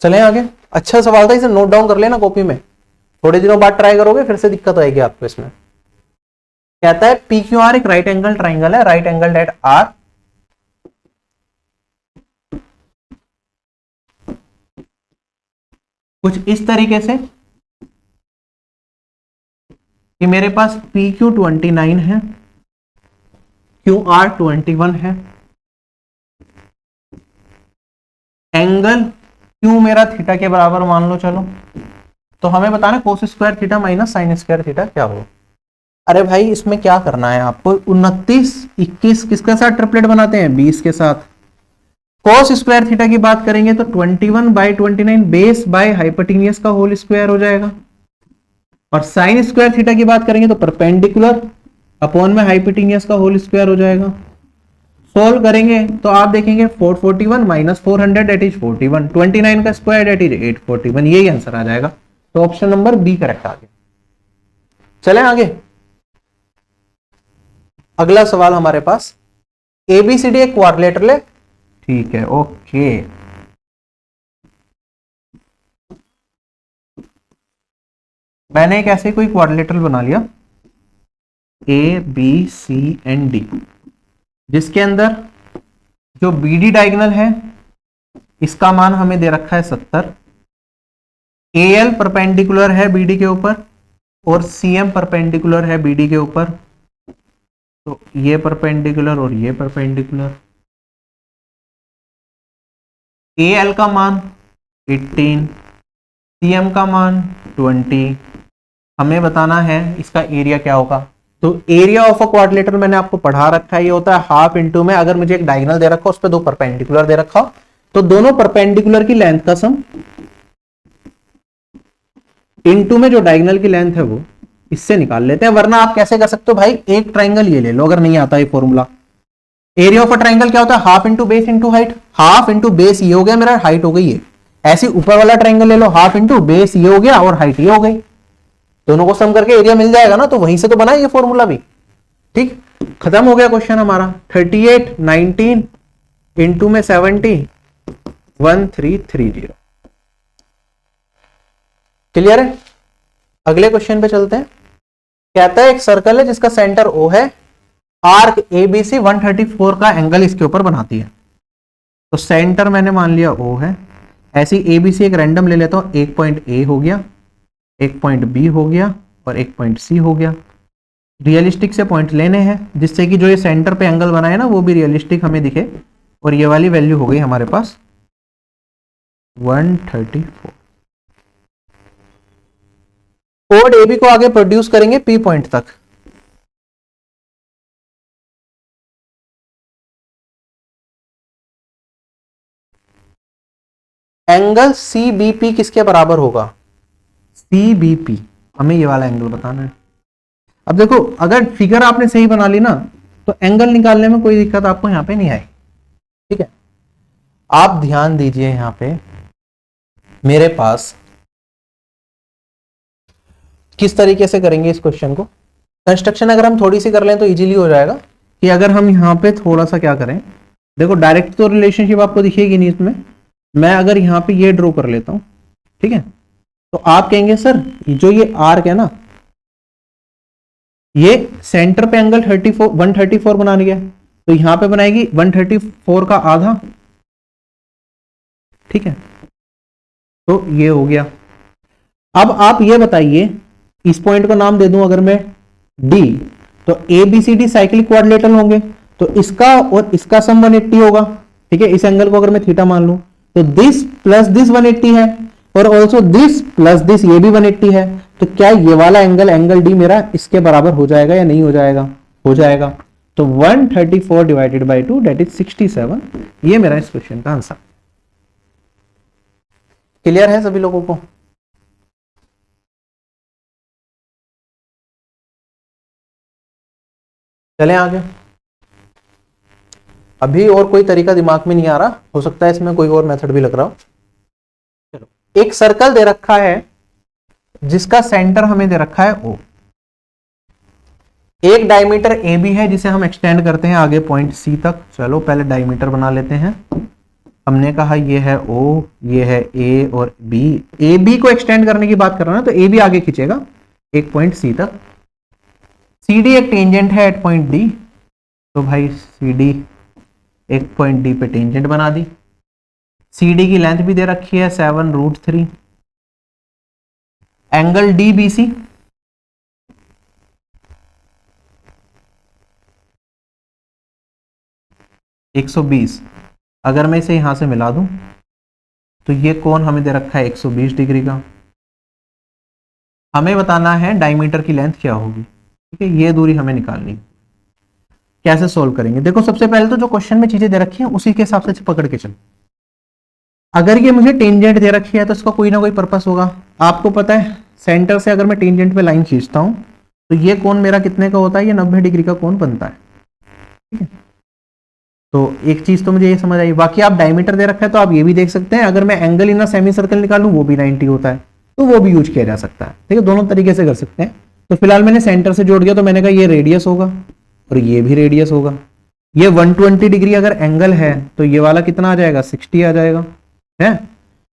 चलें आगे, अच्छा सवाल था, इसे नोट डाउन कर लेना कॉपी में, थोड़े दिनों बाद ट्राई करोगे फिर से दिक्कत आएगी आपको इसमें। कहता है पी क्यू आर एक राइट एंगल ट्राइंगल है, राइट एंगल एट आर, कुछ इस तरीके से कि मेरे पास पी क्यू 29 है, क्यू आर 21 है, एंगल क्यू मेरा थीटा के बराबर मान लो चलो, तो हमें बताना cos square theta minus sine square theta क्या हो। अरे भाई इसमें क्या करना है आपको, 29 21 किसके साथ ट्रिपलेट बनाते हैं, 20 के साथ। कोस स्क्वायर थीटा की बात करेंगे तो 21/29 बेस बाय हाइपोटेन्यूस का होल स्क्वायर हो जाएगा, और साइन स्क्वायर थीटा की बात करेंगे तो परपेंडिकुलर अपॉन में हाइपोटेन्यूस का होल स्क्वायर हो जाएगा। सोल्व करेंगे तो आप देखेंगे 441 माइनस 400 दैट इज 41, 29 का स्क्वायर दैट इज 841, यही आंसर आ जाएगा। तो ऑप्शन नंबर बी करेक्ट आ गया। चलें आगे, अगला सवाल हमारे पास, एबीसीडी एक क्वाड्रिलेटरल है, ठीक है ओके। मैंने एक ऐसे कोई क्वाड्रिलेटरल बना लिया A B C and D, जिसके अंदर जो बीडी डायगोनल है इसका मान हमें दे रखा है 70, एल परपेंडिकुलर है बीडी के ऊपर और सीएम परपेंडिकुलर है बीडी के ऊपर, तो ये परपेंडिकुलर और ये परपेंडिकुलर, एल का मान 18, सीएम का मान 20, हमें बताना है इसका एरिया क्या होगा। तो एरिया ऑफ अ क्वाड्रिलेटरल मैंने आपको पढ़ा रखा है, ये होता है हाफ इंटू में, अगर मुझे एक डायगोनल दे रखा हो उस पर 2 परपेंडिकुलर दे रखा हो तो दोनों परपेंडिकुलर की लेंथ का सम इंटू में जो डायगोनल की लेंथ है वो इससे निकाल लेते हैं। वरना आप कैसे कर सकते हो भाई, एक ट्राइंगल ये ले लो अगर नहीं आता ये formula, area of a triangle क्या होता है, half into base into height, half into base ये हो गया मेरा, हाइट हो गई ये, ऐसे ऊपर वाला ट्राइंगल ले लो, हाफ इंटू बेस ये हो गया और हाइट ये हो गई, दोनों को सम करके एरिया मिल जाएगा ना, तो वहीं से तो बना ये फॉर्मूला भी। ठीक, खत्म हो गया क्वेश्चन हमारा। 38 19 इंटू में 70 1330। क्लियर है, अगले क्वेश्चन पे चलते हैं। कहता है एक सर्कल है जिसका सेंटर ओ है, आर्क एबीसी 134 का एंगल इसके ऊपर बनाती है, तो सेंटर मैंने मान लिया ओ है, ऐसी एबीसी एक रैंडम ले लेता हूं, एक पॉइंट ए हो गया, एक पॉइंट बी हो गया और एक पॉइंट सी हो गया। रियलिस्टिक से पॉइंट लेने हैं जिससे कि जो ये सेंटर पे एंगल बना है ना वो भी रियलिस्टिक हमें दिखे, और ये वाली वैल्यू हो गई हमारे पास 134। कोड एबी को आगे प्रोड्यूस करेंगे पी पॉइंट तक, एंगल सीबीपी किसके बराबर होगा, सीबीपी हमें ये वाला एंगल बताना है। अब देखो अगर फिगर आपने सही बना ली ना तो एंगल निकालने में कोई दिक्कत आपको यहां पे नहीं आई, ठीक है। आप ध्यान दीजिए यहां पे मेरे पास किस तरीके से करेंगे इस क्वेश्चन को। कंस्ट्रक्शन अगर हम थोड़ी सी कर लें तो इजीली हो जाएगा कि अगर हम यहाँ पे थोड़ा सा क्या करें, देखो डायरेक्ट तो रिलेशनशिप आपको दिखेगी नहीं इसमें, मैं अगर यहाँ पे ये ड्रॉ कर लेता हूँ, ठीक है, तो आप कहेंगे सर जो ये आर्क है ना, ये सेंटर पे एंगल 134 बना लिया, तो यहां पे बनाएगी 134 का आधा, ठीक है, तो ये हो गया। अब आप ये बताइए, इस पॉइंट को नाम दे दूं अगर मैं डी, तो A B C D cyclic quadrilateral होंगे, तो इसका और इसका सम 180 होगा, ठीक है। इस एंगल को अगर मैं थीटा मान लूं तो दिस प्लस दिस 180 है, और ऑल्सो दिस प्लस दिस ये भी 180 है, तो क्या ये वाला एंगल, एंगल डी मेरा इसके बराबर हो जाएगा या नहीं हो जाएगा? हो जाएगा। तो 134 डिवाइडेड बाई 2 दैट इज 67, ये मेरा इस क्वेश्चन का आंसर। क्लियर है सभी लोगों को? चलें आगे। अभी और कोई तरीका दिमाग में नहीं आ रहा, हो सकता है इसमें कोई और मेथड भी लग रहा हो। चलो, एक सर्कल दे रखा है जिसका सेंटर हमें दे रखा है O, एक डायमीटर ए बी है जिसे हम एक्सटेंड करते हैं आगे पॉइंट सी तक। चलो पहले डायमीटर बना लेते हैं। हमने कहा ये है O, ये है A और B, ए बी को एक्सटेंड करने की बात कर रहा है तो ए बी आगे खींचेगा एक पॉइंट सी तक। सी डी एक टेंजेंट है एट पॉइंट डी, तो भाई सी डी एक पॉइंट डी पे टेंजेंट बना दी। सी डी की लेंथ भी दे रखी है 7√3। एंगल डी बी सी 120, अगर मैं इसे यहां से मिला दूं तो ये कोण हमें दे रखा है 120 डिग्री का। हमें बताना है डायमीटर की लेंथ क्या होगी, ठीक है, ये दूरी हमें निकालनी। कैसे सोल्व करेंगे? देखो सबसे पहले तो जो क्वेश्चन में चीजें दे रखी हैं उसी के हिसाब से पकड़ के चल। अगर ये मुझे टेंजेंट दे रखी है तो इसका कोई ना कोई पर्पस होगा। आपको पता है सेंटर से अगर मैं टेंजेंट पे लाइन खींचता हूं तो ये कोण मेरा कितने का होता है? ये 90 डिग्री का कोण बनता है, ठीक है। तो एक चीज तो मुझे ये समझ आई। बाकी आप डायमीटर दे रखा है तो आप ये भी देख सकते हैं, अगर मैं एंगल इन सेमी सर्कल निकालूं वो भी 90 होता है, तो वो भी यूज किया जा सकता है, ठीक है। दोनों तरीके से कर सकते हैं। तो फिलहाल मैंने सेंटर से जोड़ दिया, तो मैंने कहा ये रेडियस होगा और ये भी रेडियस होगा। ये 120 डिग्री अगर एंगल है तो ये वाला कितना आ जाएगा? 60 आ जाएगा, है।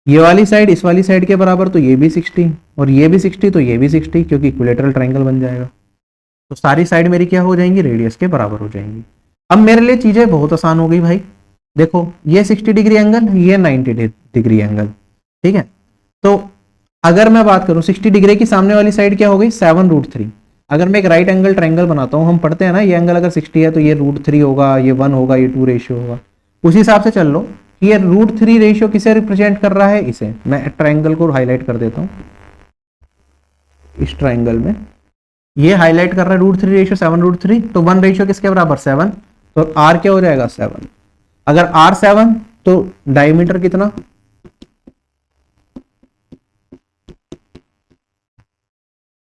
ये वाली साइड इस वाली साइड के बराबर, तो ये भी 60 और ये भी 60, तो ये भी 60, क्योंकि इक्विलेटरल ट्रायंगल बन जाएगा। तो सारी साइड मेरी क्या हो जाएंगी? रेडियस के बराबर हो जाएंगी। अब मेरे लिए चीजें बहुत आसान हो गई भाई। देखो ये 60 डिग्री एंगल, ये 90 डिग्री एंगल, ठीक है। तो अगर मैं बात करूं 60 डिग्री की सामने वाली साइड क्या हो गई? 7√3। अगर मैं एक राइट एंगल ट्रायंगल बनाता हूं, हम पढ़ते हैं ना, ये एंगल अगर 60 है तो ये √3 होगा, ये 1 होगा, ये 2 रेशियो होगा। उसी हिसाब से चल लो कि ये √3 रेशियो किसे रिप्रेजेंट कर रहा है? इसे। मैं ट्रायंगल को हाईलाइट कर देता हूं, इस ट्रायंगल में ये हाईलाइट कर रहा है √3 रेशियो 7√3, तो 1 रेशियो किसके बराबर? 7, तो R क्या हो जाएगा? 7। अगर R 7 तो डायमीटर कितना?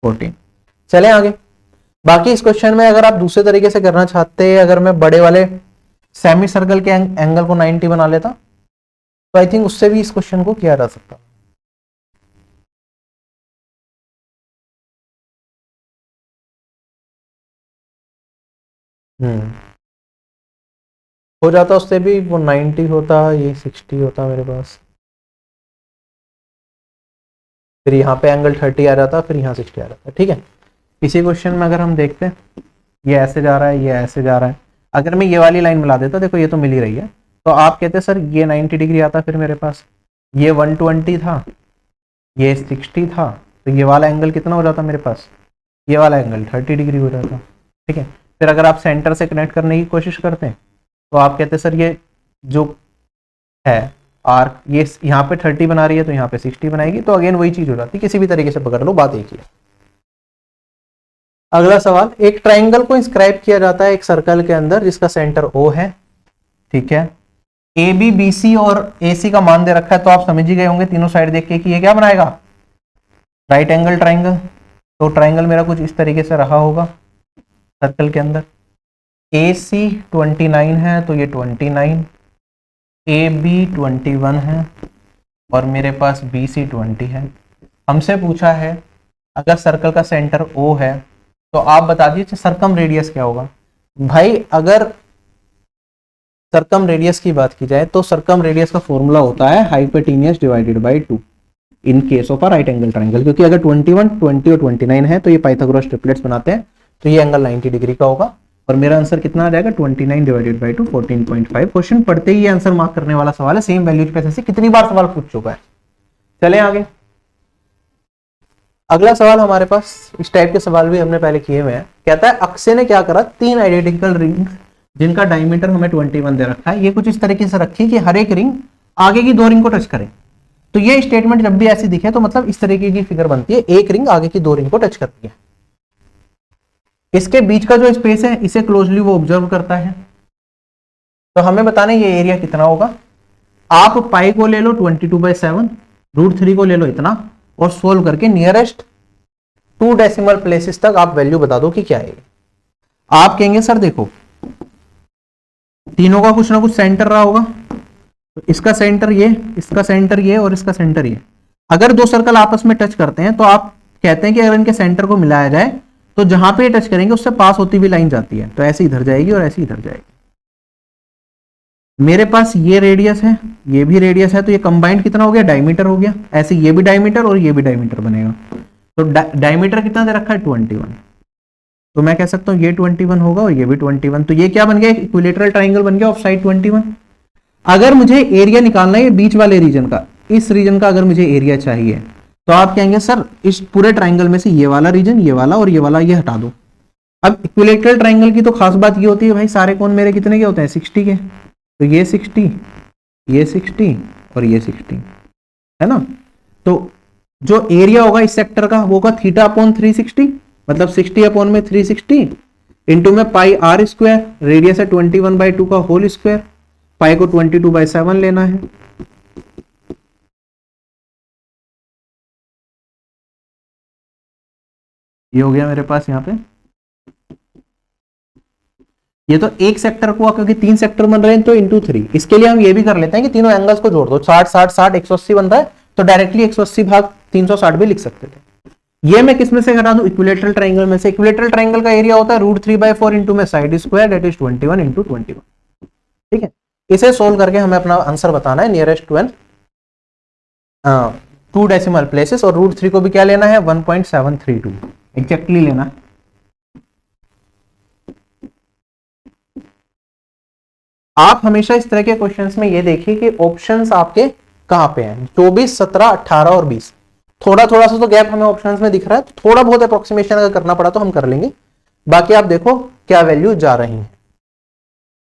14। चले आगे। बाकी इस क्वेश्चन में अगर आप दूसरे तरीके से करना चाहते हैं, अगर मैं बड़े वाले सेमी सर्कल के एंगल को 90 बना लेता तो आई थिंक उससे भी इस क्वेश्चन को किया जा सकता। हो जाता उससे भी, वो 90 होता, ये 60 होता मेरे पास, फिर यहाँ पे एंगल 30 आ जाता, फिर यहाँ 60 आ जाता, ठीक है। इसी क्वेश्चन में अगर हम देखते हैं, ये ऐसे जा रहा है, ये ऐसे जा रहा है, अगर मैं ये वाली लाइन मिला देता, देखो ये तो मिल ही रही है, तो आप कहते सर ये 90 डिग्री आता, फिर मेरे पास ये 120 था, ये 60 था, तो ये वाला एंगल कितना हो जाता मेरे पास? ये वाला एंगल 30 डिग्री हो जाता, ठीक है। फिर अगर आप सेंटर से कनेक्ट करने की कोशिश करते हैं तो आप कहते सर ये जो है आर्क, ये यहाँ पे 30 बना रही है तो यहाँ पे 60 बनाएगी, तो अगेन वही चीज हो जाती है। किसी भी तरीके से पकड़ लो, बात एक ही है। अगला सवाल, एक ट्रायंगल को इंस्क्राइब किया जाता है एक सर्कल के अंदर जिसका सेंटर O है, ठीक है। ए बी बी सी और ए सी का मान दे रखा है, तो आप समझ ही गए होंगे तीनों साइड देख के कि ये क्या बनाएगा? Right angle triangle. तो ट्रायंगल मेरा कुछ इस तरीके से रहा होगा सर्कल के अंदर। ए सी 29 है तो ये 29, ए बी 21 है और मेरे पास बी सी 20 है। हमसे पूछा है अगर सर्कल का सेंटर O है तो आप बता दीजिए सर्कम रेडियस क्या होगा। भाई अगर सर्कम रेडियस की बात की जाए तो सर्कम रेडियस का फॉर्मूला होता है hypotenuse divided by 2 in case of a right angle triangle, क्योंकि अगर 21, 20 और 29 है तो ये पाइथागोरस ट्रिपलेट्स बनाते हैं, तो ये एंगल 90 डिग्री का होगा। और मेरा आंसर कितना आ जाएगा 29 डिवाइडेड बाय 2 14.5। क्वेश्चन पढ़ते ही ये आंसर मार्क करने वाला सवाल है, सेम वैल्यूज पे से कितनी बार सवाल पूछ चुका है। चले आगे। अगला सवाल हमारे पास, इस टाइप के सवाल भी हमने पहले किए हुए हैं। कहता है अक्षय ने क्या करा, 3 आइडेंटिकल रिंग जिनका डायमीटर हमें 21 दे रखा है, ये कुछ इस तरीके से रखी कि हर एक रिंग आगे की 2 रिंग को टच करे। तो ये स्टेटमेंट जब भी ऐसी दिखे तो मतलब इस तरीके की फिगर बनती है, एक रिंग आगे की 2 रिंग को टच करती है। इसके बीच का जो स्पेस है इसे क्लोजली वो ऑब्जर्व करता है। तो हमें बताना ये एरिया कितना होगा। आप पाई को ले लो 22/7, √3 को ले लो इतना, और सोल्व करके नियरेस्ट 2 डेसिमल प्लेसेस तक आप वैल्यू बता दो कि क्या है। आप कहेंगे सर देखो तीनों का कुछ ना कुछ सेंटर रहा होगा, तो इसका सेंटर ये, इसका सेंटर ये और इसका सेंटर ये। अगर 2 सर्कल आपस में टच करते हैं तो आप कहते हैं कि अगर इनके सेंटर को मिलाया जाए तो जहां पे ये टच करेंगे उससे पास होती हुई लाइन जाती है, तो ऐसे इधर जाएगी और ऐसे इधर जाएगी। मेरे पास ये रेडियस है, ये भी रेडियस है, तो ये कंबाइंड कितना हो गया, डायमीटर हो गया। ऐसे ये भी डायमीटर और ये भी डायमीटर बनेगा। तो डायमीटर कितना दे रखा है 21, तो मैं कह सकता हूं ये 21 होगा और ये भी 21। तो ये क्या बन गया, इक्विलेटरल ट्राइंगल बन गया ऑफ साइड 21। अगर मुझे एरिया निकालना है बीच वाले रीजन का, इस रीजन का अगर मुझे एरिया चाहिए, तो आप कहेंगे सर इस पूरे ट्राइंगल में से ये वाला रीजन, ये वाला और ये वाला ये हटा दो। अब इक्विलेटरल ट्राइंगल की तो खास बात ये होती है भाई सारे कोण मेरे कितने के होते हैं 60 के, तो ये 60, ये 60 और ये 60 है ना। तो जो एरिया होगा इस सेक्टर का वो होगा θ/360, मतलब 60/360 इंटू में पाई r स्क्वायर, रेडियस है 21/2 का होल स्क्वायर, पाई को 22/7 लेना है। ये हो गया मेरे पास यहाँ पे। ये तो एक सेक्टर को, क्योंकि 3 सेक्टर बन रहे हैं तो इंटू 3। इसके लिए हम ये भी कर लेते हैं कि तीनों एंगल्स को जोड़ दो, 60 60 60 180 बन रहा है, तो डायरेक्टली 180 भाग 360 भी लिख सकते थे। ये मैं किस में से घटा दूं, इक्विलेटरल ट्राइंगल में से। इक्विलेटरल ट्राइंगल का एरिया होता है √3/4 इंटू में side square, that is 21 into 21। ठीक है, इसे सोल्व करके हमें अपना आंसर बताना है नियरेस्ट 2 डेसिमल प्लेसेस, और √3 को भी क्या लेना है 1.732 एग्जैक्टली लेना है। आप हमेशा इस तरह के क्वेश्चंस में ये देखिए कि ऑप्शंस आपके कहां पे हैं, 24, 17, 18 और 20। थोड़ा थोड़ा सा तो गैप हमें ऑप्शंस में दिख रहा है, तो थोड़ा बहुत अप्रोक्सीमेशन अगर करना पड़ा तो हम कर लेंगे, बाकी आप देखो क्या वैल्यू जा रही है।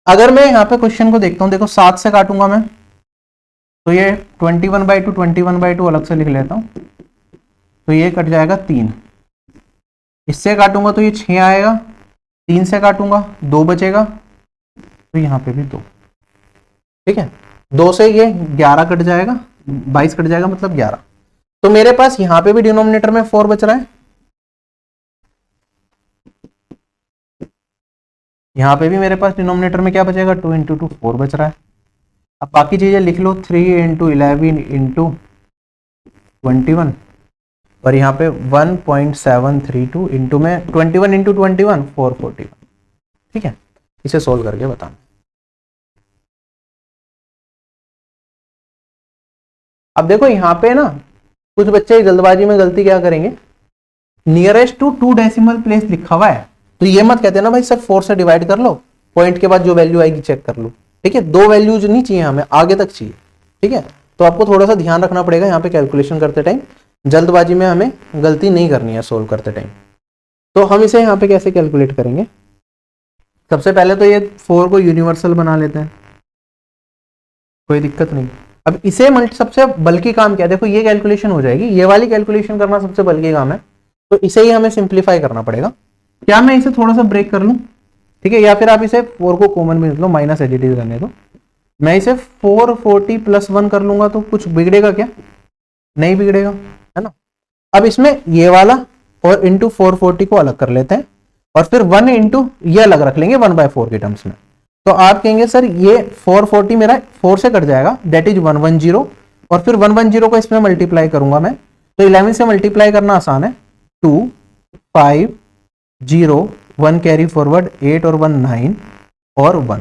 अगर मैं यहाँ पे क्वेश्चन को देखता हूं, देखो 7 से काटूंगा मैं, तो ये 21/2 21/2 अलग से लिख लेता हूं, तो ये कट जाएगा 3। इससे काटूंगा तो ये 6 आएगा, 3 से काटूंगा 2 बचेगा, तो यहाँ पे भी 2। ठीक है, 2 से ये 11 कट जाएगा, 22 कट जाएगा, मतलब 11। तो मेरे पास यहाँ पे भी डिनोमिनेटर में 4 बच रहा है, यहाँ पे भी मेरे पास डिनोमिनेटर में क्या बचेगा 2 इंटू 2 4 बच रहा है। अब बाकी चीजें लिख लो, 3 इंटू 11 इंटू 21, और यहाँ पे 1.732 इंटू में 21 इंटू 21 441। ठीक है, इसे सोल्व करके बताना। अब देखो यहाँ पे ना कुछ बच्चे जल्दबाजी में गलती क्या करेंगे, नियरेस्ट टू 2 डेसिमल प्लेस लिखा हुआ है, तो ये मत कहते ना भाई सर 4 से डिवाइड कर लो, पॉइंट के बाद जो वैल्यू आएगी चेक कर लो। ठीक है, 2 वैल्यूज नहीं चाहिए हमें, आगे तक चाहिए। ठीक है, तो आपको थोड़ा सा ध्यान रखना पड़ेगा यहाँ पे कैलकुलेशन करते टाइम, जल्दबाजी में हमें गलती नहीं करनी है सोल्व करते टाइम। तो हम इसे यहाँ पे कैसे कैलकुलेट करेंगे, सबसे पहले तो ये 4 को यूनिवर्सल बना लेते हैं, कोई दिक्कत नहीं। अब इसे सबसे बल्कि काम क्या है, देखो ये कैलकुलेशन हो जाएगी, ये वाली कैलकुलेशन करना सबसे बल्कि काम है, तो इसे ही हमें सिंप्लीफाई करना पड़ेगा। क्या मैं इसे थोड़ा सा ब्रेक कर लूं, ठीक है, या फिर आप इसे 4 को कॉमन में लो, माइनस एज इट इज रहने दो। मैं इसे 440 + 1 कर लूंगा तो कुछ बिगड़ेगा क्या, नहीं बिगड़ेगा, है ना। अब इसमें ये वाला और इंटू 440 को अलग कर लेते हैं, और फिर 1 इंटू ये अलग रख लेंगे 1/4 के टर्म्स में। तो आप कहेंगे सर ये 440 मेरा 4 से कट जाएगा, दैट इज 110, और फिर 110 को इसमें मल्टीप्लाई करूंगा मैं, तो 11 से मल्टीप्लाई करना आसान है, 2 5 0 1 कैरी फॉरवर्ड 8 और 1 9 और 1,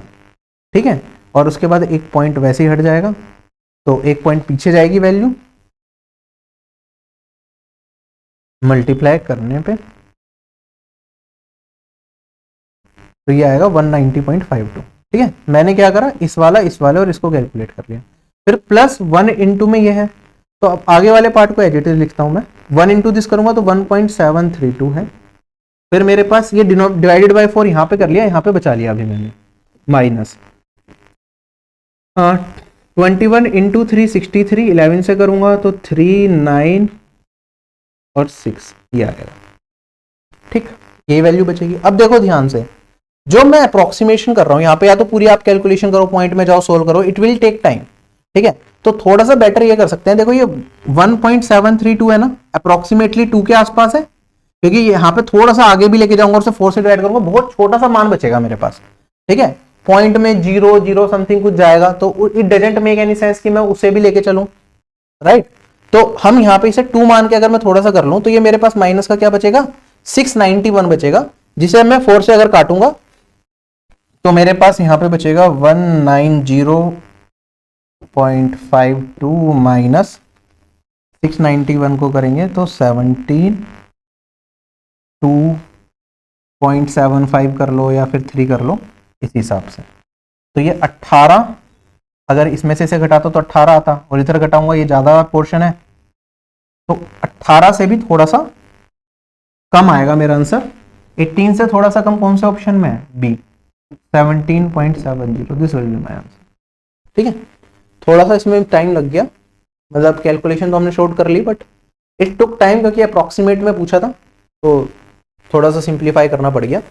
ठीक है। और उसके बाद एक पॉइंट वैसे ही हट जाएगा, तो एक पॉइंट पीछे जाएगी वैल्यू, मल्टीप्लाई करने पे तो ये आएगा 190.52, ठीक है। मैंने क्या करा, इस वाले और इसको कैलकुलेट कर लिया, फिर प्लस 1 इंटू में ये है, तो अब आगे वाले पार्ट को एज इट इज लिखता हूं मैं। 1 इंटू दिस करूंगा तो 1.732 है। फिर मेरे पास ये डिवाइडेड बाय 4 यहां पे कर लिया, यहां पे बचा लिया अभी मैंने, माइनस 21 इंटू 363, 11 से करूंगा तो 3 9 और 6 ये आएगा, ठीक। ये वैल्यू बचेगी। अब देखो ध्यान से, जो मैं अप्रोक्सीमेशन कर रहा हूं यहाँ पे, या तो पूरी आप कैलकुलेशन करो, पॉइंट में जाओ, सोल्व करो, इट विल टेक टाइम, ठीक है। तो थोड़ा सा बेटर ये कर सकते हैं, देखो ये 1.732 है ना, अप्रोक्सीमेटली 2 के आसपास है, क्योंकि यहाँ पे थोड़ा सा आगे भी लेके जाऊंगा और उसे 4 से डिवाइड करूंगा, बहुत छोटा सा मान बचेगा मेरे पास, ठीक है। पॉइंट में 0 0 समथिंग कुछ जाएगा, तो it doesn't make any sense कि मैं उसे भी लेके चलूं, राइट। तो हम यहाँ पे इसे 2 मान के अगर मैं थोड़ा सा कर लूं, तो ये मेरे पास माइनस का क्या बचेगा, 691 बचेगा, जिसे मैं 4 से अगर काटूंगा तो मेरे पास यहां पे बचेगा 190.52 माइनस 691 को करेंगे तो 72.75 कर लो या फिर 3 कर लो, इस हिसाब से। तो ये 18, अगर इसमें से इसे घटाता तो 18 आता, और इधर घटाऊंगा ये ज्यादा पोर्शन है, तो 18 से भी थोड़ा सा कम आएगा मेरा आंसर। 18 से थोड़ा सा कम कौन से ऑप्शन में है, B, 17.70, this will be my answer, ठीक है। थोड़ा सा इसमें टाइम लग गया, मतलब कैलकुलेशन तो हमने शॉर्ट कर ली, बट इट टुक टाइम, क्योंकि अप्रॉक्सीमेट में पूछा था, तो थोड़ा सा सिंप्लीफाई करना पड़ गया।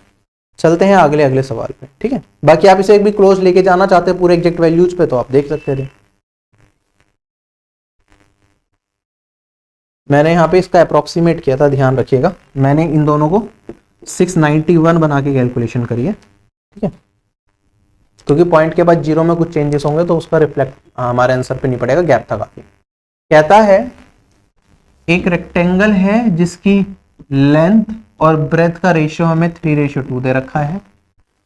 चलते हैं अगले सवाल पे, ठीक है। बाकी आप इसे एक भी क्लोज लेके जाना चाहते हैं पूरे एग्जैक्ट वैल्यूज पे, तो आप देख सकते थे। मैंने यहाँ पे इसका अप्रॉक्सीमेट किया था, ध्यान रखिएगा, मैंने इन दोनों को 691 बना के कैलकुलेशन करी है, ठीक है, क्योंकि पॉइंट के बाद 0 में कुछ चेंजेस होंगे तो उसका रिफ्लेक्ट हमारे आंसर पे नहीं पड़ेगा, गैप था काफी। कहता है एक रेक्टेंगल है जिसकी लेंथ और ब्रेथ का रेशियो हमें 3:2 दे रखा है,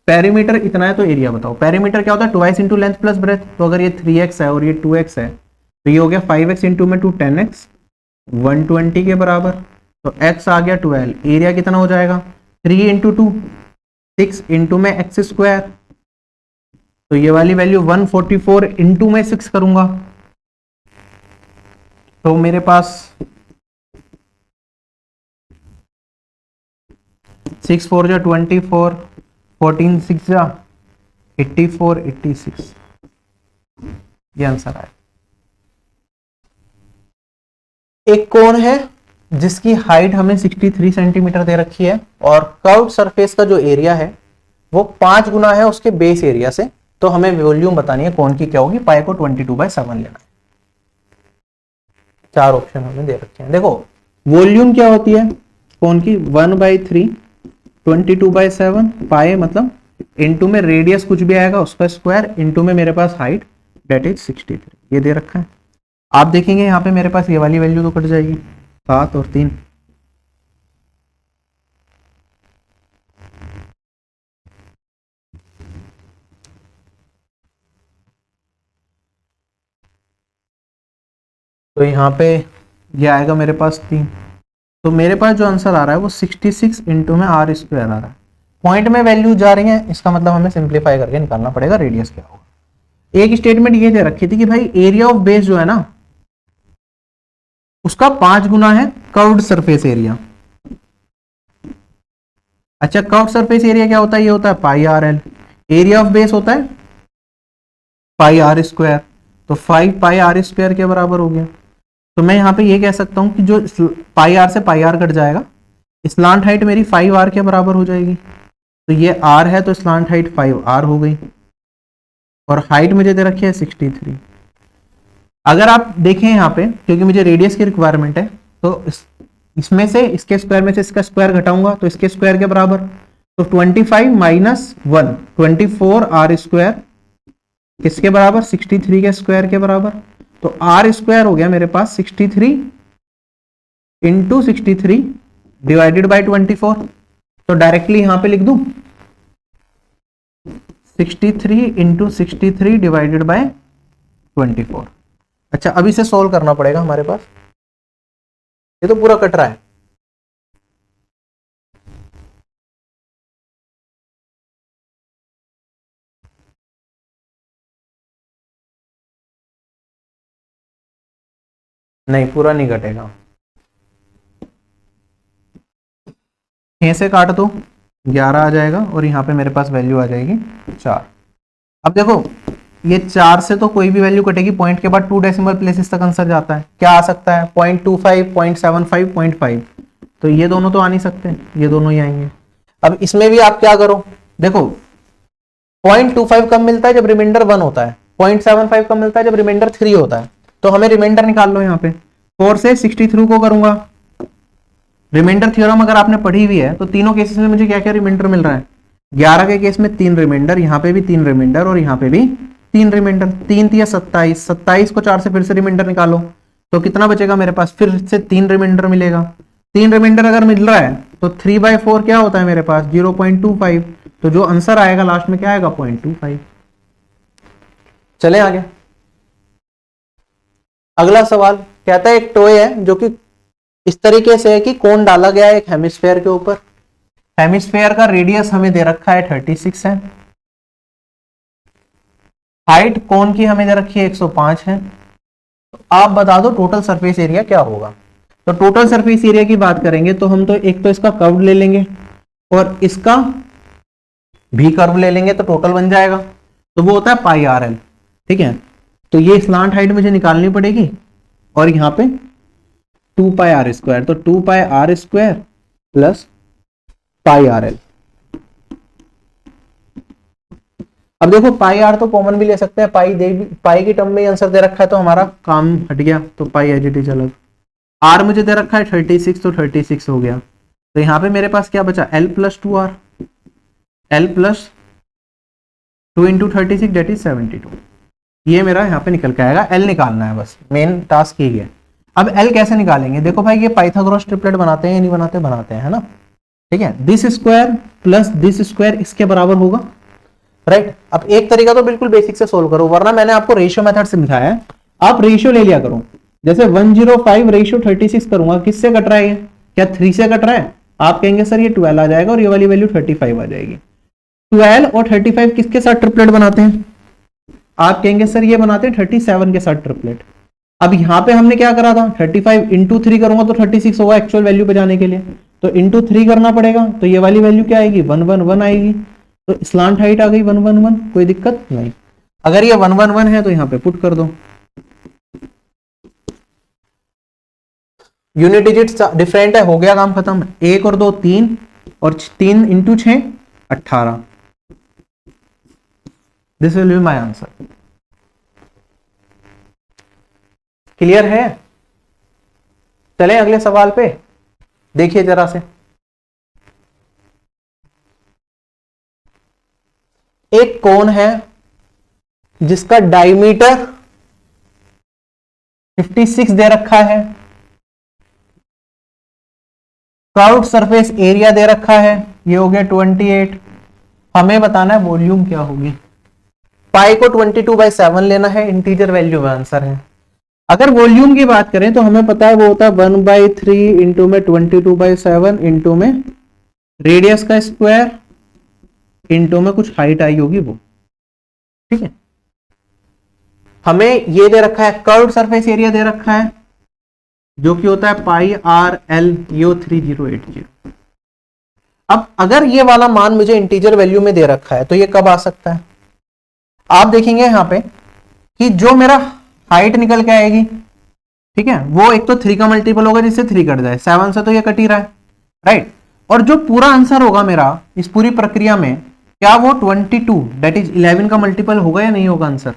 पेरीमीटर इतना है, तो एरिया बताओ। पेरीमीटर क्या होता है, 2x into length plus breadth, तो अगर ये 3x है और ये 2x है, तो ये हो गया 5x इंटू में 2 10x, 120 के बराबर, तो x आ गया 12, एरिया कितना हो जाएगा 3 इंटू 2 6 इंटू में x स्क्वायर, तो ये वाली वैल्यू 144 इंटू में 6 करूंगा, तो मेरे पास 6 4 जा 24, 14 6 जा 84, 86, ये आंसर आया। एक कोण है जिसकी हाइट हमें 63 सेंटीमीटर दे रखी है, और कर्व्ड सरफेस का जो एरिया है वो 5 गुना है उसके बेस एरिया से, तो हमें वॉल्यूम बतानी है कोण की क्या होगी, पाई को 22/7 लेना है। 4 ऑप्शन हमें दे रखे हैं। देखो वॉल्यूम क्या होती है कोण की, 1/3 22/7, पाई मतलब इनटू में रेडियस कुछ भी आएगा उसका स्क्वायर, इनटू में मेरे पास हाइट दैट इज 63, ये दे रखा है। आप देखेंगे यहाँ पे मेरे पास ये वाली वैल्यू तो कट जाएगी, 7 और 3, तो यहाँ पे ये आएगा मेरे पास 3, तो मेरे पास जो आंसर आ रहा है वो 66 इंटू में r स्क्वायर आ रहा है। पॉइंट में वैल्यू जा रही है, इसका मतलब हमें सिंप्लीफाई करके निकालना पड़ेगा रेडियस क्या होगा। एक स्टेटमेंट ये दे रखी थी कि भाई एरिया ऑफ बेस जो है ना उसका 5 गुना है कर्व्ड सरफेस एरिया। अच्छा कर्व्ड सरफेस एरिया क्या होता है, ये होता है pi R L, area of base होता है पाई आर स्क्वायर, तो 5 पाई आर स्क्वायर के बराबर हो गया। तो मैं यहाँ पे ये कह सकता हूँ कि जो पाई आर से पाई आर कट जाएगा, स्लांट हाइट मेरी 5r के बराबर हो जाएगी, तो ये r है तो स्लांट हाइट 5r हो गई, और हाइट मुझे दे रखी है 63। अगर आप देखें यहाँ पे, क्योंकि मुझे रेडियस की रिक्वायरमेंट है, तो इसमें से इसके स्क्वायर में से इसका स्क्वायर घटाऊंगा तो इसके स्क्वायर के बराबर, तो 25 माइनस 1 24r स्क्वायर किसके बराबर, 63 के स्क्वायर के बराबर, तो r स्क्वायर हो गया मेरे पास 63 इंटू 63 डिवाइडेड बाय 24, तो डायरेक्टली यहां पे लिख दूं 63 इंटू 63 डिवाइडेड बाय 24। अच्छा, अब इसे सॉल्व करना पड़ेगा हमारे पास, ये तो पूरा कट रहा है। नहीं, पूरा नहीं कटेगा, 6 से काट दो 11 आ जाएगा और यहाँ पे मेरे पास वैल्यू आ जाएगी 4। अब देखो ये 4 से तो कोई भी वैल्यू कटेगी, पॉइंट के बाद 2 डेसिमल प्लेसेस तक आंसर जाता है। क्या आ सकता है? 0.25, 0.75, 0.5। तो ये दोनों तो आ नहीं सकते, ये दोनों ही आएंगे। अब इसमें भी आप क्या करो, देखो 0.25 कब मिलता है? जब रिमाइंडर 1 होता है। 0.75 कब मिलता है? जब रिमाइंडर 3 होता है। तो हमें रिमाइंडर निकाल लो। यहाँ पे 4 से 63 को करूंगा। रिमाइंडर थ्योरम अगर आपने पढ़ी हुई है तो तीनों केसेस में मुझे क्या क्या रिमाइंडर मिल रहा है? 11 के केस में 3 रिमाइंडर, यहाँ पे भी 3 रिमाइंडर और यहाँ पे भी 3 रिमाइंडर। 3 3 27, 27 को 4 से फिर से रिमाइंडर निकालो तो कितना बचेगा मेरे पास? फिर से 3 रिमाइंडर मिलेगा। 3 रिमाइंडर अगर मिल रहा है तो 3/4 क्या होता है मेरे पास? 0.25। तो जो आंसर आएगा लास्ट में क्या आएगा? 0.25। चले आगे। अगला सवाल कहता है एक टॉय है जो कि इस तरीके से है कि कोन डाला गया है एक हेमिस्फेयर के ऊपर। हेमिस्फेयर का रेडियस हमें दे रखा है 36 है, हाइट कोन की हमें दे रखी है 105 है। तो आप बता दो टोटल सरफेस एरिया क्या होगा। तो टोटल सरफेस एरिया की बात करेंगे तो हम तो एक तो इसका कर्व ले लेंगे और इसका भी कर्व ले लेंगे तो टोटल बन जाएगा। तो वो होता है पाई आर एल। ठीक है, तो ये स्लांट हाइट मुझे निकालनी पड़ेगी और यहाँ पे 2 पाई आर स्क्वायर, तो 2 pi R square plus pi R L. अब देखो पाई आर तो कॉमन भी ले सकते हैं, पाई की टर्म में आंसर दे रखा है तो हमारा काम हट गया, तो पाई एज इट इज अलग। आर मुझे दे रखा है 36, तो 36 हो गया। तो यहाँ पे मेरे पास क्या बचा? L plus 2 R, L plus 2 into 36 that is 72। ये मेरा यहाँ पे निकल के आएगा। एल निकालना है, बस मेन टास्क ही है। अब एल कैसे निकालेंगे? देखो भाई ये पाइथागोरस ट्रिपलेट बनाते हैं या नहीं बनाते? बनाते हैं, है ना। ठीक है, this square plus this square इसके बराबर होगा, राइट। अब एक तरीका तो बिल्कुल बेसिक से सोल्व करो, वरना मैंने आपको रेशियो मेथड समझाया है, आप रेशियो ले लिया करो। जैसे 105 रेशियो 36 करूंगा, किससे कट रहा है? क्या 3 से कट रहा है? आप कहेंगे सर ये 12 आ जाएगा और ये वाली वैल्यू 35 आ जाएगी। 12 और 35 किसके साथ ट्रिपलेट बनाते हैं? आप कहेंगे सर ये बनाते हैं 37 के साथ ट्रिपलेट। अब यहाँ पे हमने क्या करा था? 35 इंटू 3 करूंगा तो 36 होगा एक्चुअल वैल्यू पे जाने के लिए, तो इंटू 3 करना पड़ेगा। तो ये वाली वैल्यू क्या आएगी? 111 आएगी। तो स्लांट हाइट आ गई 111, कोई दिक्कत नहीं। अगर ये 111 है तो यहाँ पे पुट कर दो। यूनिट डिजिट डिफरेंट है, हो गया काम खत्म। 1 और 2 3 और 3 into 6 18। This will be my answer. Clear है? चले अगले सवाल पे, देखिए जरा से। एक कोन है जिसका डायमीटर 56 दे रखा है, कर्व्ड सरफेस एरिया दे रखा है, ये हो गया 28। हमें बताना है वॉल्यूम क्या होगी। पाई को 22/7 लेना है, इंटीजर वैल्यू में आंसर है। अगर वॉल्यूम की बात करें तो हमें पता है वो होता है 1/3 इंटू में 22/7 इंटू में रेडियस का स्क्वायर इंटू में कुछ हाइट आई होगी वो। ठीक है, हमें ये दे रखा है कर्व्ड सरफेस एरिया दे रखा है जो कि होता है पाई आर एल, यो 3080। अब अगर ये वाला मान मुझे इंटीजर वैल्यू में दे रखा है तो ये कब आ सकता है? आप देखेंगे यहां पे कि जो मेरा हाइट निकल के आएगी, ठीक है, वो एक तो 3 का मल्टीपल होगा जिससे 3 कट जाए, 7 से तो ये कट ही रहा है, राइट। और जो पूरा आंसर होगा मेरा इस पूरी प्रक्रिया में, क्या वो 22 दैट इज 11 का मल्टीपल होगा या नहीं होगा आंसर?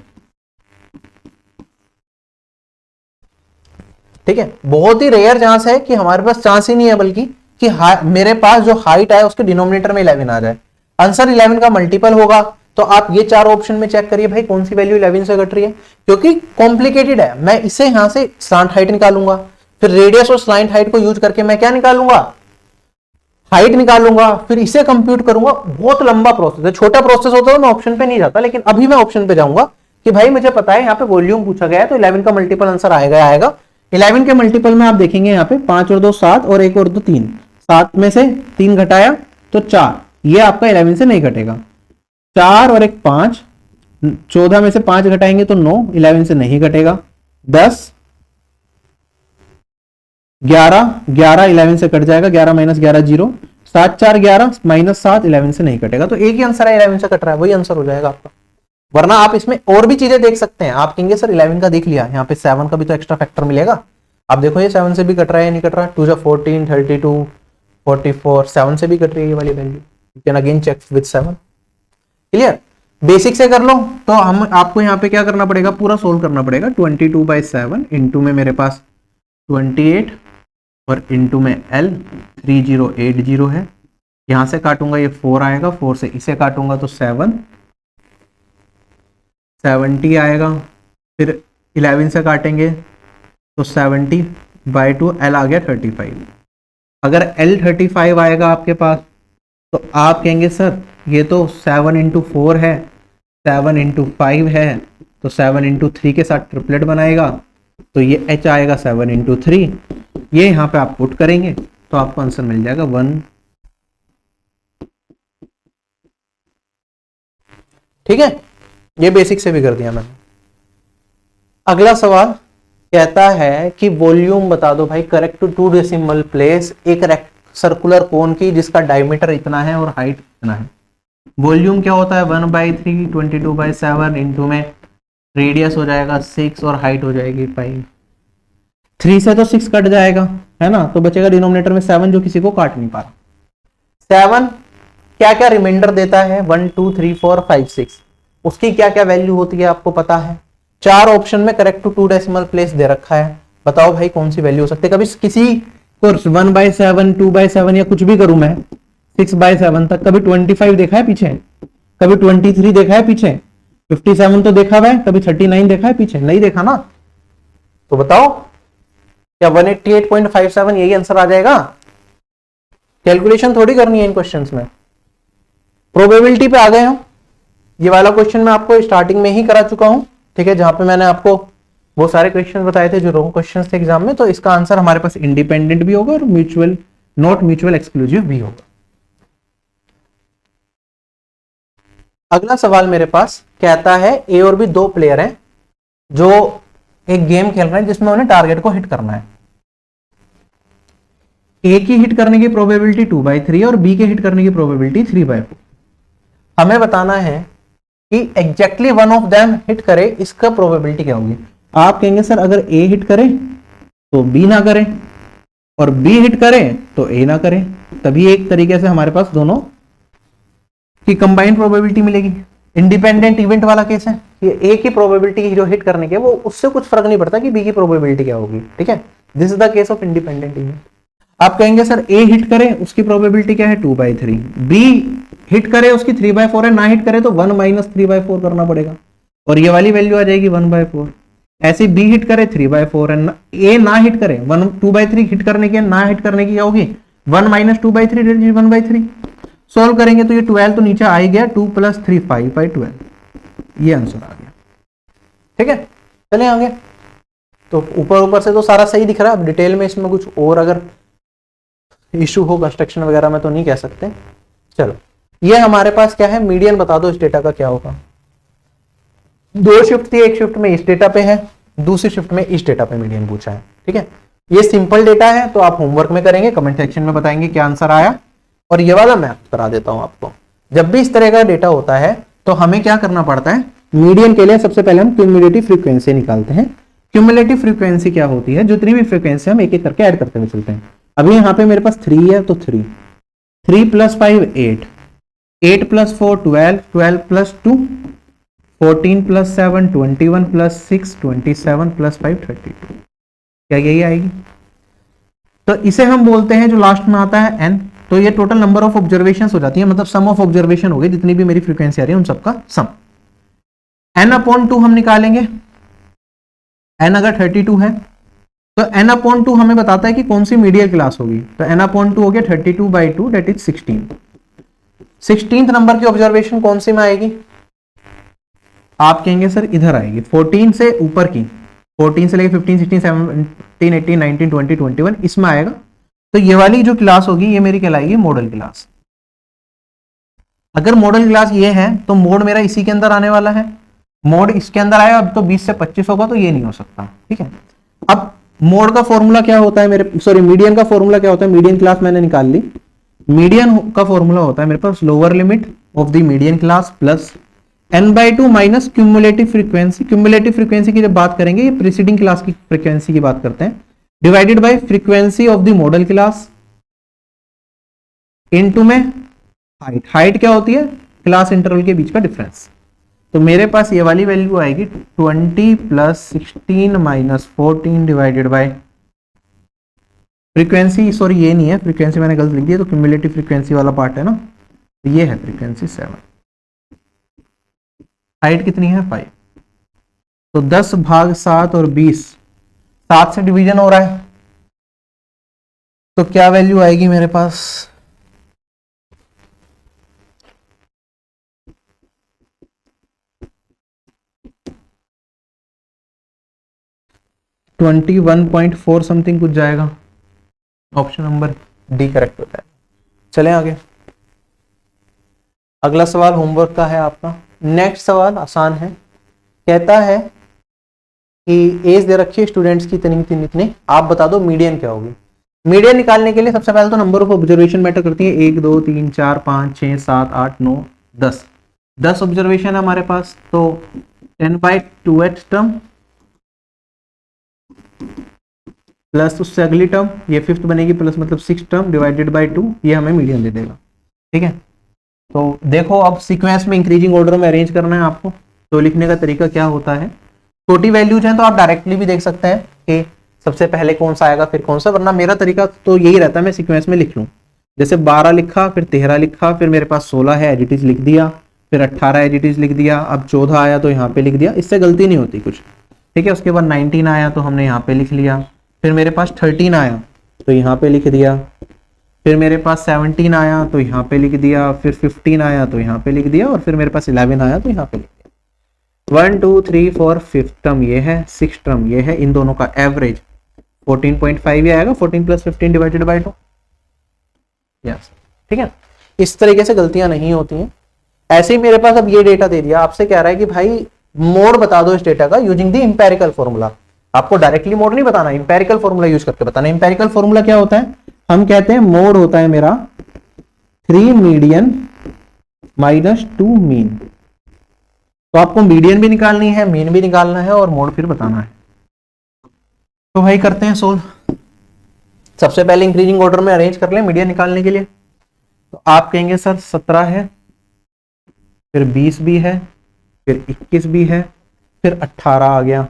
ठीक है, बहुत ही रेयर चांस है कि हमारे पास चांस ही नहीं है, बल्कि कि मेरे पास जो हाइट है उसके डिनोमिनेटर में 11 आ जाए। आंसर 11 का मल्टीपल होगा। तो आप ये 4 ऑप्शन में चेक करिए भाई कौन सी वैल्यू 11 से कट रही है, क्योंकि कॉम्प्लिकेटेड है। मैं इसे यहां से स्लांट हाइट निकालूंगा, फिर रेडियस और स्लांट हाइट को यूज करके मैं क्या निकालूंगा? हाइट निकालूंगा, फिर इसे कंप्यूट करूंगा, बहुत लंबा प्रोसेस है। छोटा प्रोसेस होता है मैं ऑप्शन पे नहीं जाता, लेकिन अभी मैं ऑप्शन पे जाऊंगा कि भाई मुझे पता है यहाँ पे वॉल्यूम पूछा गया है, तो 11 का मल्टीपल आंसर आएगा आएगा। 11 के मल्टीपल में आप देखेंगे यहाँ पे 5 और 2 7 और 1 और 2 3, 7 में से 3 घटाया तो 4, ये आपका 11 से नहीं घटेगा। 4 और 1 5, 14 में से 5 घटाएंगे तो 9, 11 से नहीं घटेगा। 10 11, 11 11 से कट जाएगा, 11 माइनस 11 0, 7 4 11 माइनस 7 11 से नहीं कटेगा, तो एक ही आंसर है, 11 से कट रहा है, वही आंसर हो जाएगा आपका। वरना आप इसमें और भी चीजें देख सकते हैं, आप कहेंगे सर 11 का देख लिया, यहाँ पे 7 का भी तो एक्स्ट्रा फैक्टर मिलेगा। आप देखो ये 7 से भी कट रहा है, नहीं कट रहा, 2 14 32 44, 7 से भी कट रही है ये वाली value, you can again check with 7। Clear? Basic से कर लो तो हम आपको यहाँ पे क्या करना पड़ेगा, पूरा सोल्व करना पड़ेगा। 22/7 इंटू में मेरे पास 28 और इंटू में L 3080 है, यहां से काटूंगा ये 4 आएगा, 4 से इसे काटूंगा तो 7 70 आएगा, फिर 11 से काटेंगे तो 70/2, L आ गया 35। अगर L 35 आएगा आपके पास तो आप कहेंगे सर ये तो 7 इंटू 4 है, 7 इंटू 5 है, तो 7 इंटू 3 के साथ ट्रिपलेट बनाएगा, तो ये H आएगा 7 इंटू 3, ये यहां पे आप पुट करेंगे तो आपको आंसर मिल जाएगा 1। ठीक है, ये बेसिक से भी कर दिया मैंने। अगला सवाल कहता है कि वॉल्यूम बता दो भाई करेक्ट टू डेसिमल प्लेस एक सर्कुलर कोन की जिसका डायमीटर इतना है और हाइट इतना है। वॉल्यूम क्या होता है 1/3 22/7 इंटू में रेडियस हो जाएगा 6 और हाइट हो जाएगी 5। 3 से तो 6 कट जाएगा है ना, तो बचेगा डिनोमिनेटर में 7 जो किसी को काट नहीं पा रहा। 7 क्या क्या रिमाइंडर देता है 1 2 3 4 5 6, उसकी क्या क्या वैल्यू होती है आपको पता है। 4 ऑप्शन में करेक्ट टू डेसिमल प्लेस दे रखा है, बताओ भाई कौन सी वैल्यू हो सकती है। कभी किसी को 1/7 2/7 या कुछ भी करूं मैं 6/7 तक, कभी 25 देखा है पीछे, कभी 23 देखा है पीछे, 57 तो देखा हुआ है, कभी 39 देखा है पीछे, नहीं देखा ना, तो बताओ क्या 188.57 यही आंसर आ जाएगा। कैलकुलेशन थोड़ी करनी है इन क्वेश्चंस में, प्रोबेबिलिटी पे आ गए हम। ये वाला क्वेश्चन मैं आपको स्टार्टिंग में ही करा चुका हूं, ठीक है, जहां पे मैंने आपको वो सारे क्वेश्चन बताए थे जो रॉन्ग क्वेश्चन थे एग्जाम में, तो इसका आंसर हमारे पास इंडिपेंडेंट भी होगा और म्यूचुअल नॉट म्यूचुअल एक्सक्लूसिव भी होगा। अगला सवाल मेरे पास कहता है ए और बी दो प्लेयर हैं जो एक गेम खेल रहे हैं जिसमें उन्हें टारगेट को हिट करना है। ए की हिट करने की प्रोबेबिलिटी 2/3 और बी के हिट करने की प्रोबेबिलिटी 3/4। हमें बताना है कि exactly one of them hit करे, इसका प्रोबेबिलिटी क्या होगी। आप कहेंगे सर अगर ए हिट करे तो बी ना करे और बी हिट करे तो ए ना करे, तभी एक तरीके से हमारे पास दोनों की कंबाइंड प्रोबेबिलिटी मिलेगी। इंडिपेंडेंट इवेंट वाला केस है, ये ए की प्रोबेबिलिटी जो हिट करने के वो उससे कुछ फर्क नहीं पड़ता कि बी की प्रोबेबिलिटी क्या होगी, ठीक है। This is the case of independent event. आप कहेंगे सर ए हिट करे उसकी प्रोबेबिलिटी क्या है 2/3, बी हिट करे उसकी 3/4 है, ना हिट करे तो 1 - 3/4 करना पड़ेगा और ये वाली वैल्यू आ जाएगी 1/4। ऐसे बी हिट करे 3/4 है, ए ना हिट करे 2/3 हिट करने की, ना हिट करने की क्या होगी 1 - 2/3 1/3। सॉल्व करेंगे तो ये 12 तो नीचे आ ही गया, 2 + 3 5/12, ये आंसर आ गया। ठीक है, चले आगे। तो ऊपर से तो सारा सही दिख रहा है, अब डिटेल में इसमें कुछ और अगर इशू हो कंस्ट्रक्शन वगैरह में तो नहीं कह सकते। चलो, ये हमारे पास क्या है, मीडियन बता दो इस डेटा का क्या होगा। 2 शिफ्ट थी, एक शिफ्ट में इस डेटा पे है, दूसरी शिफ्ट में इस डेटा पे मीडियन पूछा है। ठीक है, ये सिंपल डेटा है तो आप होमवर्क में करेंगे, कमेंट सेक्शन में बताएंगे क्या आंसर आया। और ये वाला मैं करा देता हूं आपको। जब भी इस तरह का डेटा होता है तो हमें क्या करना पड़ता है, मीडियन के लिए सबसे पहले हम क्यूमुलेटिव फ्रीक्वेंसी निकालते हैं। क्यूमुलेटिव फ्रीक्वेंसी क्या होती है, जितनी भी फ्रीक्वेंसी हम एक एक करके ऐड करते हुए चलते हैं। अभी यहाँ पे मेरे पास 3 है तो 3 + 5 8, 8 + 4 12, 12 + 2 14 + 7 21 + 6 27 + 5 32, क्या यही आएगी। तो इसे हम बोलते हैं जो लास्ट में आता है n। तो ये टोटल नंबर ऑफ ऑब्जर्वेशन हो जाती है, मतलब सम ऑफ ऑब्जर्वेशन हो गई, जितनी भी मेरी फ्रीक्वेंसी आ रही है उन सबका सम। n/2 हम निकालेंगे, n अगर 32 है तो n/2 हमें बताता है कि कौन सी मीडियल क्लास होगी, तो n/2 हो गया 32/2 दैट इज 16। 16th नंबर की ऑब्जर्वेशन कौन सी में आएगी? आप कहेंगे सर इधर आएगी, 14 से ऊपर की, 14 से लेकर 15, 16, 17, 18, 19, 20, 21 इसमें आएगा। तो ये वाली जो क्लास होगी ये मेरी कहलाएगी मॉडल क्लास। अगर मॉडल क्लास ये है तो मोड मेरा इसी के अंदर आने वाला है, मोड इसके अंदर आया, अब तो 20 से 25 होगा तो ये नहीं हो सकता, ठीक है। अब मोड का फॉर्मूला क्या होता है मेरे, सॉरी मीडियन का फॉर्मूला क्या होता है, मीडियन क्लास मैंने निकाल ली। मीडियन का फॉर्मूला होता है मेरे पास lower limit of the median class plus n/2 minus cumulative frequency. Cumulative frequency की जब बात करेंगे ये प्रीसीडिंग क्लास की फ्रीक्वेंसी की बात करते हैं, divided by frequency of the model class into में हाइट। हाइट क्या होती है? क्लास इंटरवल के बीच का डिफरेंस। तो मेरे पास ये वाली वैल्यू आएगी 20 plus 16 minus 14 divided by frequency, sorry ये नहीं है, फ्रीक्वेंसी मैंने गलत लिख दिया, तो क्यूमुलेटिव फ्रीक्वेंसी वाला पार्ट है ना, तो ये है फ्रीक्वेंसी 7। हाइट कितनी है? 5। तो 10 भाग 7 और 20, 7 से डिवीजन हो रहा है, तो क्या वैल्यू आएगी मेरे पास? ट्वेंटी 1.4 समथिंग कुछ जाएगा। ऑप्शन नंबर डी करेक्ट होता है। चलें आगे। अगला सवाल होमवर्क का है आपका। नेक्स्ट सवाल आसान है, कहता है कि एज दे रखी है स्टूडेंट्स की इतनी इतनी, आप बता दो मीडियन क्या होगी। मीडियन निकालने के लिए सबसे पहले तो नंबर ऑफ ऑब्जर्वेशन मैटर करती है, 1 2 3 4 5 6 7 8 9 10। 10 ऑब्जर्वेशन है हमारे पास, तो 10/2th टर्म प्लस उससे अगली टर्म, ये 5th बनेगी प्लस मतलब 6 टर्म डिवाइडेड बाय 2, ये हमें मीडियन दे देगा, ठीक है। तो देखो अब सीक्वेंस में इंक्रीजिंग ऑर्डर में अरेंज करना है आपको, तो लिखने का तरीका क्या होता है, छोटी वैल्यूज हैं तो आप डायरेक्टली भी देख सकते हैं कि सबसे पहले कौन सा आएगा फिर कौन सा, वरना मेरा तरीका तो यही रहता है मैं सीक्वेंस में लिख लूँ। जैसे 12 लिखा, फिर 13 लिखा, फिर मेरे पास 16 है एज इट इज लिख दिया, फिर 18 एज इट इज लिख दिया, अब 14 आया तो यहाँ पे लिख दिया, इससे गलती नहीं होती कुछ, ठीक है। उसके बाद 19 आया तो हमने यहाँ पे लिख लिया, फिर मेरे पास 13 आया तो यहाँ पे लिख दिया, फिर मेरे पास 17 आया तो यहाँ पे लिख दिया, फिर 15 आया तो यहाँ पे लिख दिया, और फिर मेरे पास 11 आया तो यहाँ पे लिख दिया। 1 2 3 4 5th टर्म ये है, 6th टर्म ये है, इन दोनों का एवरेज 14.5 ही आएगा, 14 प्लस 15 डिवाइडेड बाय 2, यस, ठीक है। इस तरीके से गलतियां नहीं होती हैं। ऐसे ही मेरे पास अब ये डेटा दे दिया, आपसे कह रहा है कि भाई मोड बता दो इस डेटा का यूजिंग द इंपेरिकल फॉर्मूला। आपको डायरेक्टली मोड नहीं बताना, इंपेरिकल फॉर्मूला यूज करके बताना। इंपेरिकल फॉर्मूला क्या होता है? हम कहते हैं मोड होता है मेरा 3 मीडियन माइनस 2 मीन। तो आपको मीडियन भी निकालनी है, मीन भी निकालना है, और मोड फिर बताना है। तो भाई करते हैं सोल्व। सबसे पहले इंक्रीजिंग ऑर्डर में अरेंज कर लें मीडियन निकालने के लिए। तो आप कहेंगे सर 17 है, फिर 20 भी है, फिर 21 भी है, फिर 18 आ गया,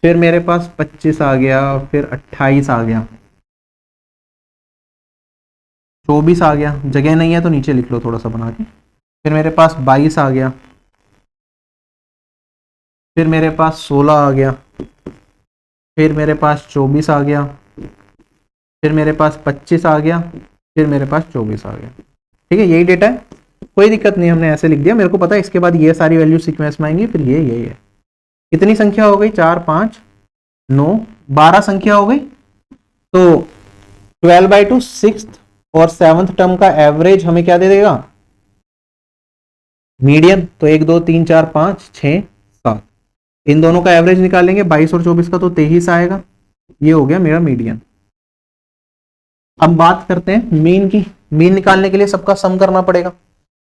फिर मेरे पास 25 आ गया, फिर 28 आ गया, 24 आ गया, जगह नहीं है तो नीचे लिख लो थोड़ा सा बना के, फिर मेरे पास 22 आ गया, फिर मेरे पास 16 आ गया, फिर मेरे पास 24 आ गया, फिर मेरे पास 25 आ गया, फिर मेरे पास 24 आ गया, ठीक है। यही डेटा है, कोई दिक्कत नहीं, हमने ऐसे लिख दिया, मेरे को पता है इसके बाद ये सारी वैल्यू सीक्वेंस में आएंगी, फिर ये है। कितनी संख्या हो गई? 4 5 9 12 संख्या हो गई। तो 12/2 6th और 7th टर्म का एवरेज हमें क्या दे देगा? मीडियन। तो 1 2 3 4 5 6 7, इन दोनों का एवरेज निकालेंगे, 22 और 24 का तो 23 आएगा, ये हो गया मेरा मीडियन। अब बात करते हैं मीन की। मीन निकालने के लिए सबका सम करना पड़ेगा।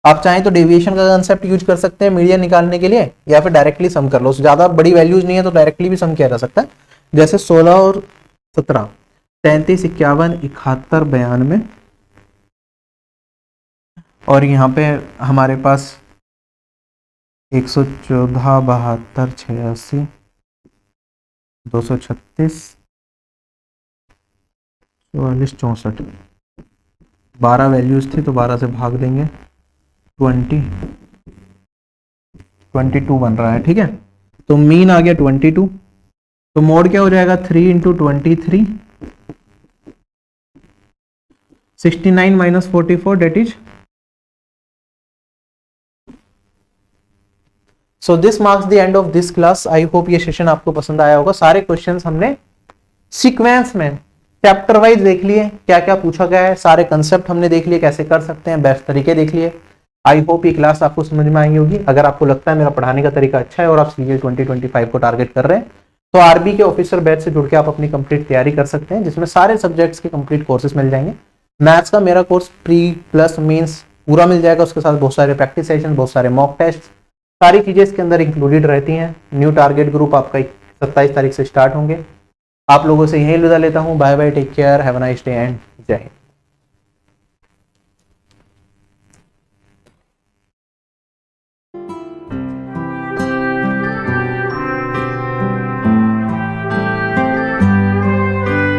आप चाहें तो डेविएशन का कंसेप्ट यूज कर सकते हैं मीडियन निकालने के लिए, या फिर डायरेक्टली सम कर लो, ज्यादा बड़ी वैल्यूज नहीं है तो डायरेक्टली भी सम किया जा सकता है। जैसे 16 और 17, 33 51 71 92, और यहाँ पे हमारे पास 114 72 86 236 44 64, 12 वैल्यूज थी तो 12 से भाग देंगे, 22 बन रहा है, ठीक है। तो मीन आ गया 22, तो मोड क्या हो जाएगा 3 into 23, 69 minus 44 that is. So this marks the end of this class. I hope ये सेशन आपको पसंद आया होगा। सारे क्वेश्चंस हमने सीक्वेंस में चैप्टर वाइज देख लिए, क्या क्या पूछा गया है, सारे कंसेप्ट हमने देख लिए, कैसे कर सकते हैं, बेस्ट तरीके देख लिए। आई होप ये क्लास आपको समझ में आई होगी। अगर आपको लगता है मेरा पढ़ाने का तरीका अच्छा है और आप सीजीएल 2025 को टारगेट कर रहे हैं, तो आरबी के ऑफिसर बैच से जुड़ के आप अपनी कंप्लीट तैयारी कर सकते हैं, जिसमें सारे सब्जेक्ट्स के कंप्लीट कोर्सेज मिल जाएंगे। मैथ्स का मेरा कोर्स प्री प्लस मींस पूरा मिल जाएगा, उसके साथ बहुत सारे प्रैक्टिस सेशन, बहुत सारे मॉक टेस्ट, सारी चीजें इसके अंदर इंक्लूडेड रहती हैं। न्यू टारगेट ग्रुप आपका 27 तारीख से स्टार्ट होंगे। आप लोगों से यही विदा लेता हूं। Bye bye, take care, have a nice day and जय हिंद।